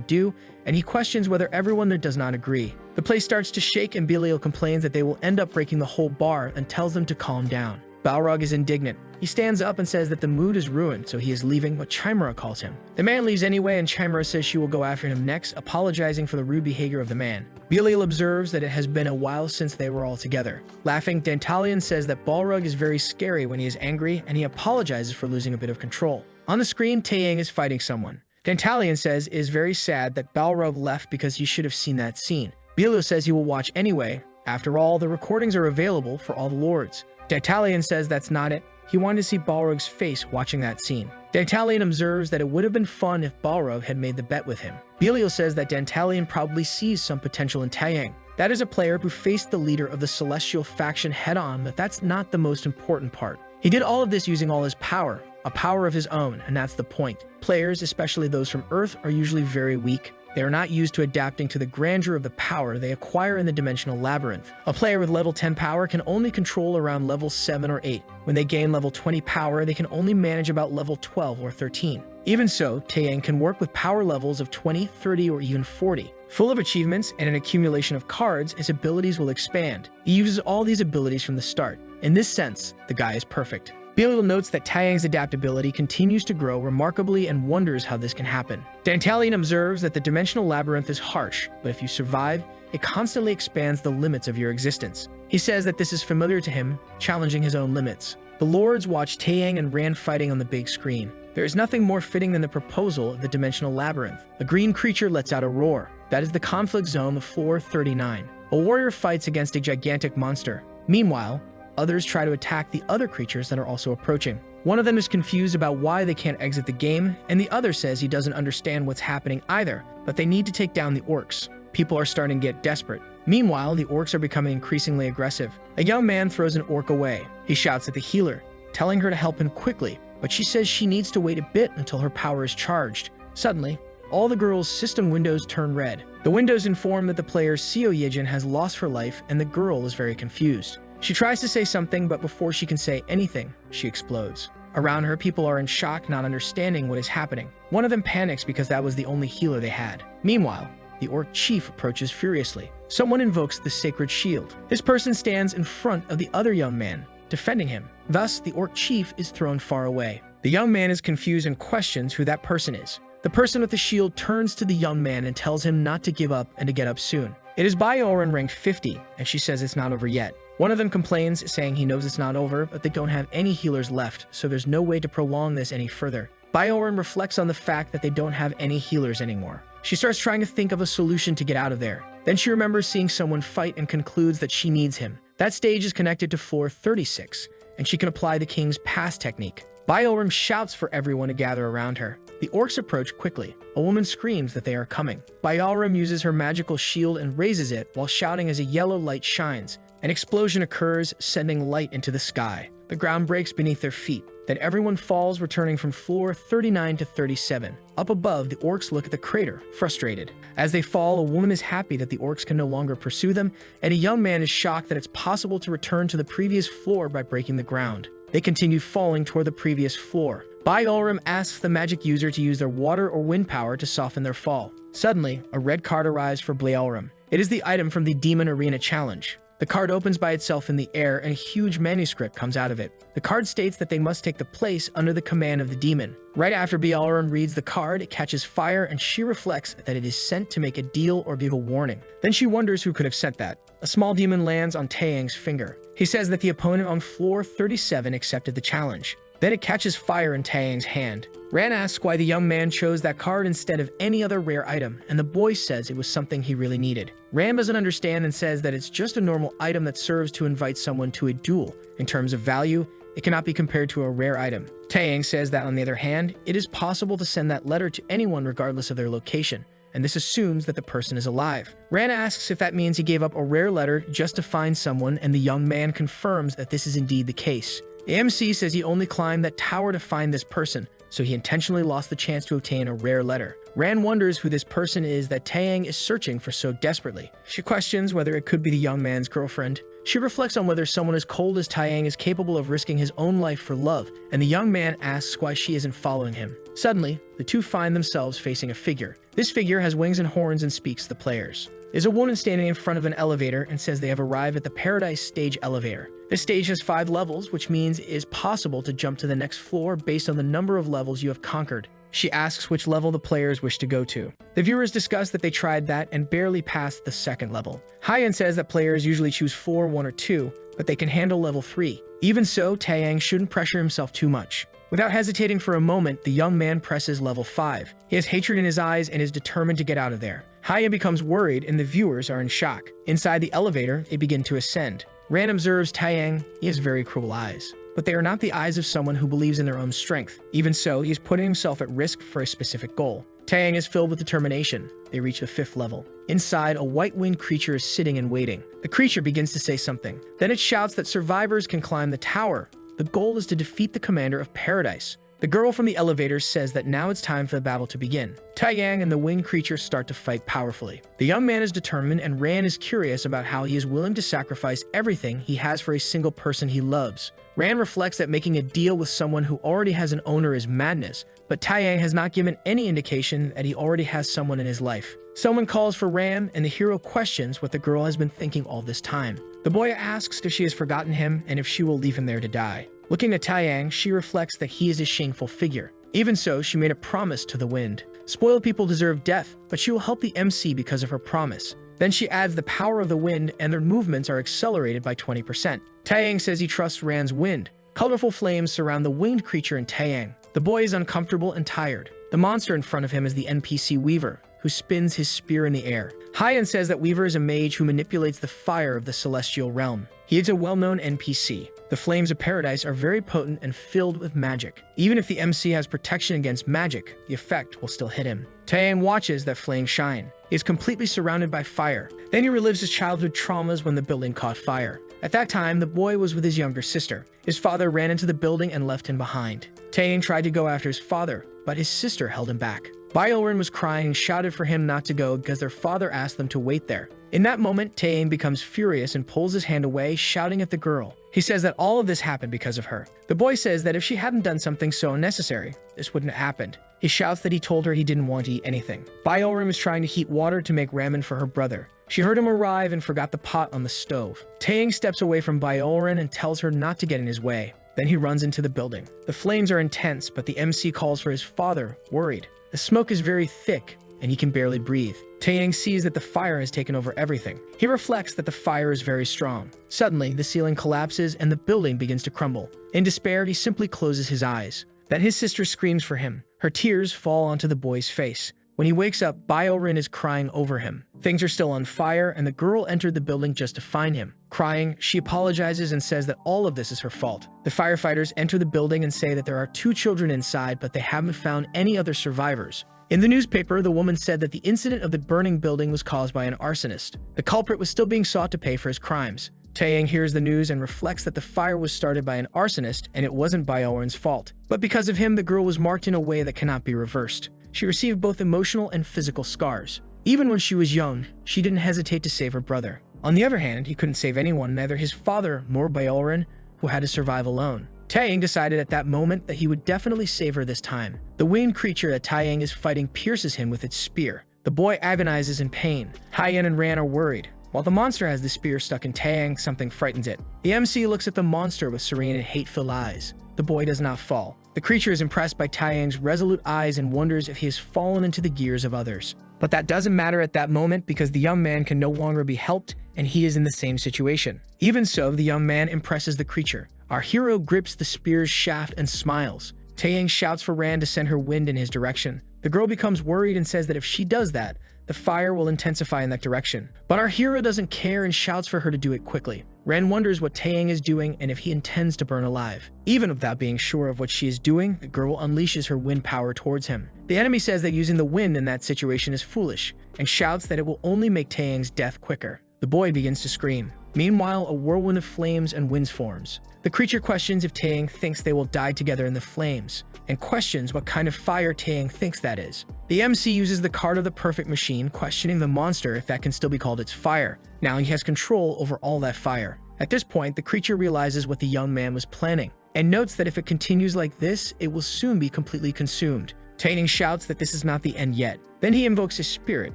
do, and he questions whether everyone there does not agree. The place starts to shake, and Belial complains that they will end up breaking the whole bar and tells them to calm down. Balrog is indignant. He stands up and says that the mood is ruined, so he is leaving what Chimera calls him. The man leaves anyway, and Chimera says she will go after him next, apologizing for the rude behavior of the man. Belial observes that it has been a while since they were all together. Laughing, Dantalion says that Balrog is very scary when he is angry, and he apologizes for losing a bit of control. On the screen, Taeyang is fighting someone. Dantalion says it is very sad that Balrog left because you should have seen that scene. Belial says he will watch anyway. After all, the recordings are available for all the lords. Dantalion says that's not it. He wanted to see Balrog's face watching that scene. Dantalion observes that it would have been fun if Balrog had made the bet with him. Belial says that Dantalion probably sees some potential in Taeyang. That is a player who faced the leader of the Celestial faction head-on, but that's not the most important part. He did all of this using all his power, a power of his own, and that's the point. Players, especially those from Earth, are usually very weak. They are not used to adapting to the grandeur of the power they acquire in the dimensional labyrinth. A player with level 10 power can only control around level 7 or 8. When they gain level 20 power, they can only manage about level 12 or 13. Even so, Taeyang can work with power levels of 20, 30, or even 40. Full of achievements and an accumulation of cards, his abilities will expand. He uses all these abilities from the start. In this sense, the guy is perfect. Belial notes that Taeyang's adaptability continues to grow remarkably and wonders how this can happen. Dantalion observes that the dimensional labyrinth is harsh, but if you survive, it constantly expands the limits of your existence. He says that this is familiar to him, challenging his own limits. The lords watched Taeyang and Rand fighting on the big screen. There is nothing more fitting than the proposal of the dimensional labyrinth. A green creature lets out a roar. That is the conflict zone of floor 39. A warrior fights against a gigantic monster. Meanwhile, others try to attack the other creatures that are also approaching. One of them is confused about why they can't exit the game, and the other says he doesn't understand what's happening either, but they need to take down the orcs. People are starting to get desperate. Meanwhile, the orcs are becoming increasingly aggressive. A young man throws an orc away. He shouts at the healer, telling her to help him quickly, but she says she needs to wait a bit until her power is charged. Suddenly, all the girl's system windows turn red. The windows inform that the player Seo Yejin has lost her life, and the girl is very confused. She tries to say something, but before she can say anything, she explodes. Around her, people are in shock, not understanding what is happening. One of them panics because that was the only healer they had. Meanwhile, the orc chief approaches furiously. Someone invokes the sacred shield. This person stands in front of the other young man, defending him. Thus, the orc chief is thrown far away. The young man is confused and questions who that person is. The person with the shield turns to the young man and tells him not to give up and to get up soon. It is Bioran rank 50, and she says it's not over yet. One of them complains, saying he knows it's not over, but they don't have any healers left, so there's no way to prolong this any further. Bioran reflects on the fact that they don't have any healers anymore. She starts trying to think of a solution to get out of there. Then she remembers seeing someone fight and concludes that she needs him. That stage is connected to floor 36. and she can apply the king's pass technique. Baalrim shouts for everyone to gather around her. The orcs approach quickly. A woman screams that they are coming. Baalrim uses her magical shield and raises it while shouting as a yellow light shines. An explosion occurs, sending light into the sky. The ground breaks beneath their feet. Then everyone falls, returning from floor 39 to 37. Up above, the orcs look at the crater, frustrated. As they fall, a woman is happy that the orcs can no longer pursue them, and a young man is shocked that it's possible to return to the previous floor by breaking the ground. They continue falling toward the previous floor. Baalrim asks the magic user to use their water or wind power to soften their fall. Suddenly, a red card arrives for Baalrim. It is the item from the Demon Arena Challenge. The card opens by itself in the air and a huge manuscript comes out of it. The card states that they must take the place under the command of the demon. Right after Baalrim reads the card, it catches fire and she reflects that it is sent to make a deal or give a warning. Then she wonders who could have sent that. A small demon lands on Taeyang's finger. He says that the opponent on floor 37 accepted the challenge. Then it catches fire in Taeyang's hand. Ran asks why the young man chose that card instead of any other rare item, and the boy says it was something he really needed. Ran doesn't understand and says that it's just a normal item that serves to invite someone to a duel. In terms of value, it cannot be compared to a rare item. Taeyang says that on the other hand, it is possible to send that letter to anyone regardless of their location, and this assumes that the person is alive. Ran asks if that means he gave up a rare letter just to find someone, and the young man confirms that this is indeed the case. The MC says he only climbed that tower to find this person, so he intentionally lost the chance to obtain a rare letter. Ran wonders who this person is that Taeyang is searching for so desperately. She questions whether it could be the young man's girlfriend. She reflects on whether someone as cold as Taeyang is capable of risking his own life for love, and the young man asks why she isn't following him. Suddenly, the two find themselves facing a figure. This figure has wings and horns and speaks to the players. There's a woman standing in front of an elevator and says they have arrived at the Paradise Stage elevator. This stage has 5 levels, which means it is possible to jump to the next floor based on the number of levels you have conquered. She asks which level the players wish to go to. The viewers discuss that they tried that and barely passed the 2nd level. Hyen says that players usually choose floor 1 or 2, but they can handle level 3. Even so, Taeyang shouldn't pressure himself too much. Without hesitating for a moment, the young man presses level 5. He has hatred in his eyes and is determined to get out of there. Hyen becomes worried and the viewers are in shock. Inside the elevator, they begin to ascend. Ran observes Taeyang. He has very cruel eyes, but they are not the eyes of someone who believes in their own strength. Even so, he is putting himself at risk for a specific goal. Taeyang is filled with determination. They reach the 5th level. Inside, a white-winged creature is sitting and waiting. The creature begins to say something. Then it shouts that survivors can climb the tower. The goal is to defeat the commander of Paradise. The girl from the elevator says that now it's time for the battle to begin. Taeyang and the winged creature start to fight powerfully. The young man is determined and Ran is curious about how he is willing to sacrifice everything he has for a single person he loves. Ran reflects that making a deal with someone who already has an owner is madness, but Taeyang has not given any indication that he already has someone in his life. Someone calls for Ram and the hero questions what the girl has been thinking all this time. The boy asks if she has forgotten him and if she will leave him there to die. Looking at Taeyang, she reflects that he is a shameful figure. Even so, she made a promise to the wind. Spoiled people deserve death, but she will help the MC because of her promise. Then she adds the power of the wind and their movements are accelerated by 20%. Taeyang says he trusts Ran's wind. Colorful flames surround the winged creature and Taeyang. The boy is uncomfortable and tired. The monster in front of him is the NPC Weaver, who spins his spear in the air. Hyen says that Weaver is a mage who manipulates the fire of the celestial realm. He is a well-known NPC. The flames of paradise are very potent and filled with magic. Even if the MC has protection against magic, the effect will still hit him. Taeyang watches that flame shine. He is completely surrounded by fire. Then he relives his childhood traumas when the building caught fire. At that time, the boy was with his younger sister. His father ran into the building and left him behind. Taeyang tried to go after his father, but his sister held him back. Baalrim was crying and shouted for him not to go because their father asked them to wait there. In that moment, Taeyang becomes furious and pulls his hand away, shouting at the girl. He says that all of this happened because of her. The boy says that if she hadn't done something so unnecessary, this wouldn't have happened. He shouts that he told her he didn't want to eat anything. Baalrim is trying to heat water to make ramen for her brother. She heard him arrive and forgot the pot on the stove. Taeyang steps away from Baalrim and tells her not to get in his way. Then he runs into the building. The flames are intense, but the MC calls for his father, worried. The smoke is very thick, and he can barely breathe. Taeyang sees that the fire has taken over everything. He reflects that the fire is very strong. Suddenly, the ceiling collapses and the building begins to crumble. In despair, he simply closes his eyes. Then his sister screams for him. Her tears fall onto the boy's face. When he wakes up, Biorin is crying over him. Things are still on fire, and the girl entered the building just to find him. Crying, she apologizes and says that all of this is her fault. The firefighters enter the building and say that there are 2 children inside, but they haven't found any other survivors. In the newspaper, the woman said that the incident of the burning building was caused by an arsonist. The culprit was still being sought to pay for his crimes. Taeyang hears the news and reflects that the fire was started by an arsonist and it wasn't Biorin's fault. But because of him, the girl was marked in a way that cannot be reversed. She received both emotional and physical scars. Even when she was young, she didn't hesitate to save her brother. On the other hand, he couldn't save anyone, neither his father nor Biorin, who had to survive alone. Taeyang decided at that moment that he would definitely save her this time. The winged creature that Taeyang is fighting pierces him with its spear. The boy agonizes in pain. Haiyan and Ran are worried. While the monster has the spear stuck in Taeyang, something frightens it. The MC looks at the monster with serene and hate-filled eyes. The boy does not fall. The creature is impressed by Taeyang's resolute eyes and wonders if he has fallen into the gears of others. But that doesn't matter at that moment because the young man can no longer be helped and he is in the same situation. Even so, the young man impresses the creature. Our hero grips the spear's shaft and smiles. Taeyang shouts for Ran to send her wind in his direction. The girl becomes worried and says that if she does that, the fire will intensify in that direction. But our hero doesn't care and shouts for her to do it quickly. Ran wonders what Taeyang is doing and if he intends to burn alive. Even without being sure of what she is doing, the girl unleashes her wind power towards him. The enemy says that using the wind in that situation is foolish and shouts that it will only make Taeyang's death quicker. The boy begins to scream. Meanwhile, a whirlwind of flames and winds forms. The creature questions if Taeyang thinks they will die together in the flames, and questions what kind of fire Taeyang thinks that is. The MC uses the card of the perfect machine, questioning the monster if that can still be called its fire. Now he has control over all that fire. At this point, the creature realizes what the young man was planning, and notes that if it continues like this, it will soon be completely consumed. Taeyang shouts that this is not the end yet. Then he invokes his spirit,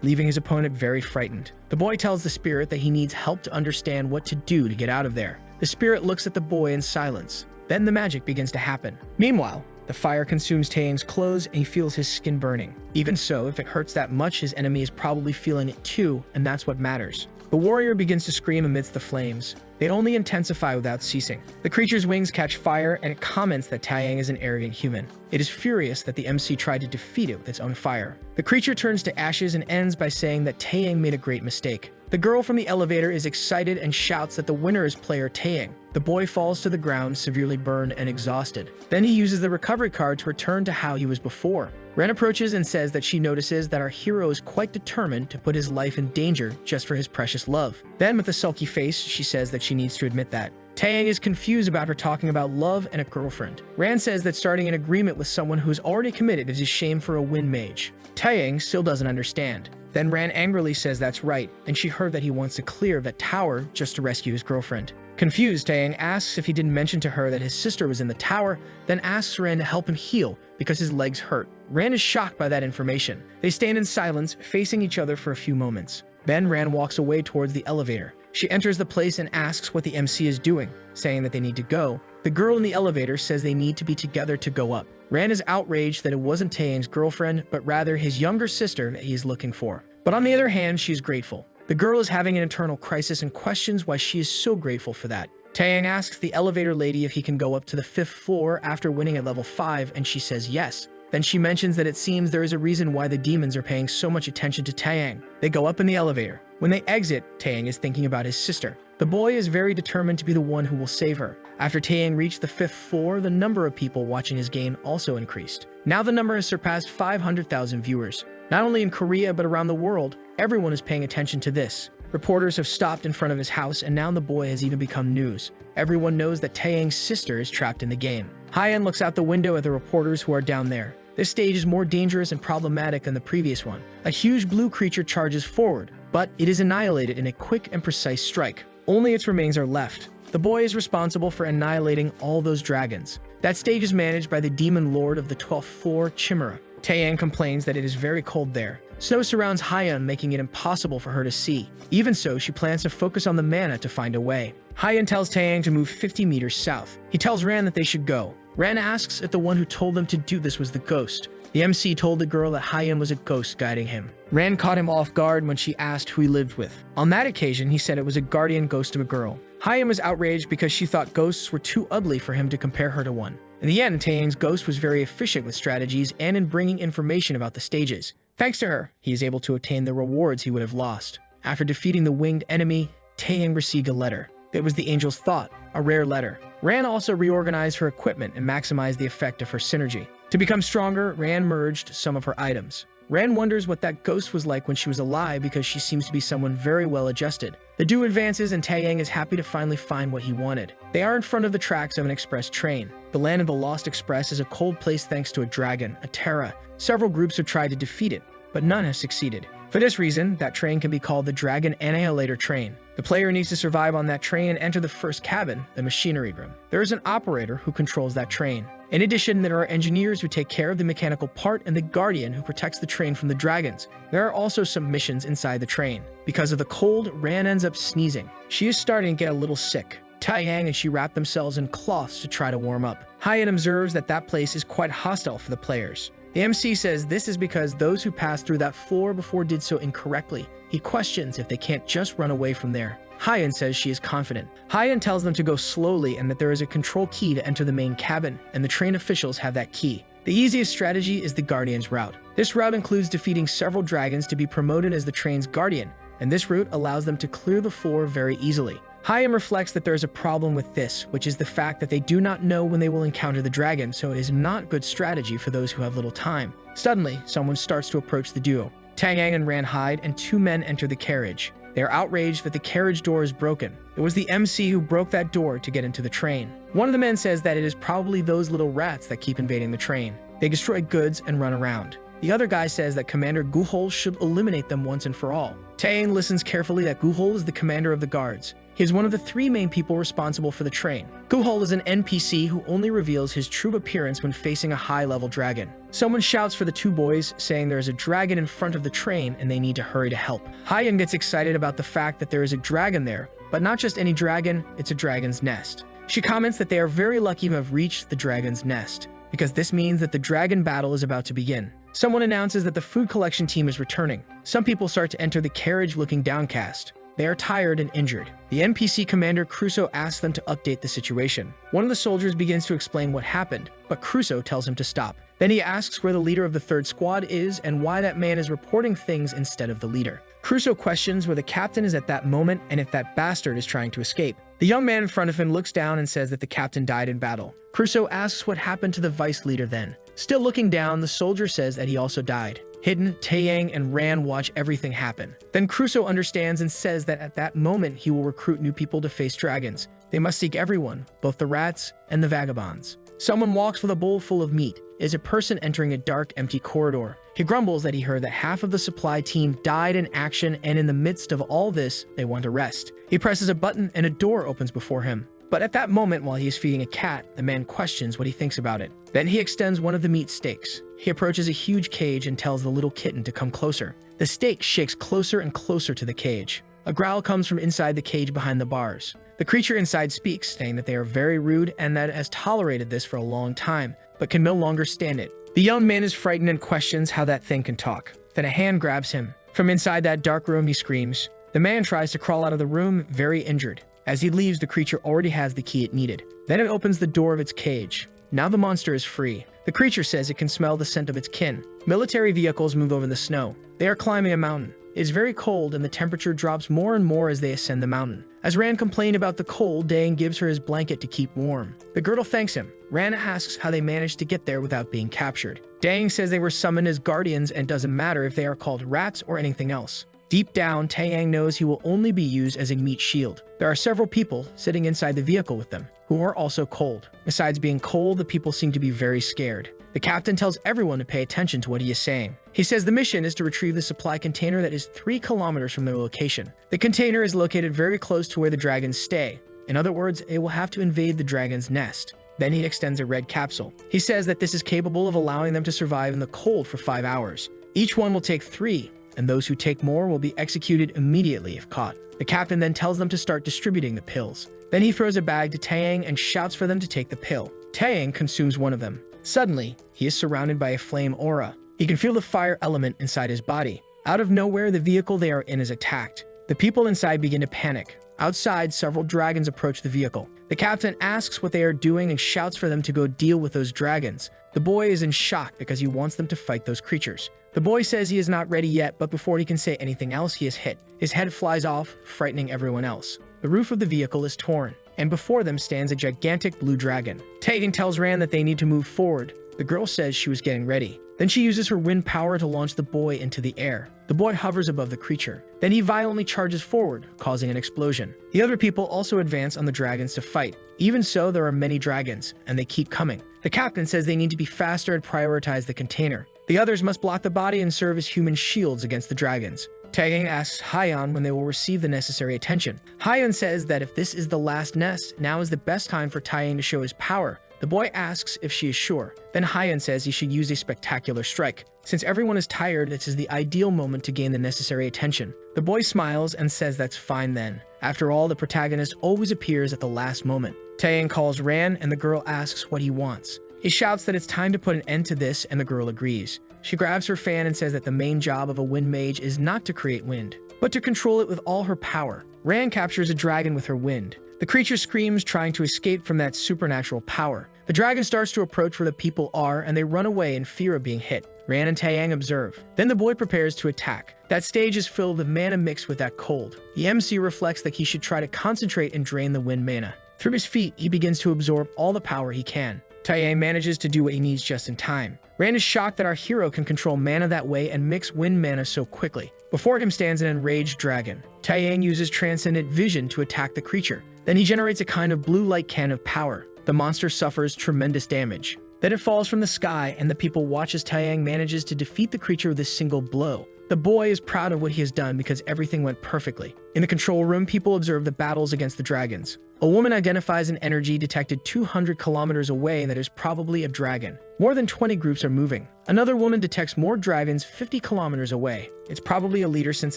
leaving his opponent very frightened. The boy tells the spirit that he needs help to understand what to do to get out of there. The spirit looks at the boy in silence. Then the magic begins to happen. Meanwhile, the fire consumes Taeyang's clothes and he feels his skin burning. Even so, if it hurts that much, his enemy is probably feeling it too, and that's what matters. The warrior begins to scream amidst the flames. They only intensify without ceasing. The creature's wings catch fire and it comments that Taeyang is an arrogant human. It is furious that the MC tried to defeat it with its own fire. The creature turns to ashes and ends by saying that Taeyang made a great mistake. The girl from the elevator is excited and shouts that the winner is player Taeyang. The boy falls to the ground, severely burned and exhausted. Then he uses the recovery card to return to how he was before. Ren approaches and says that she notices that our hero is quite determined to put his life in danger just for his precious love. Then, with a sulky face, she says that she needs to admit that. Taeyang is confused about her talking about love and a girlfriend. Ran says that starting an agreement with someone who is already committed is a shame for a wind mage. Taeyang still doesn't understand. Then Ran angrily says that's right, and she heard that he wants to clear that tower just to rescue his girlfriend. Confused, Taeyang asks if he didn't mention to her that his sister was in the tower, then asks Ran to help him heal because his legs hurt. Ran is shocked by that information. They stand in silence, facing each other for a few moments. Then Ran walks away towards the elevator. She enters the place and asks what the MC is doing, saying that they need to go. The girl in the elevator says they need to be together to go up. Ran is outraged that it wasn't Taeyang's girlfriend, but rather his younger sister that he is looking for. But on the other hand, she is grateful. The girl is having an internal crisis and questions why she is so grateful for that. Taeyang asks the elevator lady if he can go up to the 5th floor after winning at level 5, and she says yes. Then she mentions that it seems there is a reason why the demons are paying so much attention to Taeyang. They go up in the elevator. When they exit, Taeyang is thinking about his sister. The boy is very determined to be the one who will save her. After Taeyang reached the 5th floor, the number of people watching his game also increased. Now the number has surpassed 500,000 viewers. Not only in Korea, but around the world, everyone is paying attention to this. Reporters have stopped in front of his house, and now the boy has even become news. Everyone knows that Taeyang's sister is trapped in the game. Haiyan looks out the window at the reporters who are down there. This stage is more dangerous and problematic than the previous one. A huge blue creature charges forward, but it is annihilated in a quick and precise strike. Only its remains are left. The boy is responsible for annihilating all those dragons. That stage is managed by the demon lord of the 12th floor, Chimera. Taeyang complains that it is very cold there. Snow surrounds Haiyan, making it impossible for her to see. Even so, she plans to focus on the mana to find a way. Haiyan tells Taeyang to move 50 meters south. He tells Ran that they should go. Ran asks if the one who told them to do this was the ghost. The MC told the girl that Haiyan was a ghost guiding him. Ran caught him off guard when she asked who he lived with. On that occasion, he said it was a guardian ghost of a girl. Haiyan was outraged because she thought ghosts were too ugly for him to compare her to one. In the end, Taeyang's ghost was very efficient with strategies and in bringing information about the stages. Thanks to her, he is able to obtain the rewards he would have lost. After defeating the winged enemy, Taeyang received a letter. It was the angel's thought, a rare letter. Ran also reorganized her equipment and maximized the effect of her synergy. To become stronger, Ran merged some of her items. Ran wonders what that ghost was like when she was alive because she seems to be someone very well adjusted. The duo advances and Taeyang is happy to finally find what he wanted. They are in front of the tracks of an express train. The land of the Lost Express is a cold place thanks to a dragon, a Terra. Several groups have tried to defeat it, but none has succeeded. For this reason, that train can be called the Dragon Annihilator Train. The player needs to survive on that train and enter the first cabin, the machinery room. There is an operator who controls that train. In addition, there are engineers who take care of the mechanical part and the guardian who protects the train from the dragons. There are also some missions inside the train. Because of the cold, Ran ends up sneezing. She is starting to get a little sick. Taeyang and she wrap themselves in cloths to try to warm up. Hyan observes that that place is quite hostile for the players. The MC says this is because those who passed through that floor before did so incorrectly. He questions if they can't just run away from there. Hyan says she is confident. Hyan tells them to go slowly and that there is a control key to enter the main cabin, and the train officials have that key. The easiest strategy is the Guardian's route. This route includes defeating several dragons to be promoted as the train's guardian, and this route allows them to clear the floor very easily. Hyan reflects that there is a problem with this, which is the fact that they do not know when they will encounter the dragon, so it is not good strategy for those who have little time. Suddenly, someone starts to approach the duo. Taeyang and Ran hide, and two men enter the carriage. They are outraged that the carriage door is broken. It was the MC who broke that door to get into the train. One of the men says that it is probably those little rats that keep invading the train. They destroy goods and run around. The other guy says that Commander Guhol should eliminate them once and for all. Taeyang listens carefully that Guhol is the commander of the guards. He is one of the three main people responsible for the train. Guhol is an NPC who only reveals his true appearance when facing a high-level dragon. Someone shouts for the two boys, saying there is a dragon in front of the train and they need to hurry to help. Hyan gets excited about the fact that there is a dragon there, but not just any dragon, it's a dragon's nest. She comments that they are very lucky to have reached the dragon's nest, because this means that the dragon battle is about to begin. Someone announces that the food collection team is returning. Some people start to enter the carriage looking downcast. They are tired and injured. The NPC commander Crusoe asks them to update the situation. One of the soldiers begins to explain what happened, but Crusoe tells him to stop. Then he asks where the leader of the third squad is and why that man is reporting things instead of the leader. Crusoe questions where the captain is at that moment and if that bastard is trying to escape. The young man in front of him looks down and says that the captain died in battle. Crusoe asks what happened to the vice leader then. Still looking down, the soldier says that he also died. Hidden, Taeyang and Ran watch everything happen. Then Crusoe understands and says that at that moment he will recruit new people to face dragons. They must seek everyone, both the rats and the vagabonds. Someone walks with a bowl full of meat. It is a person entering a dark, empty corridor. He grumbles that he heard that half of the supply team died in action, and in the midst of all this, they want to rest. He presses a button and a door opens before him. But at that moment, while he is feeding a cat, the man questions what he thinks about it. Then he extends one of the meat steaks. He approaches a huge cage and tells the little kitten to come closer. The steak shakes closer and closer to the cage. A growl comes from inside the cage behind the bars. The creature inside speaks, saying that they are very rude and that it has tolerated this for a long time, but can no longer stand it. The young man is frightened and questions how that thing can talk. Then a hand grabs him. From inside that dark room, he screams. The man tries to crawl out of the room, very injured. As he leaves, the creature already has the key it needed. Then it opens the door of its cage. Now the monster is free. The creature says it can smell the scent of its kin. Military vehicles move over the snow. They are climbing a mountain. It is very cold and the temperature drops more and more as they ascend the mountain. As Ran complained about the cold, Daeng gives her his blanket to keep warm. The girdle thanks him. Ran asks how they managed to get there without being captured. Daeng says they were summoned as guardians and doesn't matter if they are called rats or anything else. Deep down, Taeyang knows he will only be used as a meat shield. There are several people sitting inside the vehicle with them, who are also cold. Besides being cold, the people seem to be very scared. The captain tells everyone to pay attention to what he is saying. He says the mission is to retrieve the supply container that is 3 kilometers from their location. The container is located very close to where the dragons stay. In other words, it will have to invade the dragon's nest. Then he extends a red capsule. He says that this is capable of allowing them to survive in the cold for 5 hours. Each one will take 3, and those who take more will be executed immediately if caught. The captain then tells them to start distributing the pills. Then he throws a bag to Taeyang and shouts for them to take the pill. Taeyang consumes one of them. Suddenly, he is surrounded by a flame aura. He can feel the fire element inside his body. Out of nowhere, the vehicle they are in is attacked. The people inside begin to panic. Outside, several dragons approach the vehicle. The captain asks what they are doing and shouts for them to go deal with those dragons. The boy is in shock because he wants them to fight those creatures. The boy says he is not ready yet, but before he can say anything else, he is hit. His head flies off, frightening everyone else. The roof of the vehicle is torn, and before them stands a gigantic blue dragon. Tae tells Ran that they need to move forward. The girl says she was getting ready. Then she uses her wind power to launch the boy into the air. The boy hovers above the creature. Then he violently charges forward, causing an explosion. The other people also advance on the dragons to fight. Even so, there are many dragons, and they keep coming. The captain says they need to be faster and prioritize the container. The others must block the body and serve as human shields against the dragons. Taeyang asks Hyeon when they will receive the necessary attention. Hyeon says that if this is the last nest, now is the best time for Taeyang to show his power. The boy asks if she is sure. Then Hyeon says he should use a spectacular strike. Since everyone is tired, this is the ideal moment to gain the necessary attention. The boy smiles and says that's fine then. After all, the protagonist always appears at the last moment. Taeyang calls Ran and the girl asks what he wants. He shouts that it's time to put an end to this and the girl agrees. She grabs her fan and says that the main job of a wind mage is not to create wind, but to control it with all her power. Ran captures a dragon with her wind. The creature screams, trying to escape from that supernatural power. The dragon starts to approach where the people are, and they run away in fear of being hit. Ran and Taeyang observe. Then the boy prepares to attack. That stage is filled with mana mixed with that cold. The MC reflects that he should try to concentrate and drain the wind mana. Through his feet, he begins to absorb all the power he can. Taeyang manages to do what he needs just in time. Ran is shocked that our hero can control mana that way and mix wind mana so quickly. Before him stands an enraged dragon. Taeyang uses transcendent vision to attack the creature. Then he generates a kind of blue light can of power. The monster suffers tremendous damage. Then it falls from the sky, and the people watch as Taeyang manages to defeat the creature with a single blow. The boy is proud of what he has done because everything went perfectly. In the control room, people observe the battles against the dragons. A woman identifies an energy detected 200 kilometers away that is probably a dragon. More than 20 groups are moving. Another woman detects more dragons 50 kilometers away. It's probably a leader since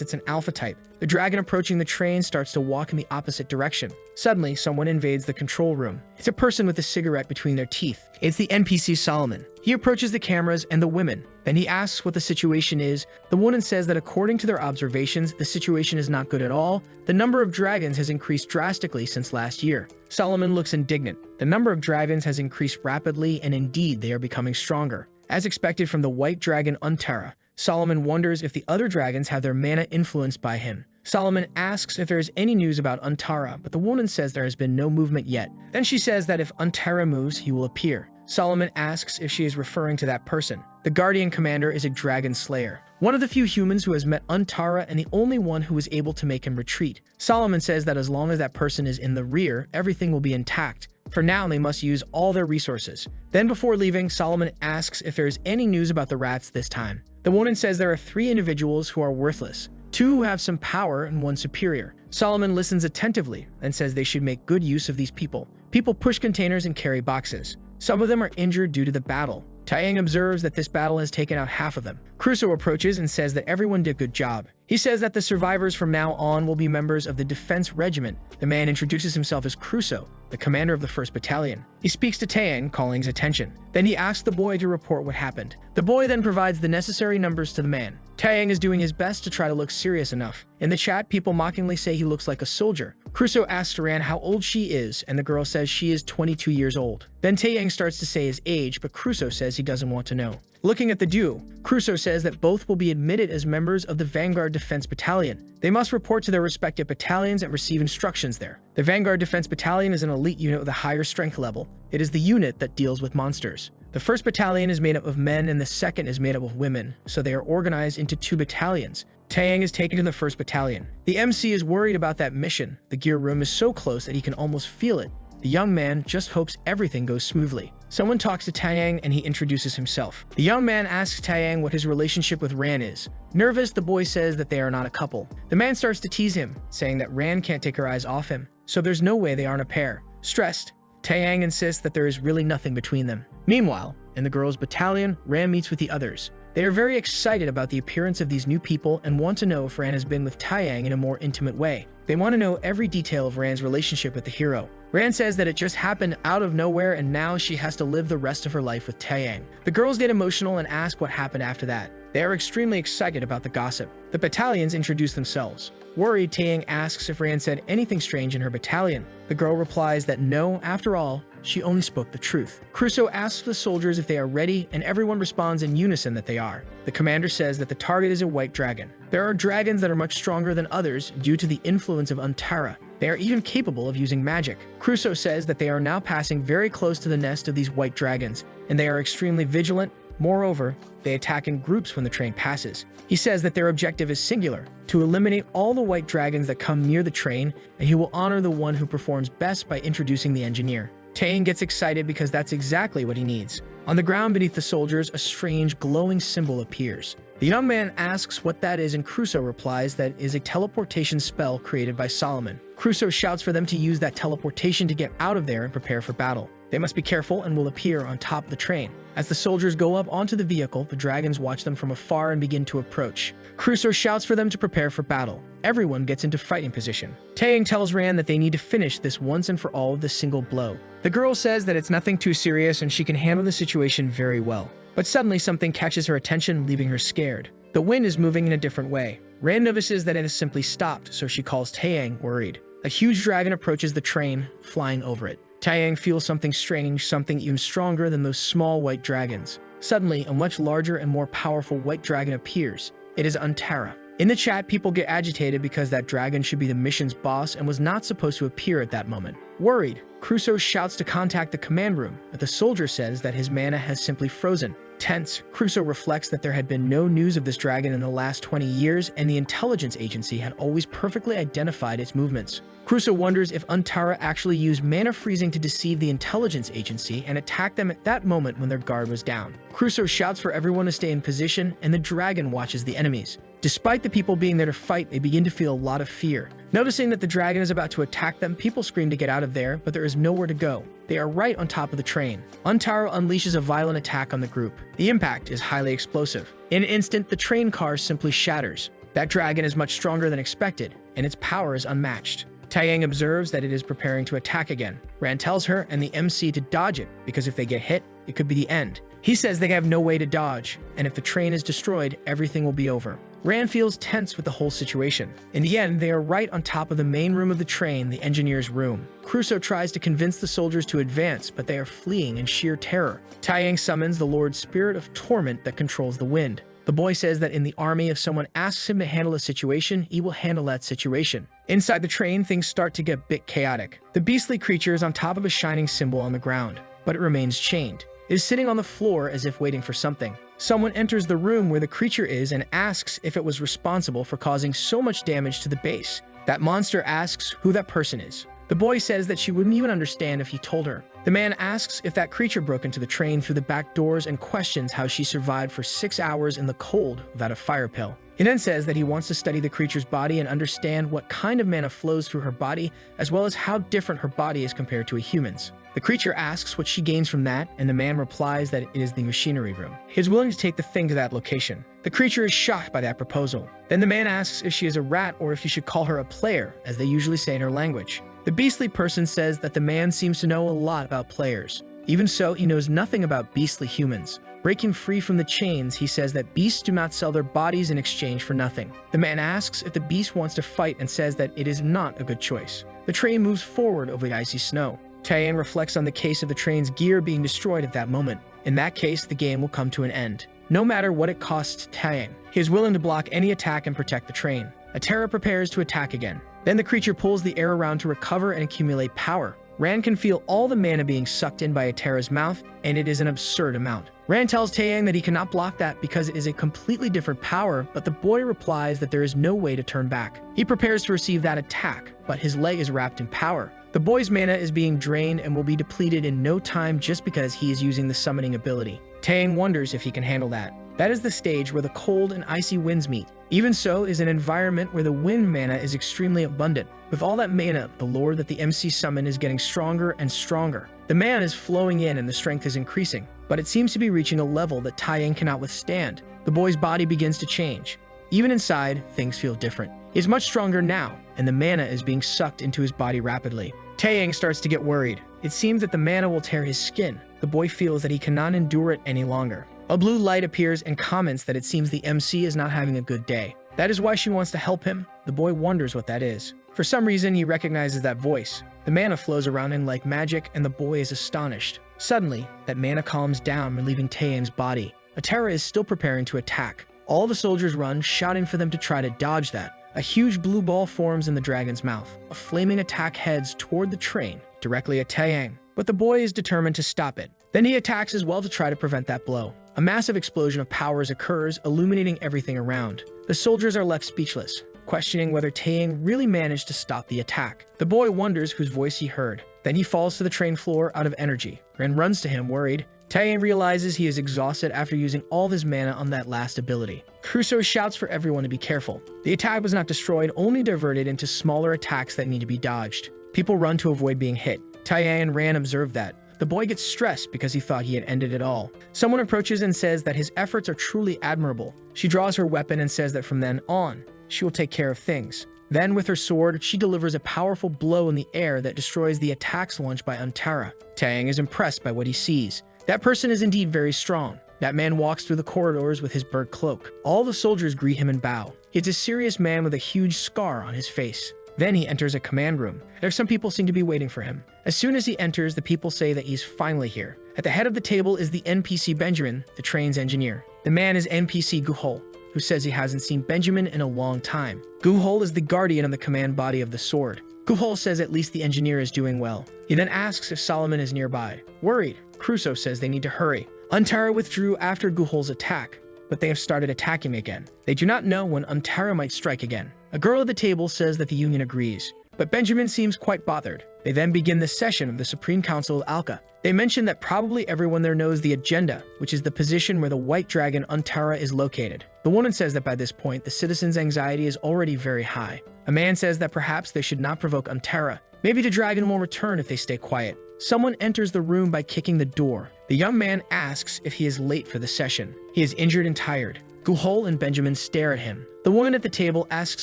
it's an alpha type. The dragon approaching the train starts to walk in the opposite direction. Suddenly, someone invades the control room. It's a person with a cigarette between their teeth. It's the NPC Solomon. He approaches the cameras and the women. Then he asks what the situation is. The woman says that according to their observations, the situation is not good at all. The number of dragons has increased drastically since last year. Solomon looks indignant. The number of dragons has increased rapidly, and indeed they are becoming stronger. As expected from the white dragon Untara, Solomon wonders if the other dragons have their mana influenced by him. Solomon asks if there is any news about Untara, but the woman says there has been no movement yet. Then she says that if Untara moves, he will appear. Solomon asks if she is referring to that person. The Guardian Commander is a dragon slayer, one of the few humans who has met Untara and the only one who was able to make him retreat. Solomon says that as long as that person is in the rear, everything will be intact. For now, they must use all their resources. Then before leaving, Solomon asks if there is any news about the rats this time. The woman says there are 3 individuals who are worthless, 2 who have some power and 1 superior. Solomon listens attentively and says they should make good use of these people. People push containers and carry boxes. Some of them are injured due to the battle. Taeyang observes that this battle has taken out half of them. Crusoe approaches and says that everyone did a good job. He says that the survivors from now on will be members of the Defense Regiment. The man introduces himself as Crusoe, the commander of the 1st Battalion. He speaks to Taeyang, calling his attention. Then he asks the boy to report what happened. The boy then provides the necessary numbers to the man. Taeyang is doing his best to try to look serious enough. In the chat, people mockingly say he looks like a soldier. Crusoe asks Ran how old she is, and the girl says she is 22 years old. Then Taeyang starts to say his age, but Crusoe says he doesn't want to know. Looking at the duo, Crusoe says that both will be admitted as members of the Vanguard Defense Battalion. They must report to their respective battalions and receive instructions there. The Vanguard Defense Battalion is an elite unit with a higher strength level. It is the unit that deals with monsters. The 1st Battalion is made up of men and the 2nd is made up of women, so they are organized into 2 battalions. Taeyang is taken to the 1st Battalion. The MC is worried about that mission. The gear room is so close that he can almost feel it. The young man just hopes everything goes smoothly. Someone talks to Taeyang and he introduces himself. The young man asks Taeyang what his relationship with Ran is. Nervous, the boy says that they are not a couple. The man starts to tease him, saying that Ran can't take her eyes off him, so there's no way they aren't a pair. Stressed, Taeyang insists that there is really nothing between them. Meanwhile, in the girls' battalion, Ran meets with the others. They are very excited about the appearance of these new people and want to know if Ran has been with Taeyang in a more intimate way. They want to know every detail of Ran's relationship with the hero. Ran says that it just happened out of nowhere and now she has to live the rest of her life with Taeyang. The girls get emotional and ask what happened after that. They are extremely excited about the gossip. The battalions introduce themselves. Worried, Taeyang asks if Ran said anything strange in her battalion. The girl replies that no, after all, she only spoke the truth. Crusoe asks the soldiers if they are ready, and everyone responds in unison that they are. The commander says that the target is a white dragon. There are dragons that are much stronger than others due to the influence of Antara. They are even capable of using magic. Crusoe says that they are now passing very close to the nest of these white dragons, and they are extremely vigilant. Moreover, they attack in groups when the train passes. He says that their objective is singular, to eliminate all the white dragons that come near the train, and he will honor the one who performs best by introducing the engineer. Tae gets excited because that's exactly what he needs. On the ground beneath the soldiers, a strange glowing symbol appears. The young man asks what that is, and Crusoe replies that it is a teleportation spell created by Solomon. Crusoe shouts for them to use that teleportation to get out of there and prepare for battle. They must be careful and will appear on top of the train. As the soldiers go up onto the vehicle, the dragons watch them from afar and begin to approach. Crusoe shouts for them to prepare for battle. Everyone gets into fighting position. Taeyang tells Rand that they need to finish this once and for all with a single blow. The girl says that it's nothing too serious and she can handle the situation very well. But suddenly something catches her attention, leaving her scared. The wind is moving in a different way. Rand notices that it has simply stopped, so she calls Taeyang, worried. A huge dragon approaches the train, flying over it. Taeyang feels something strange, something even stronger than those small white dragons. Suddenly, a much larger and more powerful white dragon appears. It is Antara. In the chat, people get agitated because that dragon should be the mission's boss and was not supposed to appear at that moment. Worried, Crusoe shouts to contact the command room, but the soldier says that his mana has simply frozen. Tense, Crusoe reflects that there had been no news of this dragon in the last 20 years, and the intelligence agency had always perfectly identified its movements. Crusoe wonders if Antara actually used mana freezing to deceive the intelligence agency and attack them at that moment when their guard was down. Crusoe shouts for everyone to stay in position, and the dragon watches the enemies. Despite the people being there to fight, they begin to feel a lot of fear. Noticing that the dragon is about to attack them, people scream to get out of there, but there is nowhere to go. They are right on top of the train. Antara unleashes a violent attack on the group. The impact is highly explosive. In an instant, the train car simply shatters. That dragon is much stronger than expected, and its power is unmatched. Taeyang observes that it is preparing to attack again. Rand tells her and the MC to dodge it, because if they get hit, it could be the end. He says they have no way to dodge, and if the train is destroyed, everything will be over. Rand feels tense with the whole situation. In the end, they are right on top of the main room of the train, the engineer's room. Crusoe tries to convince the soldiers to advance, but they are fleeing in sheer terror. Taeyang summons the Lord Spirit of Torment that controls the wind. The boy says that in the army, if someone asks him to handle a situation, he will handle that situation. Inside the train, things start to get a bit chaotic. The beastly creature is on top of a shining symbol on the ground, but it remains chained. It is sitting on the floor as if waiting for something. Someone enters the room where the creature is and asks if it was responsible for causing so much damage to the base. That monster asks who that person is. The boy says that she wouldn't even understand if he told her. The man asks if that creature broke into the train through the back doors and questions how she survived for 6 hours in the cold without a fire pill. He then says that he wants to study the creature's body and understand what kind of mana flows through her body, as well as how different her body is compared to a human's. The creature asks what she gains from that, and the man replies that it is the machinery room. He is willing to take the thing to that location. The creature is shocked by that proposal. Then the man asks if she is a rat or if he should call her a player, as they usually say in her language. The beastly person says that the man seems to know a lot about players. Even so, he knows nothing about beastly humans. Breaking free from the chains, he says that beasts do not sell their bodies in exchange for nothing. The man asks if the beast wants to fight and says that it is not a good choice. The train moves forward over the icy snow. Taeyang reflects on the case of the train's gear being destroyed at that moment. In that case, the game will come to an end. No matter what it costs Taeyang, he is willing to block any attack and protect the train. Atera prepares to attack again. Then the creature pulls the air around to recover and accumulate power. Rand can feel all the mana being sucked in by Atera's mouth, and it is an absurd amount. Rand tells Taeyang that he cannot block that because it is a completely different power, but the boy replies that there is no way to turn back. He prepares to receive that attack, but his leg is wrapped in power. The boy's mana is being drained and will be depleted in no time just because he is using the summoning ability. Taeyang wonders if he can handle that. That is the stage where the cold and icy winds meet. Even so is an environment where the wind mana is extremely abundant. With all that mana, the lore that the MC summon is getting stronger and stronger. The mana is flowing in and the strength is increasing, but it seems to be reaching a level that Taeyang cannot withstand. The boy's body begins to change. Even inside, things feel different. He is much stronger now, and the mana is being sucked into his body rapidly. Taeyang starts to get worried. It seems that the mana will tear his skin. The boy feels that he cannot endure it any longer. A blue light appears and comments that it seems the MC is not having a good day. That is why she wants to help him. The boy wonders what that is. For some reason, he recognizes that voice. The mana flows around him like magic, and the boy is astonished. Suddenly, that mana calms down, relieving Taeyang's body. Atara is still preparing to attack. All the soldiers run, shouting for them to try to dodge that. A huge blue ball forms in the dragon's mouth. A flaming attack heads toward the train, directly at Taeyang, but the boy is determined to stop it. Then he attacks as well to try to prevent that blow. A massive explosion of powers occurs, illuminating everything around. The soldiers are left speechless, questioning whether Taeyang really managed to stop the attack. The boy wonders whose voice he heard. Then he falls to the train floor out of energy. Ren runs to him, worried. Taeyang realizes he is exhausted after using all of his mana on that last ability. Crusoe shouts for everyone to be careful. The attack was not destroyed, only diverted into smaller attacks that need to be dodged. People run to avoid being hit. Taeyang and Ran observe that. The boy gets stressed because he thought he had ended it all. Someone approaches and says that his efforts are truly admirable. She draws her weapon and says that from then on, she will take care of things. Then, with her sword, she delivers a powerful blow in the air that destroys the attacks launched by Antara. Taeyang is impressed by what he sees. That person is indeed very strong. That man walks through the corridors with his bird cloak. All the soldiers greet him and bow. He's a serious man with a huge scar on his face. Then he enters a command room. There are some people seem to be waiting for him. As soon as he enters, the people say that he's finally here. At the head of the table is the NPC Benjamin, the train's engineer. The man is NPC Guhol, who says he hasn't seen Benjamin in a long time. Guhol is the guardian of the command body of the sword. Guhol says at least the engineer is doing well. He then asks if Solomon is nearby. Worried, Crusoe says they need to hurry. Antara withdrew after Guhol's attack, but they have started attacking again. They do not know when Antara might strike again. A girl at the table says that the Union agrees, but Benjamin seems quite bothered. They then begin the session of the Supreme Council of Alka. They mention that probably everyone there knows the agenda, which is the position where the white dragon Antara is located. The woman says that by this point, the citizens' anxiety is already very high. A man says that perhaps they should not provoke Antara. Maybe the dragon will return if they stay quiet. Someone enters the room by kicking the door. The young man asks if he is late for the session. He is injured and tired. Guhol and Benjamin stare at him. The woman at the table asks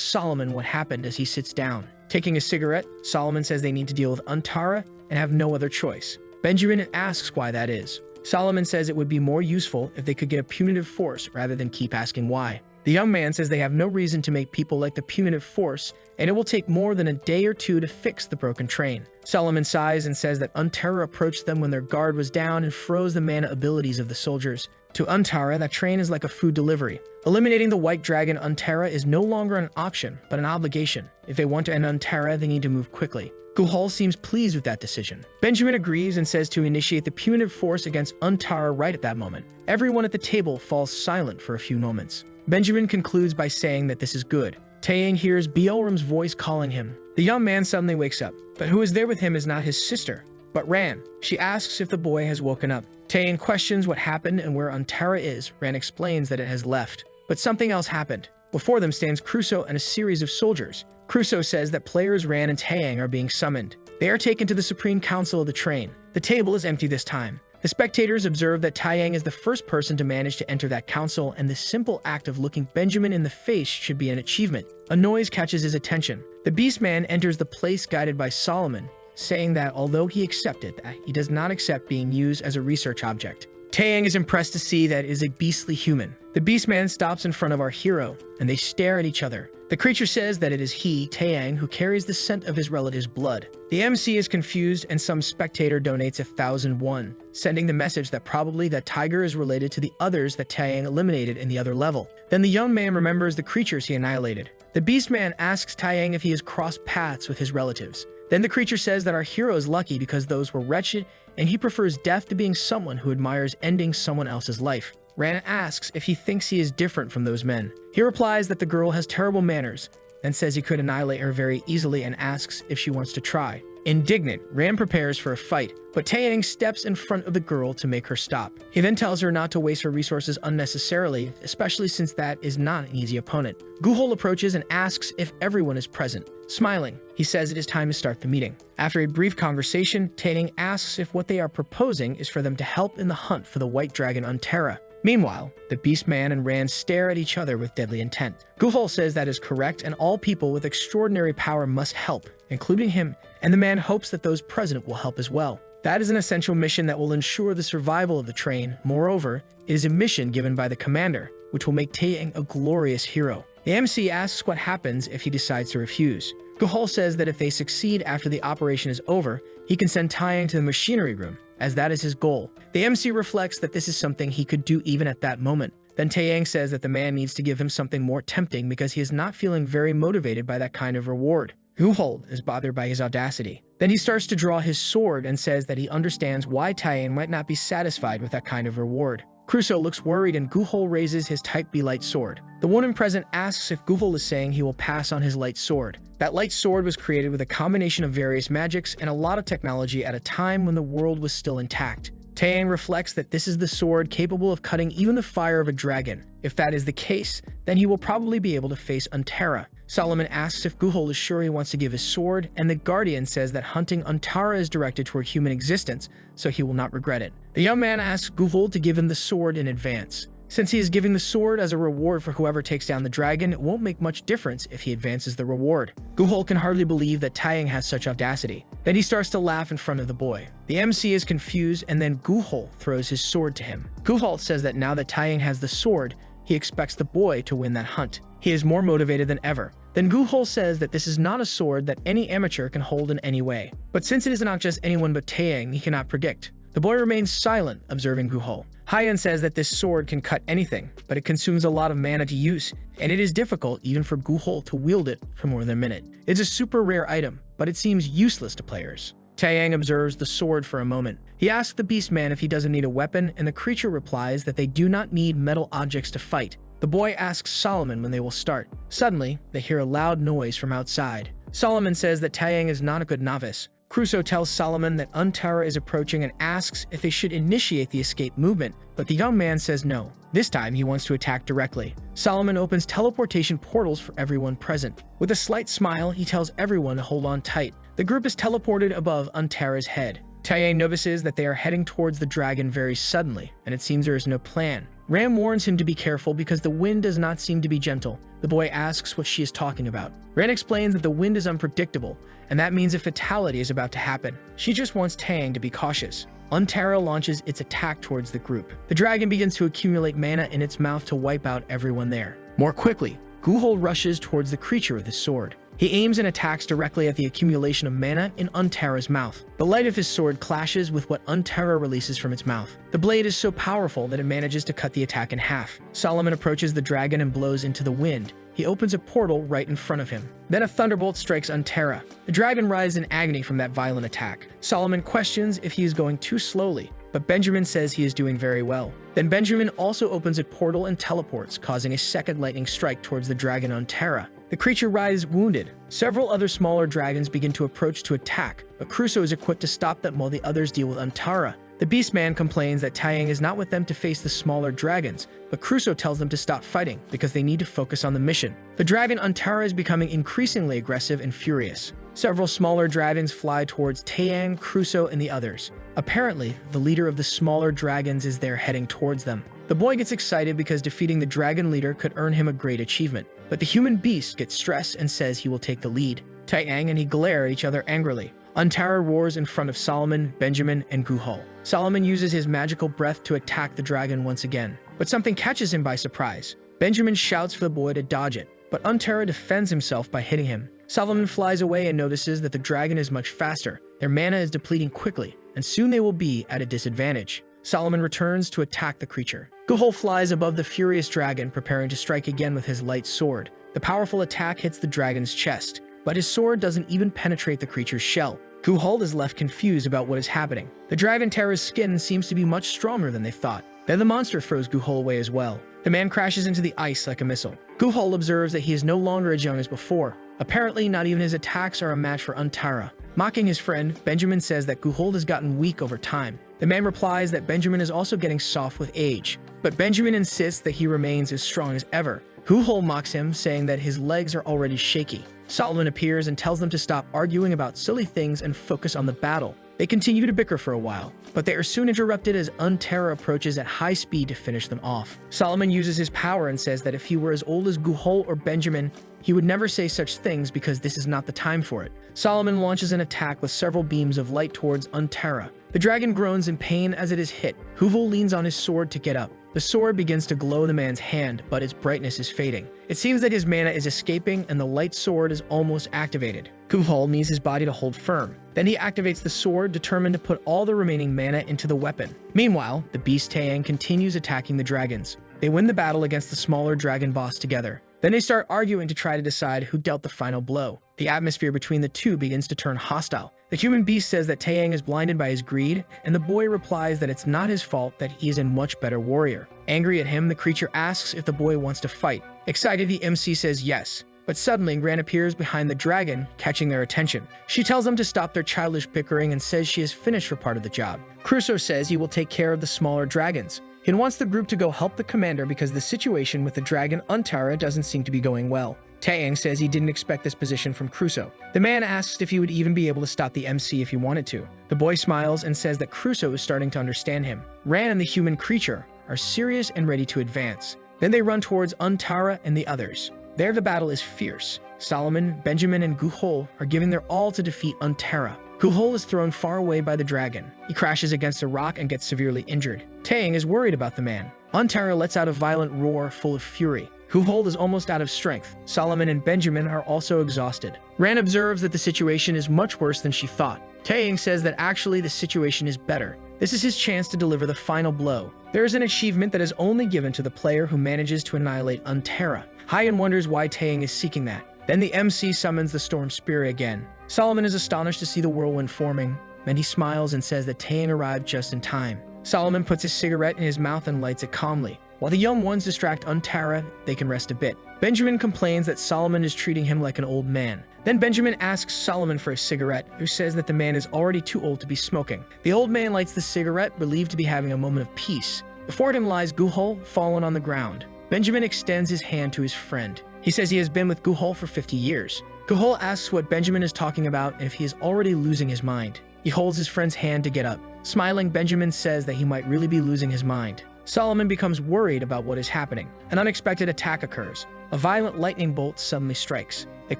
Solomon what happened as he sits down. Taking a cigarette, Solomon says they need to deal with Antara and have no other choice. Benjamin asks why that is. Solomon says it would be more useful if they could get a punitive force rather than keep asking why. The young man says they have no reason to make people like the punitive force, and it will take more than a day or two to fix the broken train. Solomon sighs and says that Antara approached them when their guard was down and froze the mana abilities of the soldiers. To Antara, that train is like a food delivery. Eliminating the white dragon Antara is no longer an option, but an obligation. If they want to end Antara, they need to move quickly. Guhol seems pleased with that decision. Benjamin agrees and says to initiate the punitive force against Antara right at that moment. Everyone at the table falls silent for a few moments. Benjamin concludes by saying that this is good. Taeyang hears Beelram's voice calling him. The young man suddenly wakes up, but who is there with him is not his sister, but Ran. She asks if the boy has woken up. Taeyang questions what happened and where Antara is. Ran explains that it has left, but something else happened. Before them stands Crusoe and a series of soldiers. Crusoe says that players Ran and Taeyang are being summoned. They are taken to the Supreme Council of the train. The table is empty this time. The spectators observe that Taeyang is the first person to manage to enter that council, and the simple act of looking Benjamin in the face should be an achievement. A noise catches his attention. The beastman enters the place guided by Solomon, saying that although he accepted that, he does not accept being used as a research object. Taeyang is impressed to see that it is a beastly human. The beastman stops in front of our hero, and they stare at each other. The creature says that it is he, Taeyang, who carries the scent of his relative's blood. The MC is confused, and some spectator donates 1,000 won, sending the message that probably that tiger is related to the others that Taeyang eliminated in the other level. Then the young man remembers the creatures he annihilated. The beastman asks Taeyang if he has crossed paths with his relatives. Then the creature says that our hero is lucky because those were wretched, and he prefers death to being someone who admires ending someone else's life. Ran asks if he thinks he is different from those men. He replies that the girl has terrible manners, then says he could annihilate her very easily and asks if she wants to try. Indignant, Ran prepares for a fight, but Taeyang steps in front of the girl to make her stop. He then tells her not to waste her resources unnecessarily, especially since that is not an easy opponent. Guhol approaches and asks if everyone is present. Smiling, he says it is time to start the meeting. After a brief conversation, Taeyang asks if what they are proposing is for them to help in the hunt for the white dragon Antara. Meanwhile, the Beastman and Rand stare at each other with deadly intent. Guhol says that is correct, and all people with extraordinary power must help, including him, and the man hopes that those present will help as well. That is an essential mission that will ensure the survival of the train. Moreover, it is a mission given by the commander, which will make Taeyang a glorious hero. The MC asks what happens if he decides to refuse. Guhul says that if they succeed after the operation is over, he can send Taeyang to the machinery room, as that is his goal. The MC reflects that this is something he could do even at that moment. Then Taeyang says that the man needs to give him something more tempting because he is not feeling very motivated by that kind of reward. Guhul is bothered by his audacity. Then he starts to draw his sword and says that he understands why Taeyang might not be satisfied with that kind of reward. Crusoe looks worried and Guhul raises his Type B light sword. The woman present asks if Guhul is saying he will pass on his light sword. That light sword was created with a combination of various magics and a lot of technology at a time when the world was still intact. Taeyang reflects that this is the sword capable of cutting even the fire of a dragon. If that is the case, then he will probably be able to face Untara. Solomon asks if Guhul is sure he wants to give his sword, and the Guardian says that hunting Untara is directed toward human existence, so he will not regret it. The young man asks Guhul to give him the sword in advance. Since he is giving the sword as a reward for whoever takes down the dragon, it won't make much difference if he advances the reward. Guhul can hardly believe that Taeyang has such audacity. Then he starts to laugh in front of the boy. The MC is confused, and then Guhul throws his sword to him. Guhul says that now that Taeyang has the sword, he expects the boy to win that hunt. He is more motivated than ever. Then Guhul says that this is not a sword that any amateur can hold in any way. But since it is not just anyone but Taeyang, he cannot predict. The boy remains silent, observing Guhul. Hyan says that this sword can cut anything, but it consumes a lot of mana to use, and it is difficult even for Guhul to wield it for more than a minute. It's a super rare item, but it seems useless to players. Taeyang observes the sword for a moment. He asks the beastman if he doesn't need a weapon, and the creature replies that they do not need metal objects to fight. The boy asks Solomon when they will start. Suddenly, they hear a loud noise from outside. Solomon says that Taeyang is not a good novice. Crusoe tells Solomon that Untara is approaching and asks if they should initiate the escape movement, but the young man says no. This time, he wants to attack directly. Solomon opens teleportation portals for everyone present. With a slight smile, he tells everyone to hold on tight. The group is teleported above Untara's head. Taeyang notices that they are heading towards the dragon very suddenly, and it seems there is no plan. Ram warns him to be careful because the wind does not seem to be gentle. The boy asks what she is talking about. Ran explains that the wind is unpredictable, and that means a fatality is about to happen. She just wants Taeyang to be cautious. Untara launches its attack towards the group. The dragon begins to accumulate mana in its mouth to wipe out everyone there. More quickly, Guhul rushes towards the creature with his sword. He aims and attacks directly at the accumulation of mana in Untara's mouth. The light of his sword clashes with what Untara releases from its mouth. The blade is so powerful that it manages to cut the attack in half. Solomon approaches the dragon and blows into the wind. He opens a portal right in front of him. Then a thunderbolt strikes Untara. The dragon writhes in agony from that violent attack. Solomon questions if he is going too slowly, but Benjamin says he is doing very well. Then Benjamin also opens a portal and teleports, causing a second lightning strike towards the dragon Untara. The creature writhes wounded. Several other smaller dragons begin to approach to attack, but Crusoe is equipped to stop them while the others deal with Untara. The beastman complains that Taeyang is not with them to face the smaller dragons, but Crusoe tells them to stop fighting because they need to focus on the mission. The dragon Untara is becoming increasingly aggressive and furious. Several smaller dragons fly towards Taeyang, Crusoe, and the others. Apparently, the leader of the smaller dragons is there heading towards them. The boy gets excited because defeating the dragon leader could earn him a great achievement. But the human beast gets stressed and says he will take the lead. Taeyang and he glare at each other angrily. Untara roars in front of Solomon, Benjamin, and Guhul. Solomon uses his magical breath to attack the dragon once again, but something catches him by surprise. Benjamin shouts for the boy to dodge it, but Untara defends himself by hitting him. Solomon flies away and notices that the dragon is much faster. Their mana is depleting quickly, and soon they will be at a disadvantage. Solomon returns to attack the creature. Guhul flies above the furious dragon, preparing to strike again with his light sword. The powerful attack hits the dragon's chest, but his sword doesn't even penetrate the creature's shell. Guhul is left confused about what is happening. The dragon terror's skin seems to be much stronger than they thought. Then the monster throws Guhul away as well. The man crashes into the ice like a missile. Guhul observes that he is no longer as young as before. Apparently, not even his attacks are a match for Untara. Mocking his friend, Benjamin says that Guhul has gotten weak over time. The man replies that Benjamin is also getting soft with age, but Benjamin insists that he remains as strong as ever. Guhul mocks him, saying that his legs are already shaky. Solomon appears and tells them to stop arguing about silly things and focus on the battle. They continue to bicker for a while, but they are soon interrupted as Untara approaches at high speed to finish them off. Solomon uses his power and says that if he were as old as Guhul or Benjamin, he would never say such things because this is not the time for it. Solomon launches an attack with several beams of light towards Untara. The dragon groans in pain as it is hit. Guhul leans on his sword to get up. The sword begins to glow in the man's hand, but its brightness is fading. It seems that his mana is escaping and the light sword is almost activated. Guhul needs his body to hold firm. Then he activates the sword, determined to put all the remaining mana into the weapon. Meanwhile, the beast Taeyang continues attacking the dragons. They win the battle against the smaller dragon boss together. Then they start arguing to try to decide who dealt the final blow. The atmosphere between the two begins to turn hostile. The human beast says that Taeyang is blinded by his greed, and the boy replies that it's not his fault, that he is a much better warrior. Angry at him, the creature asks if the boy wants to fight. Excited, the MC says yes. But suddenly, Ran appears behind the dragon, catching their attention. She tells them to stop their childish bickering and says she has finished her part of the job. Crusoe says he will take care of the smaller dragons. He wants the group to go help the commander because the situation with the dragon Antara doesn't seem to be going well. Taeyang says he didn't expect this position from Crusoe. The man asks if he would even be able to stop the MC if he wanted to. The boy smiles and says that Crusoe is starting to understand him. Ran and the human creature are serious and ready to advance. Then they run towards Antara and the others. There the battle is fierce. Solomon, Benjamin, and Guhul are giving their all to defeat Antara. Guhul is thrown far away by the dragon. He crashes against a rock and gets severely injured. Taeyang is worried about the man. Antara lets out a violent roar full of fury. Guhul is almost out of strength. Solomon and Benjamin are also exhausted. Ran observes that the situation is much worse than she thought. Taeyang says that actually the situation is better. This is his chance to deliver the final blow. There is an achievement that is only given to the player who manages to annihilate Antara. Hyan wonders why Taeyang is seeking that. Then the MC summons the storm spirit again. Solomon is astonished to see the whirlwind forming. Then he smiles and says that Taeyang arrived just in time. Solomon puts his cigarette in his mouth and lights it calmly. While the young ones distract Antara, they can rest a bit. Benjamin complains that Solomon is treating him like an old man. Then Benjamin asks Solomon for a cigarette, who says that the man is already too old to be smoking. The old man lights the cigarette, believed to be having a moment of peace. Before him lies Guhul, fallen on the ground. Benjamin extends his hand to his friend. He says he has been with Guhul for 50 years. Guhul asks what Benjamin is talking about and if he is already losing his mind. He holds his friend's hand to get up. Smiling, Benjamin says that he might really be losing his mind. Solomon becomes worried about what is happening. An unexpected attack occurs. A violent lightning bolt suddenly strikes. It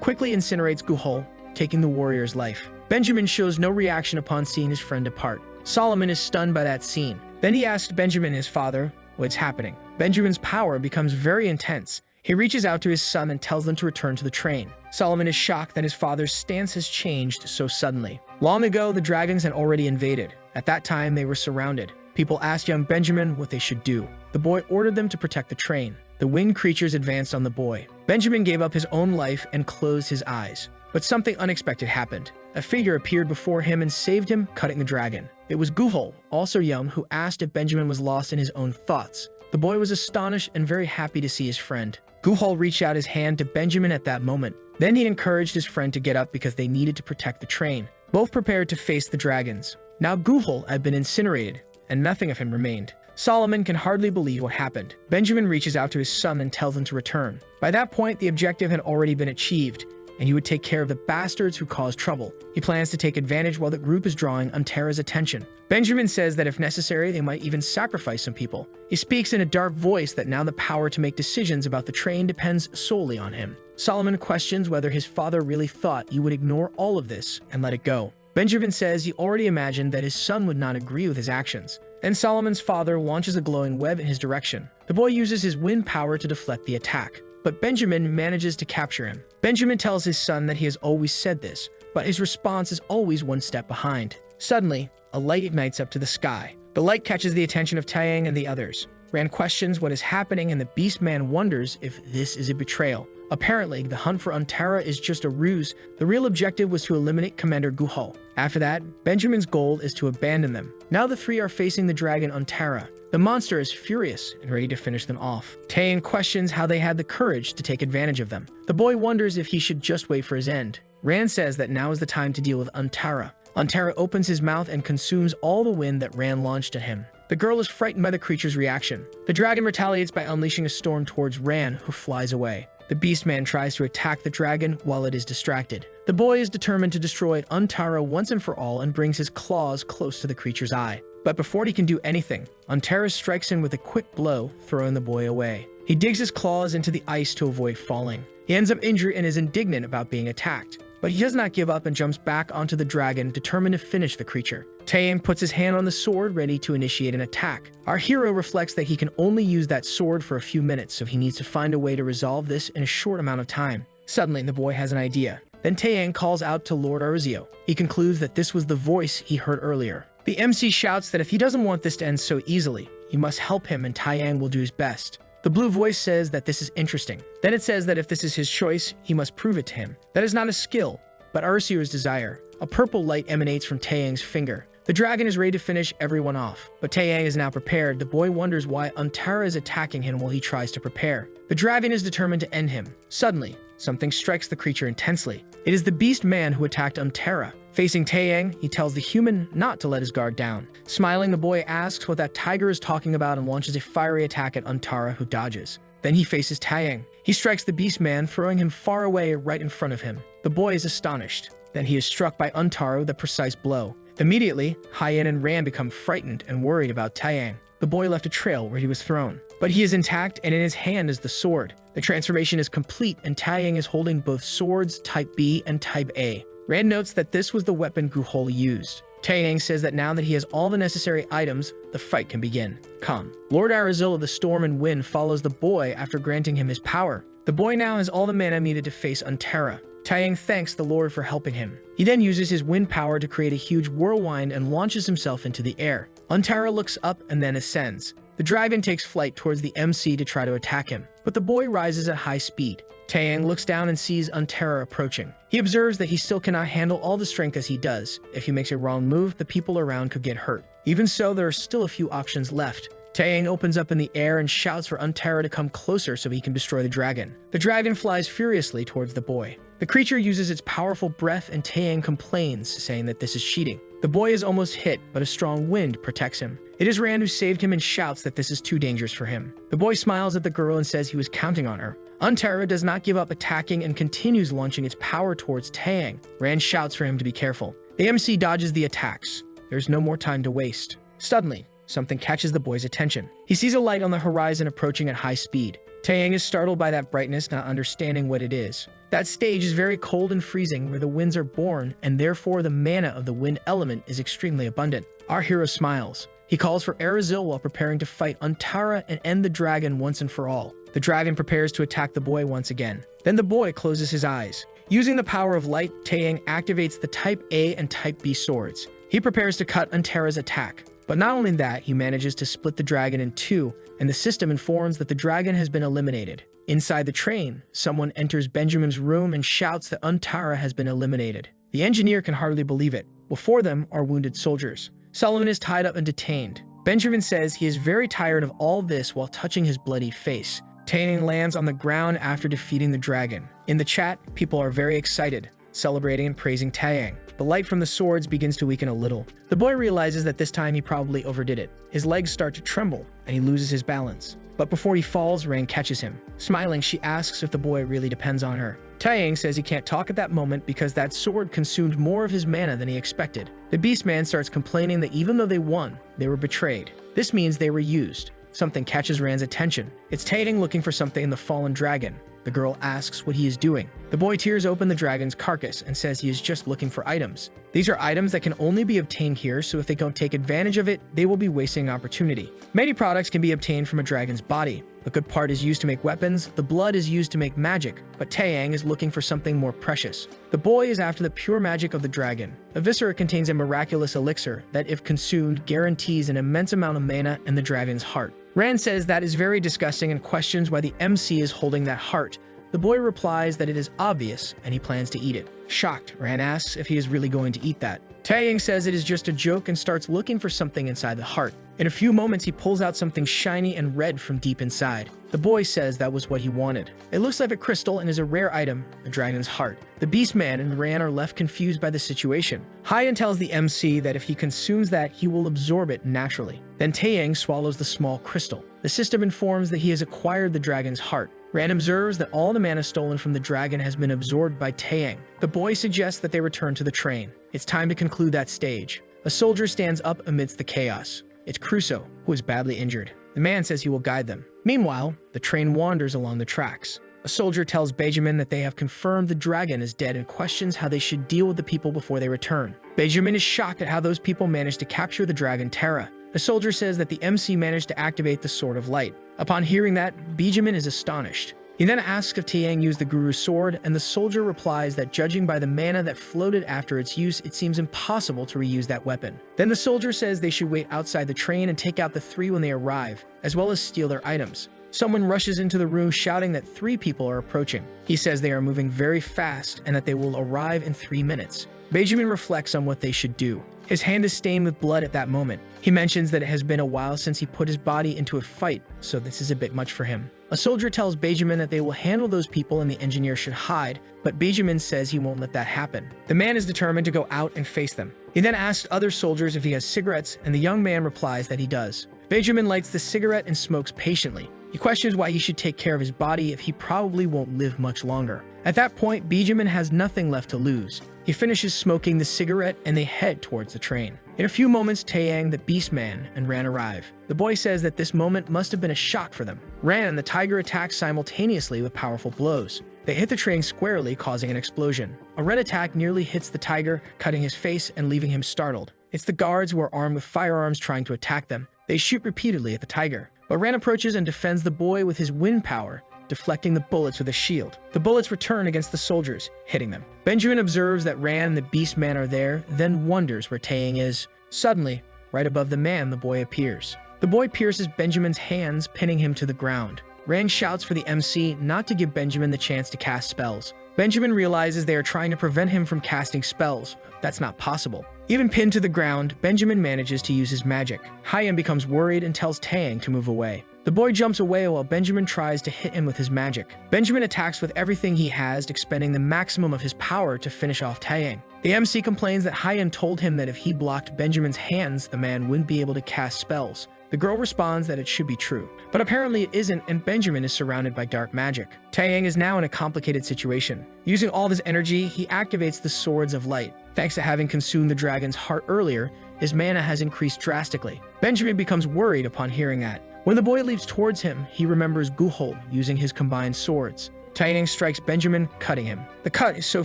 quickly incinerates Guhul, taking the warrior's life. Benjamin shows no reaction upon seeing his friend depart. Solomon is stunned by that scene. Then he asks Benjamin, his father, what's happening. Benjamin's power becomes very intense. He reaches out to his son and tells them to return to the train. Solomon is shocked that his father's stance has changed so suddenly. Long ago, the dragons had already invaded. At that time, they were surrounded. People asked young Benjamin what they should do. The boy ordered them to protect the train. The winged creatures advanced on the boy. Benjamin gave up his own life and closed his eyes. But something unexpected happened. A figure appeared before him and saved him, cutting the dragon. It was Guhul, also young, who asked if Benjamin was lost in his own thoughts. The boy was astonished and very happy to see his friend. Guhul reached out his hand to Benjamin at that moment. Then he encouraged his friend to get up because they needed to protect the train. Both prepared to face the dragons. Now Guhul had been incinerated, and nothing of him remained. Solomon can hardly believe what happened. Benjamin reaches out to his son and tells him to return. By that point, the objective had already been achieved, and he would take care of the bastards who caused trouble. He plans to take advantage while the group is drawing Antara's attention. Benjamin says that if necessary, they might even sacrifice some people. He speaks in a dark voice that now the power to make decisions about the train depends solely on him. Solomon questions whether his father really thought he would ignore all of this and let it go. Benjamin says he already imagined that his son would not agree with his actions. Then Solomon's father launches a glowing web in his direction. The boy uses his wind power to deflect the attack, but Benjamin manages to capture him. Benjamin tells his son that he has always said this, but his response is always one step behind. Suddenly, a light ignites up to the sky. The light catches the attention of Taeyang and the others. Ran questions what is happening, and the beastman wonders if this is a betrayal. Apparently, the hunt for Antara is just a ruse. The real objective was to eliminate Commander Guhul. After that, Benjamin's goal is to abandon them. Now the three are facing the dragon Antara. The monster is furious and ready to finish them off. Taeyang questions how they had the courage to take advantage of them. The boy wonders if he should just wait for his end. Ran says that now is the time to deal with Antara. Antara opens his mouth and consumes all the wind that Ran launched at him. The girl is frightened by the creature's reaction. The dragon retaliates by unleashing a storm towards Ran, who flies away. The beastman tries to attack the dragon while it is distracted. The boy is determined to destroy Antara once and for all and brings his claws close to the creature's eye. But before he can do anything, Antara strikes him with a quick blow, throwing the boy away. He digs his claws into the ice to avoid falling. He ends up injured and is indignant about being attacked. But he does not give up and jumps back onto the dragon, determined to finish the creature. Taeyang puts his hand on the sword, ready to initiate an attack. Our hero reflects that he can only use that sword for a few minutes, so he needs to find a way to resolve this in a short amount of time. Suddenly, the boy has an idea. Then Taeyang calls out to Lord Arzio. He concludes that this was the voice he heard earlier. The MC shouts that if he doesn't want this to end so easily, he must help him and Taeyang will do his best. The blue voice says that this is interesting. Then it says that if this is his choice, he must prove it to him. That is not a skill, but Arzio's desire. A purple light emanates from Taeyang's finger. The dragon is ready to finish everyone off, but Taeyang is now prepared. The boy wonders why Antara is attacking him while he tries to prepare. The dragon is determined to end him. Suddenly, something strikes the creature intensely. It is the beastman who attacked Antara. Facing Taeyang, he tells the human not to let his guard down. Smiling, the boy asks what that tiger is talking about and launches a fiery attack at Antara, who dodges. Then he faces Taeyang. He strikes the beastman, throwing him far away right in front of him. The boy is astonished. Then he is struck by Antara with a precise blow. Immediately, Hyen and Ran become frightened and worried about Taeyang. The boy left a trail where he was thrown. But he is intact, and in his hand is the sword. The transformation is complete, and Taeyang is holding both swords, Type B and Type A. Rand notes that this was the weapon Guhol used. Taeyang says that now that he has all the necessary items, the fight can begin. Come. Lord Arizil of the Storm and Wind follows the boy after granting him his power. The boy now has all the mana needed to face Antara. Taeyang thanks the Lord for helping him. He then uses his wind power to create a huge whirlwind and launches himself into the air. Antara looks up and then ascends. The dragon takes flight towards the MC to try to attack him, but the boy rises at high speed. Taeyang looks down and sees Antara approaching. He observes that he still cannot handle all the strength as he does. If he makes a wrong move, the people around could get hurt. Even so, there are still a few options left. Taeyang opens up in the air and shouts for Antara to come closer so he can destroy the dragon. The dragon flies furiously towards the boy. The creature uses its powerful breath and Taeyang complains, saying that this is cheating. The boy is almost hit, but a strong wind protects him. It is Rand who saved him and shouts that this is too dangerous for him. The boy smiles at the girl and says he was counting on her. Antara does not give up attacking and continues launching its power towards Taeyang. Rand shouts for him to be careful. The MC dodges the attacks. There's no more time to waste. Suddenly, something catches the boy's attention. He sees a light on the horizon approaching at high speed. Taeyang is startled by that brightness, not understanding what it is. That stage is very cold and freezing where the winds are born, and therefore the mana of the wind element is extremely abundant. Our hero smiles. He calls for Arizil while preparing to fight Antara and end the dragon once and for all. The dragon prepares to attack the boy once again. Then the boy closes his eyes. Using the power of light, Taeyang activates the Type A and Type B swords. He prepares to cut Antara's attack. But not only that, he manages to split the dragon in two, and the system informs that the dragon has been eliminated. Inside the train, someone enters Benjamin's room and shouts that Antara has been eliminated. The engineer can hardly believe it. Before them are wounded soldiers. Sullivan is tied up and detained. Benjamin says he is very tired of all this while touching his bloody face. Taeyang lands on the ground after defeating the dragon. In the chat, people are very excited, celebrating and praising Taeyang. The light from the swords begins to weaken a little. The boy realizes that this time he probably overdid it. His legs start to tremble, and he loses his balance. But before he falls, Rain catches him. Smiling, she asks if the boy really depends on her. Taeyang says he can't talk at that moment because that sword consumed more of his mana than he expected. The beastman starts complaining that even though they won, they were betrayed. This means they were used. Something catches Rand's attention. It's Taeyang looking for something in the fallen dragon. The girl asks what he is doing. The boy tears open the dragon's carcass and says he is just looking for items. These are items that can only be obtained here, so if they don't take advantage of it, they will be wasting opportunity. Many products can be obtained from a dragon's body. The good part is used to make weapons, the blood is used to make magic, but Taeyang is looking for something more precious. The boy is after the pure magic of the dragon. The viscera contains a miraculous elixir that, if consumed, guarantees an immense amount of mana and the dragon's heart. Rand says that is very disgusting and questions why the MC is holding that heart. The boy replies that it is obvious and he plans to eat it. Shocked, Rand asks if he is really going to eat that. Taeyang says it is just a joke and starts looking for something inside the heart. In a few moments, he pulls out something shiny and red from deep inside. The boy says that was what he wanted. It looks like a crystal and is a rare item, the dragon's heart. The beastman and Ran are left confused by the situation. Hyen tells the MC that if he consumes that, he will absorb it naturally. Then Taeyang swallows the small crystal. The system informs that he has acquired the dragon's heart. Ran observes that all the mana stolen from the dragon has been absorbed by Taeyang. The boy suggests that they return to the train. It's time to conclude that stage. A soldier stands up amidst the chaos. It's Crusoe, who is badly injured. The man says he will guide them. Meanwhile, the train wanders along the tracks. A soldier tells Benjamin that they have confirmed the dragon is dead and questions how they should deal with the people before they return. Benjamin is shocked at how those people managed to capture the dragon Terra. The soldier says that the MC managed to activate the Sword of Light. Upon hearing that, Benjamin is astonished. He then asks if Taeyang used the Guru's sword, and the soldier replies that judging by the mana that floated after its use, it seems impossible to reuse that weapon. Then the soldier says they should wait outside the train and take out the three when they arrive, as well as steal their items. Someone rushes into the room shouting that 3 people are approaching. He says they are moving very fast and that they will arrive in 3 minutes. Benjamin reflects on what they should do. His hand is stained with blood at that moment. He mentions that it has been a while since he put his body into a fight, so this is a bit much for him. A soldier tells Benjamin that they will handle those people and the engineer should hide, but Benjamin says he won't let that happen. The man is determined to go out and face them. He then asks other soldiers if he has cigarettes, and the young man replies that he does. Benjamin lights the cigarette and smokes patiently. He questions why he should take care of his body if he probably won't live much longer. At that point, Benjamin has nothing left to lose. He finishes smoking the cigarette and they head towards the train. In a few moments, Taeyang, the beastman, and Ran arrive. The boy says that this moment must have been a shock for them. Ran and the tiger attack simultaneously with powerful blows. They hit the train squarely, causing an explosion. A red attack nearly hits the tiger, cutting his face and leaving him startled. It's the guards who are armed with firearms trying to attack them. They shoot repeatedly at the tiger. But Ran approaches and defends the boy with his wind power, deflecting the bullets with a shield. The bullets return against the soldiers, hitting them. Benjamin observes that Ran and the beastman are there, then wonders where Taeyang is. Suddenly, right above the man, the boy appears. The boy pierces Benjamin's hands, pinning him to the ground. Ran shouts for the MC not to give Benjamin the chance to cast spells. Benjamin realizes they are trying to prevent him from casting spells. That's not possible. Even pinned to the ground, Benjamin manages to use his magic. Hyun becomes worried and tells Taeyang to move away. The boy jumps away while Benjamin tries to hit him with his magic. Benjamin attacks with everything he has, expending the maximum of his power to finish off Taeyang. The MC complains that Hyun told him that if he blocked Benjamin's hands, the man wouldn't be able to cast spells. The girl responds that it should be true, but apparently it isn't, and Benjamin is surrounded by dark magic. Taeyang is now in a complicated situation. Using all of his energy, he activates the Swords of Light. Thanks to having consumed the dragon's heart earlier, his mana has increased drastically. Benjamin becomes worried upon hearing that. When the boy leaps towards him, he remembers Guhol using his combined swords. Taeyang strikes Benjamin, cutting him. The cut is so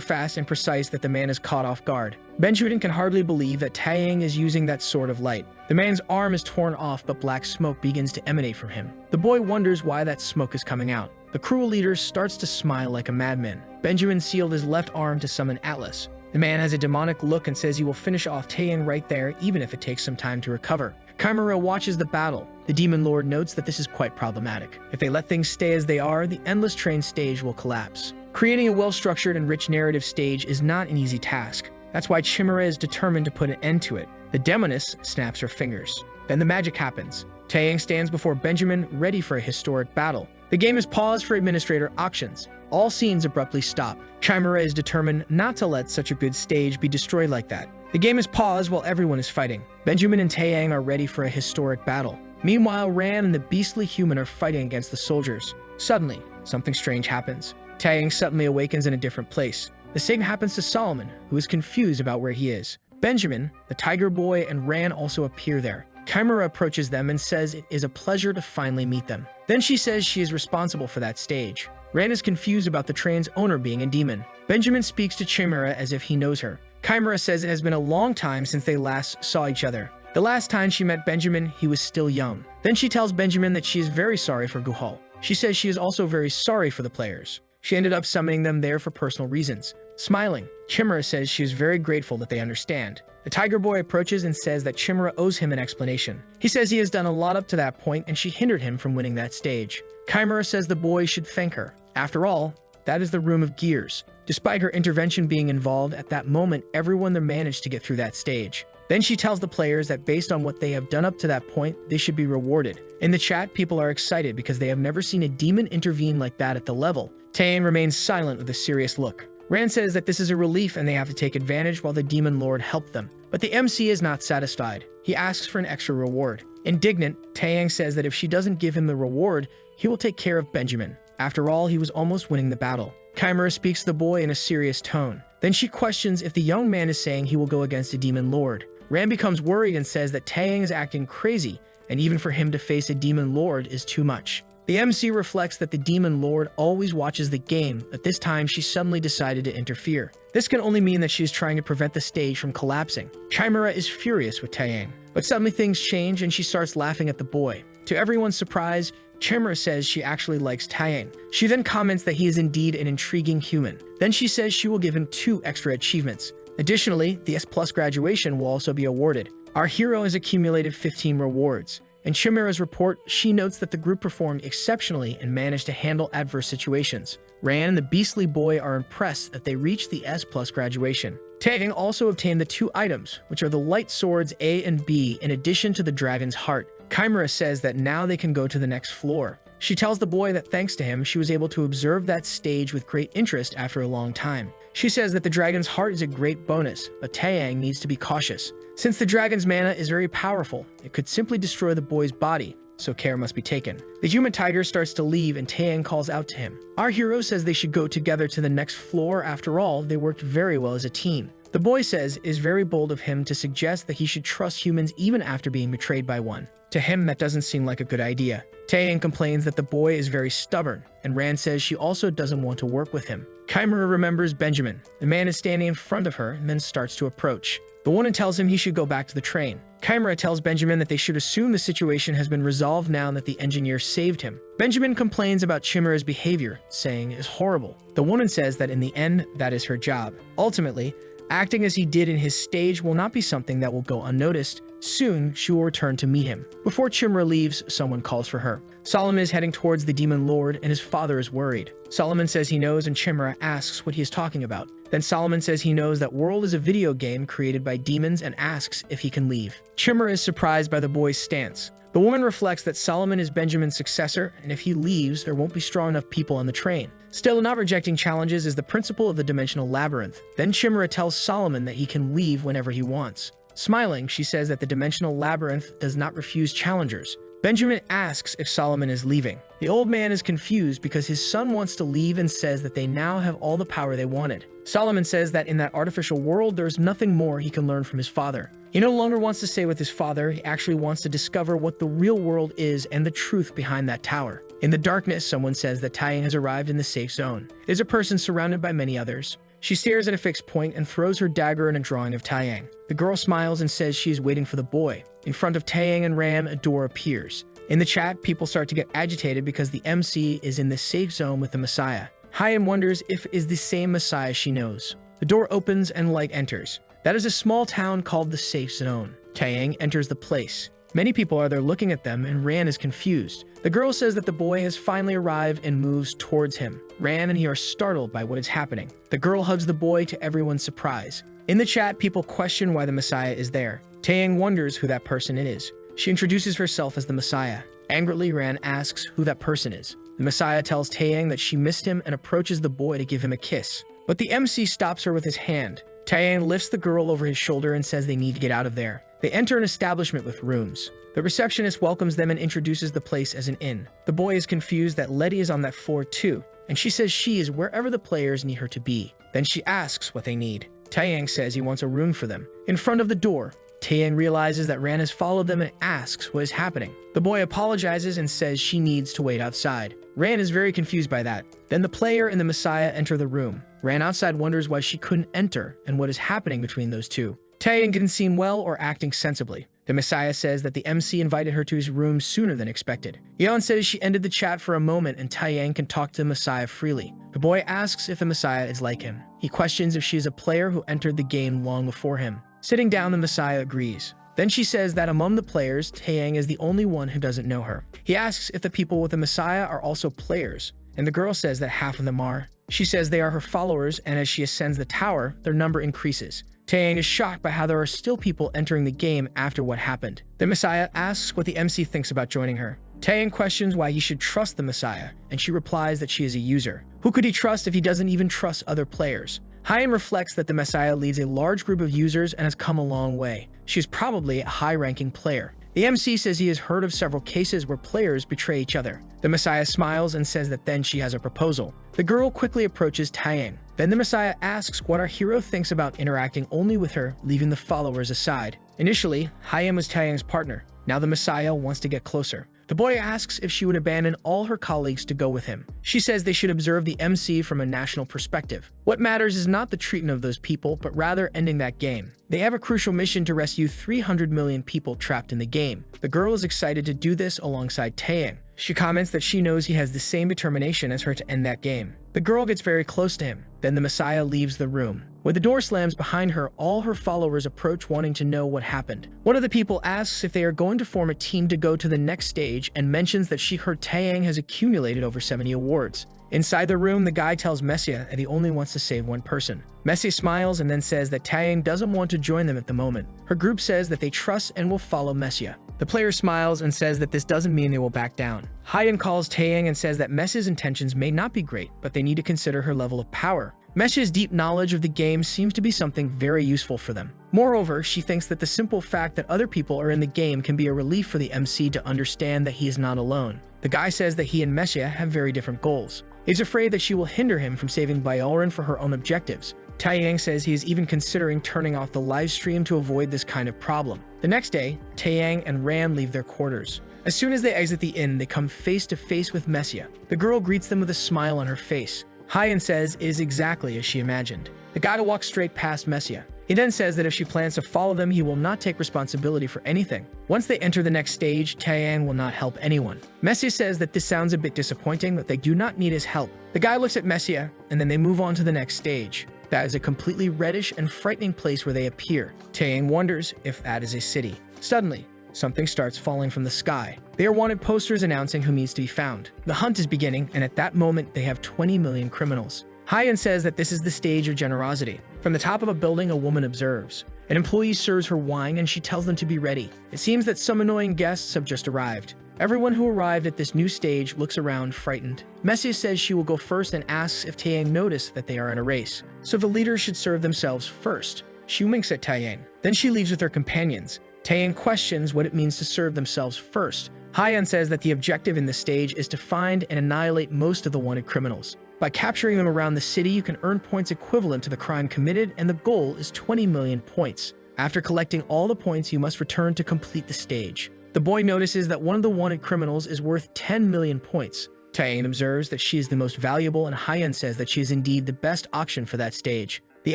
fast and precise that the man is caught off guard. Benjamin can hardly believe that Taeyang is using that Sword of Light. The man's arm is torn off, but black smoke begins to emanate from him. The boy wonders why that smoke is coming out. The cruel leader starts to smile like a madman. Benjamin sealed his left arm to summon Atlas. The man has a demonic look and says he will finish off Taeyang right there, even if it takes some time to recover. Chimera watches the battle. The Demon Lord notes that this is quite problematic. If they let things stay as they are, the Endless Train stage will collapse. Creating a well-structured and rich narrative stage is not an easy task. That's why Chimera is determined to put an end to it. The Demoness snaps her fingers. Then the magic happens. Taeyang stands before Benjamin, ready for a historic battle. The game is paused for administrator auctions. All scenes abruptly stop. Chimera is determined not to let such a good stage be destroyed like that. The game is paused while everyone is fighting. Benjamin and Taeyang are ready for a historic battle. Meanwhile, Ran and the beastly human are fighting against the soldiers. Suddenly, something strange happens. Taeyang suddenly awakens in a different place. The same happens to Solomon, who is confused about where he is. Benjamin, the tiger boy, and Ran also appear there. Chimera approaches them and says it is a pleasure to finally meet them. Then she says she is responsible for that stage. Ran is confused about the train's owner being a demon. Benjamin speaks to Chimera as if he knows her. Chimera says it has been a long time since they last saw each other. The last time she met Benjamin, he was still young. Then she tells Benjamin that she is very sorry for Guhal. She says she is also very sorry for the players. She ended up summoning them there for personal reasons. Smiling, Chimera says she is very grateful that they understand. The tiger boy approaches and says that Chimera owes him an explanation. He says he has done a lot up to that point and she hindered him from winning that stage. Chimera says the boy should thank her. After all, that is the Room of Gears. Despite her intervention being involved, at that moment, everyone there managed to get through that stage. Then she tells the players that based on what they have done up to that point, they should be rewarded. In the chat, people are excited because they have never seen a demon intervene like that at the level. Taeyang remains silent with a serious look. Ran says that this is a relief and they have to take advantage while the Demon Lord helped them. But the MC is not satisfied. He asks for an extra reward. Indignant, Taeyang says that if she doesn't give him the reward, he will take care of Benjamin. After all, he was almost winning the battle. Chimera speaks to the boy in a serious tone. Then she questions if the young man is saying he will go against a Demon Lord. Ran becomes worried and says that Taeyang is acting crazy, and even for him to face a Demon Lord is too much. The MC reflects that the Demon Lord always watches the game, but this time she suddenly decided to interfere. This can only mean that she is trying to prevent the stage from collapsing. Chimera is furious with Taeyang, but suddenly things change and she starts laughing at the boy. To everyone's surprise, Chimera says she actually likes Taeyang. She then comments that he is indeed an intriguing human. Then she says she will give him 2 extra achievements. Additionally, the S+ graduation will also be awarded. Our hero has accumulated 15 rewards. In Chimera's report, she notes that the group performed exceptionally and managed to handle adverse situations. Ran and the beastly boy are impressed that they reached the S+ graduation. Taeyang also obtained the 2 items, which are the light swords A and B in addition to the dragon's heart. Chimera says that now they can go to the next floor. She tells the boy that thanks to him, she was able to observe that stage with great interest after a long time. She says that the dragon's heart is a great bonus, but Taeyang needs to be cautious. Since the dragon's mana is very powerful, it could simply destroy the boy's body, so care must be taken. The human tiger starts to leave and Taeyang calls out to him. Our hero says they should go together to the next floor. After all, they worked very well as a team. The boy says it is very bold of him to suggest that he should trust humans even after being betrayed by one. To him, that doesn't seem like a good idea. Taeyang complains that the boy is very stubborn, and Ran says she also doesn't want to work with him. Chimera remembers Benjamin. The man is standing in front of her and then starts to approach. The woman tells him he should go back to the train. Chimera tells Benjamin that they should assume the situation has been resolved now that the engineer saved him. Benjamin complains about Chimera's behavior, saying it is horrible. The woman says that in the end, that is her job. Ultimately, acting as he did in his stage will not be something that will go unnoticed. Soon, she will return to meet him. Before Chimera leaves, someone calls for her. Solomon is heading towards the Demon Lord, and his father is worried. Solomon says he knows, and Chimera asks what he is talking about. Then Solomon says he knows that World is a video game created by demons and asks if he can leave. Chimera is surprised by the boy's stance. The woman reflects that Solomon is Benjamin's successor, and if he leaves, there won't be strong enough people on the train. Still, not rejecting challenges is the principle of the dimensional labyrinth. Then Chimera tells Solomon that he can leave whenever he wants. Smiling, she says that the dimensional labyrinth does not refuse challengers. Benjamin asks if Solomon is leaving. The old man is confused because his son wants to leave and says that they now have all the power they wanted. Solomon says that in that artificial world, there's nothing more he can learn from his father. He no longer wants to stay with his father, he actually wants to discover what the real world is and the truth behind that tower. In the darkness, someone says that Taeyang has arrived in the safe zone. There's a person surrounded by many others. She stares at a fixed point and throws her dagger in a drawing of Taeyang. The girl smiles and says she is waiting for the boy. In front of Taeyang and Ram, a door appears. In the chat, people start to get agitated because the MC is in the safe zone with the Messiah. Hyam wonders if it is the same Messiah she knows. The door opens and light enters. That is a small town called the Safe Zone. Taeyang enters the place. Many people are there looking at them, and Ran is confused. The girl says that the boy has finally arrived and moves towards him. Ran and he are startled by what is happening. The girl hugs the boy to everyone's surprise. In the chat, people question why the Messiah is there. Taeyang wonders who that person is. She introduces herself as the Messiah. Angrily, Ran asks who that person is. The Messiah tells Taeyang that she missed him and approaches the boy to give him a kiss. But the MC stops her with his hand. Taeyang lifts the girl over his shoulder and says they need to get out of there. They enter an establishment with rooms. The receptionist welcomes them and introduces the place as an inn. The boy is confused that Letty is on that floor too, and she says she is wherever the players need her to be. Then she asks what they need. Taeyang says he wants a room for them. In front of the door, Taeyang realizes that Ran has followed them and asks what is happening. The boy apologizes and says she needs to wait outside. Ran is very confused by that. Then the player and the Messiah enter the room. Ran outside wonders why she couldn't enter and what is happening between those two. Taeyang didn't seem well or acting sensibly. The Messiah says that the MC invited her to his room sooner than expected. Yeon says she ended the chat for a moment and Taeyang can talk to the Messiah freely. The boy asks if the Messiah is like him. He questions if she is a player who entered the game long before him. Sitting down, the Messiah agrees. Then she says that among the players, Taeyang is the only one who doesn't know her. He asks if the people with the Messiah are also players, and the girl says that half of them are. She says they are her followers, and as she ascends the tower, their number increases. Taeyang is shocked by how there are still people entering the game after what happened. The Messiah asks what the MC thinks about joining her. Taeyang questions why he should trust the Messiah, and she replies that she is a user. Who could he trust if he doesn't even trust other players? Hyam reflects that the Messiah leads a large group of users and has come a long way. She is probably a high-ranking player. The MC says he has heard of several cases where players betray each other. The Messiah smiles and says that then she has a proposal. The girl quickly approaches Taeyang. Then the Messiah asks what our hero thinks about interacting only with her, leaving the followers aside. Initially, Hyam was Taeyang's partner. Now the Messiah wants to get closer. The The boy asks if she would abandon all her colleagues to go with him. She says they should observe the MC from a national perspective. What matters is not the treatment of those people, but rather ending that game. They have a crucial mission to rescue 300 million people trapped in the game. The girl is excited to do this alongside Taeyang. She comments that she knows he has the same determination as her to end that game. The girl gets very close to him. Then the Messiah leaves the room. When the door slams behind her, all her followers approach wanting to know what happened. One of the people asks if they are going to form a team to go to the next stage and mentions that she heard Taeyang has accumulated over 70 awards. Inside the room, the guy tells Messia that he only wants to save one person. Messia smiles and then says that Taeyang doesn't want to join them at the moment. Her group says that they trust and will follow Messia. The player smiles and says that this doesn't mean they will back down. Hyun calls Taeyang and says that Messia's intentions may not be great, but they need to consider her level of power. Messia's deep knowledge of the game seems to be something very useful for them. Moreover, she thinks that the simple fact that other people are in the game can be a relief for the MC to understand that he is not alone. The guy says that he and Messia have very different goals. He's afraid that she will hinder him from saving Byorin for her own objectives. Taeyang says he is even considering turning off the live stream to avoid this kind of problem. The next day, Taeyang and Ran leave their quarters. As soon as they exit the inn, they come face to face with Messia. The girl greets them with a smile on her face. Hyun says it is exactly as she imagined. The guy walks straight past Messia. He then says that if she plans to follow them, he will not take responsibility for anything. Once they enter the next stage, Taeyang will not help anyone. Messia says that this sounds a bit disappointing, but they do not need his help. The guy looks at Messia, and then they move on to the next stage. That is a completely reddish and frightening place where they appear. Taeyang wonders if that is a city. Suddenly, something starts falling from the sky. They are wanted posters announcing who needs to be found. The hunt is beginning, and at that moment, they have 20 million criminals. Hyun says that this is the stage of generosity. From the top of a building, a woman observes. An employee serves her wine and she tells them to be ready. It seems that some annoying guests have just arrived. Everyone who arrived at this new stage looks around frightened. Messia says she will go first and asks if Taeyang noticed that they are in a race. So the leaders should serve themselves first. She winks at Taeyang. Then she leaves with her companions. Taeyang questions what it means to serve themselves first. Hyun says that the objective in this stage is to find and annihilate most of the wanted criminals. By capturing them around the city, you can earn points equivalent to the crime committed, and the goal is 20 million points. After collecting all the points, you must return to complete the stage. The boy notices that one of the wanted criminals is worth 10 million points. Taeyang observes that she is the most valuable, and Hyun says that she is indeed the best option for that stage. The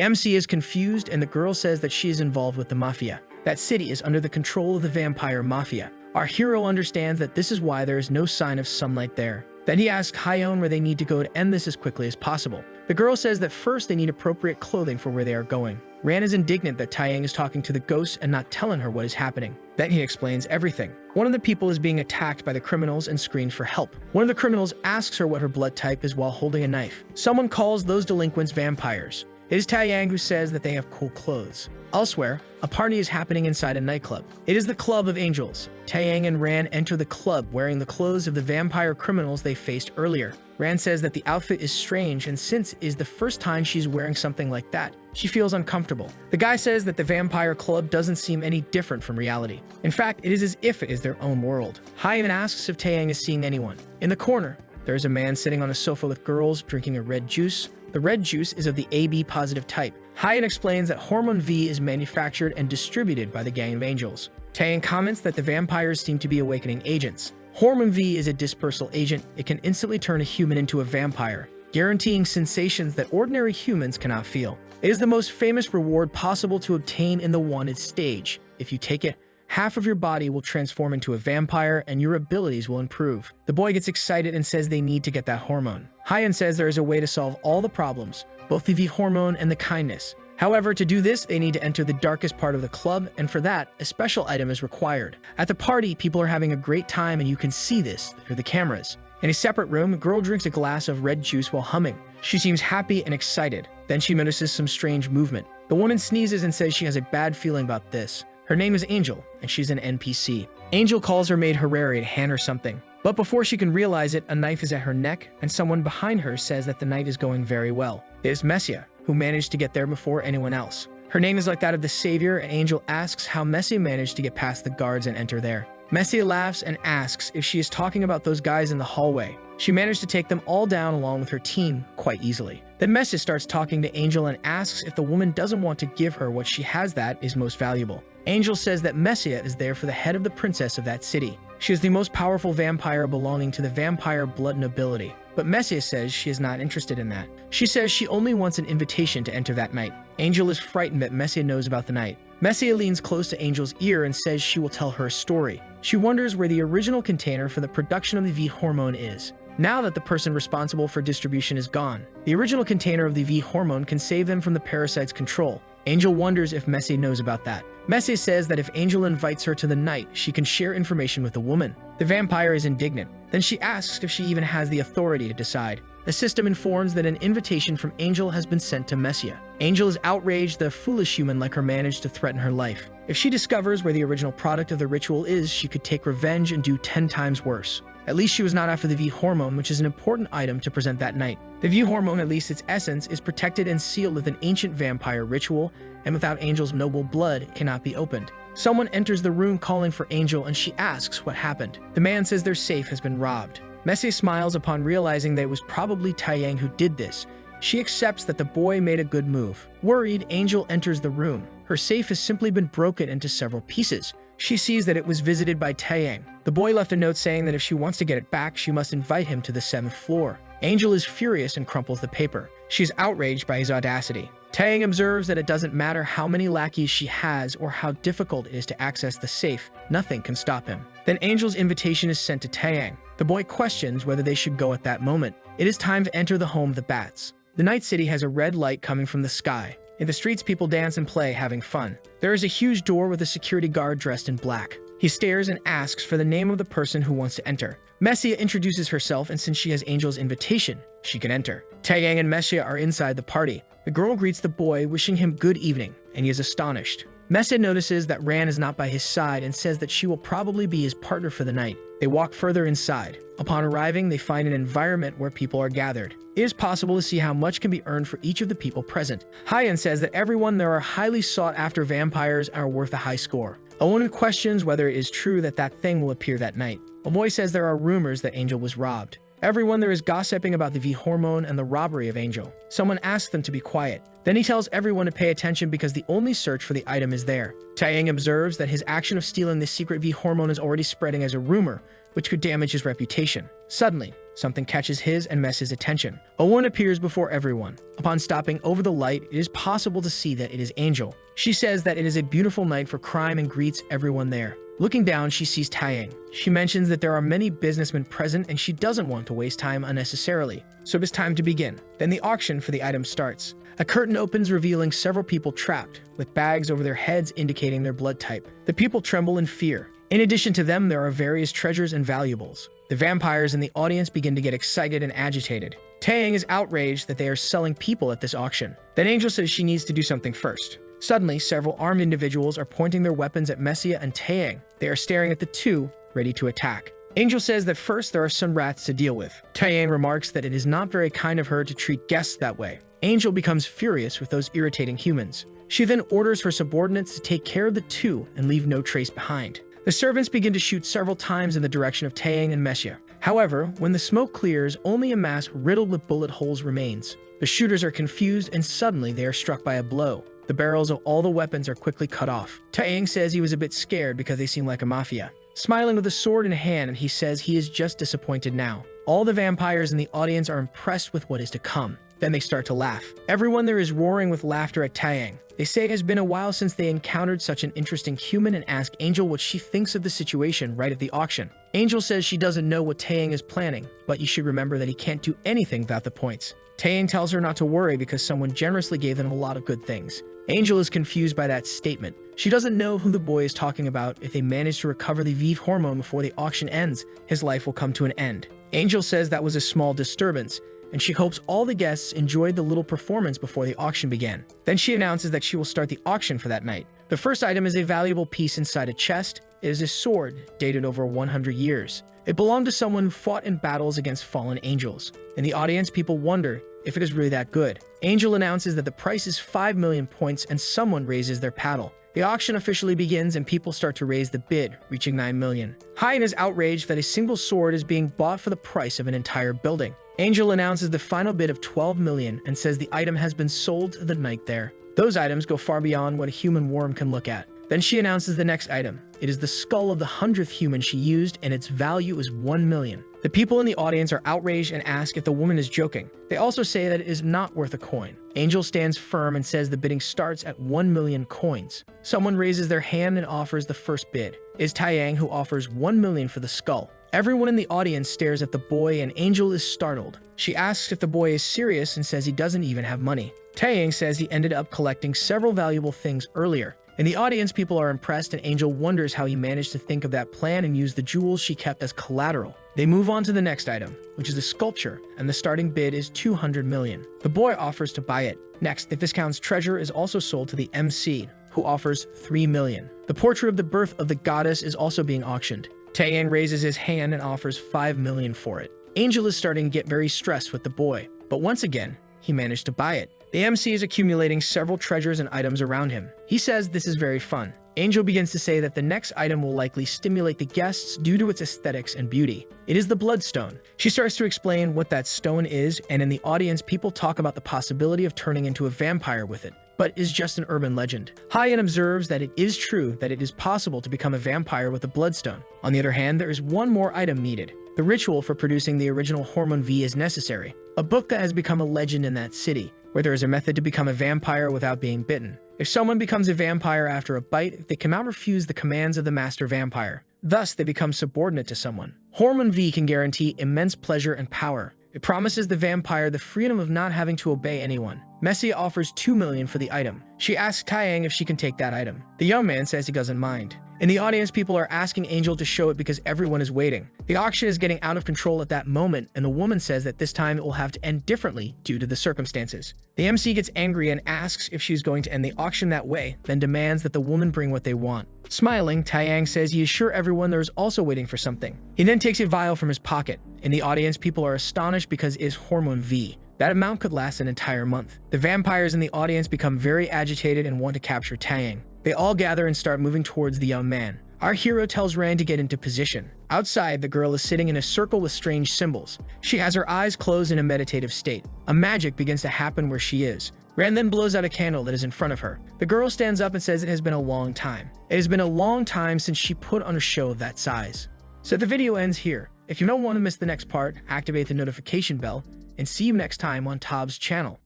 MC is confused, and the girl says that she is involved with the mafia. That city is under the control of the vampire mafia. Our hero understands that this is why there is no sign of sunlight there. Then he asks Hyun where they need to go to end this as quickly as possible. The girl says that first they need appropriate clothing for where they are going. Ran is indignant that Taeyang is talking to the ghosts and not telling her what is happening. Then he explains everything. One of the people is being attacked by the criminals and screams for help. One of the criminals asks her what her blood type is while holding a knife. Someone calls those delinquents vampires. It is Taeyang who says that they have cool clothes. Elsewhere, a party is happening inside a nightclub. It is the Club of Angels. Taeyang and Ran enter the club wearing the clothes of the vampire criminals they faced earlier. Ran says that the outfit is strange, and since it is the first time she's wearing something like that, she feels uncomfortable. The guy says that the vampire club doesn't seem any different from reality. In fact, it is as if it is their own world. Hyun asks if Taeyang is seeing anyone. In the corner, there is a man sitting on a sofa with girls drinking a red juice. The red juice is of the AB positive type. Hyun explains that Hormone V is manufactured and distributed by the Gang of Angels. Taeyang comments that the vampires seem to be awakening agents. Hormone V is a dispersal agent. It can instantly turn a human into a vampire, guaranteeing sensations that ordinary humans cannot feel. It is the most famous reward possible to obtain in the wanted stage. If you take it, half of your body will transform into a vampire and your abilities will improve. The boy gets excited and says they need to get that hormone. Hyun says there is a way to solve all the problems, both the V hormone and the kindness. However, to do this, they need to enter the darkest part of the club, and for that, a special item is required. At the party, people are having a great time and you can see this through the cameras. In a separate room, a girl drinks a glass of red juice while humming. She seems happy and excited. Then she notices some strange movement. The woman sneezes and says she has a bad feeling about this. Her name is Angel, and she's an NPC. Angel calls her maid Harari to hand her something. But before she can realize it, a knife is at her neck, and someone behind her says that the night is going very well. It is Messia, who managed to get there before anyone else. Her name is like that of the Savior, and Angel asks how Messia managed to get past the guards and enter there. Messia laughs and asks if she is talking about those guys in the hallway. She managed to take them all down along with her team quite easily. Then Messia starts talking to Angel and asks if the woman doesn't want to give her what she has that is most valuable. Angel says that Messia is there for the head of the princess of that city. She is the most powerful vampire belonging to the vampire blood nobility. But Messia says she is not interested in that. She says she only wants an invitation to enter that night. Angel is frightened that Messia knows about the night. Messia leans close to Angel's ear and says she will tell her a story. She wonders where the original container for the production of the V hormone is. Now that the person responsible for distribution is gone, the original container of the V hormone can save them from the parasite's control. Angel wonders if Messia knows about that. Messia says that if Angel invites her to the night, she can share information with the woman. The vampire is indignant. Then she asks if she even has the authority to decide. The system informs that an invitation from Angel has been sent to Messia. Angel is outraged that a foolish human like her managed to threaten her life. If she discovers where the original product of the ritual is, she could take revenge and do 10 times worse. At least she was not after the V hormone, which is an important item to present that night. The V hormone, at least its essence, is protected and sealed with an ancient vampire ritual, and without Angel's noble blood, it cannot be opened. Someone enters the room calling for Angel, and she asks what happened. The man says their safe has been robbed. Messia smiles upon realizing that it was probably Taeyang who did this. She accepts that the boy made a good move. Worried, Angel enters the room. Her safe has simply been broken into several pieces. She sees that it was visited by Taeyang. The boy left a note saying that if she wants to get it back, she must invite him to the 7th floor. Angel is furious and crumples the paper. She is outraged by his audacity. Taeyang observes that it doesn't matter how many lackeys she has or how difficult it is to access the safe, nothing can stop him. Then Angel's invitation is sent to Taeyang. The boy questions whether they should go at that moment. It is time to enter the home of the bats. The night city has a red light coming from the sky. In the streets, people dance and play, having fun. There is a huge door with a security guard dressed in black. He stares and asks for the name of the person who wants to enter. Messia introduces herself, and since she has Angel's invitation, she can enter. Taeyang and Messia are inside the party. The girl greets the boy, wishing him good evening, and he is astonished. Messia notices that Ran is not by his side and says that she will probably be his partner for the night. They walk further inside. Upon arriving, they find an environment where people are gathered. It is possible to see how much can be earned for each of the people present. Hyan says that everyone there are highly sought-after vampires and are worth a high score. A woman questions whether it is true that that thing will appear that night. A boy says there are rumors that Angel was robbed. Everyone there is gossiping about the V hormone and the robbery of Angel. Someone asks them to be quiet. Then he tells everyone to pay attention because the only search for the item is there. Taeyang observes that his action of stealing the secret V hormone is already spreading as a rumor, which could damage his reputation. Suddenly, something catches his and Mess's attention. A woman appears before everyone. Upon stopping over the light, it is possible to see that it is Angel. She says that it is a beautiful night for crime and greets everyone there. Looking down, she sees Taeyang. She mentions that there are many businessmen present and she doesn't want to waste time unnecessarily. So it is time to begin. Then the auction for the item starts. A curtain opens revealing several people trapped, with bags over their heads indicating their blood type. The people tremble in fear. In addition to them, there are various treasures and valuables. The vampires in the audience begin to get excited and agitated. Taeyang is outraged that they are selling people at this auction. Then Angel says she needs to do something first. Suddenly, several armed individuals are pointing their weapons at Messia and Taeyang. They are staring at the two, ready to attack. Angel says that first there are some rats to deal with. Taeyang remarks that it is not very kind of her to treat guests that way. Angel becomes furious with those irritating humans. She then orders her subordinates to take care of the two and leave no trace behind. The servants begin to shoot several times in the direction of Taeyang and Messia. However, when the smoke clears, only a mask riddled with bullet holes remains. The shooters are confused and suddenly they are struck by a blow. The barrels of all the weapons are quickly cut off. Taeyang says he was a bit scared because they seem like a mafia. Smiling with a sword in hand, he says he is just disappointed now. All the vampires in the audience are impressed with what is to come. Then they start to laugh. Everyone there is roaring with laughter at Taeyang. They say it has been a while since they encountered such an interesting human and ask Angel what she thinks of the situation right at the auction. Angel says she doesn't know what Taeyang is planning, but you should remember that he can't do anything without the points. Taeyang tells her not to worry because someone generously gave them a lot of good things. Angel is confused by that statement. She doesn't know who the boy is talking about. If they manage to recover the V hormone before the auction ends, his life will come to an end. Angel says that was a small disturbance, and she hopes all the guests enjoyed the little performance before the auction began. Then she announces that she will start the auction for that night. The first item is a valuable piece inside a chest. It is a sword dated over 100 years. It belonged to someone who fought in battles against fallen angels. In the audience, people wonder if it is really that good. Angel announces that the price is 5 million points and someone raises their paddle. The auction officially begins and people start to raise the bid, reaching 9 million. Hyan is outraged that a single sword is being bought for the price of an entire building. Angel announces the final bid of 12 million and says the item has been sold to the night there. Those items go far beyond what a human worm can look at. Then she announces the next item. It is the skull of the 100th human she used, and its value is 1 million. The people in the audience are outraged and ask if the woman is joking. They also say that it is not worth a coin. Angel stands firm and says the bidding starts at 1 million coins. Someone raises their hand and offers the first bid. It is Taeyang who offers 1 million for the skull. Everyone in the audience stares at the boy, and Angel is startled. She asks if the boy is serious and says he doesn't even have money. Taeyang says he ended up collecting several valuable things earlier. In the audience, people are impressed, and Angel wonders how he managed to think of that plan and use the jewels she kept as collateral. They move on to the next item, which is a sculpture, and the starting bid is 200 million. The boy offers to buy it. Next, the Viscount's treasure is also sold to the MC, who offers 3 million. The portrait of the birth of the goddess is also being auctioned. Taeyang raises his hand and offers 5 million for it. Angel is starting to get very stressed with the boy, but once again, he managed to buy it. The MC is accumulating several treasures and items around him. He says this is very fun. Angel begins to say that the next item will likely stimulate the guests due to its aesthetics and beauty. It is the Bloodstone. She starts to explain what that stone is, and in the audience, people talk about the possibility of turning into a vampire with it, but is just an urban legend. Hyen observes that it is true that it is possible to become a vampire with the Bloodstone. On the other hand, there is one more item needed. The ritual for producing the original Hormone V is necessary, a book that has become a legend in that city, where there is a method to become a vampire without being bitten. If someone becomes a vampire after a bite, they cannot refuse the commands of the master vampire. Thus, they become subordinate to someone. Hormone V can guarantee immense pleasure and power. It promises the vampire the freedom of not having to obey anyone. Messi offers 2 million for the item. She asks Taeyang if she can take that item. The young man says he doesn't mind. In the audience, people are asking Angel to show it because everyone is waiting. The auction is getting out of control at that moment, and the woman says that this time it will have to end differently due to the circumstances. The MC gets angry and asks if she's going to end the auction that way, then demands that the woman bring what they want. Smiling, Taeyang says he is sure everyone there is also waiting for something. He then takes a vial from his pocket. In the audience, people are astonished because it is Hormone V. That amount could last an entire month. The vampires in the audience become very agitated and want to capture Taeyang. They all gather and start moving towards the young man. Our hero tells Rand to get into position. Outside, the girl is sitting in a circle with strange symbols. She has her eyes closed in a meditative state. A magic begins to happen where she is. Rand then blows out a candle that is in front of her. The girl stands up and says it has been a long time. It has been a long time since she put on a show of that size. So the video ends here. If you don't want to miss the next part, activate the notification bell, and see you next time on Tob's channel.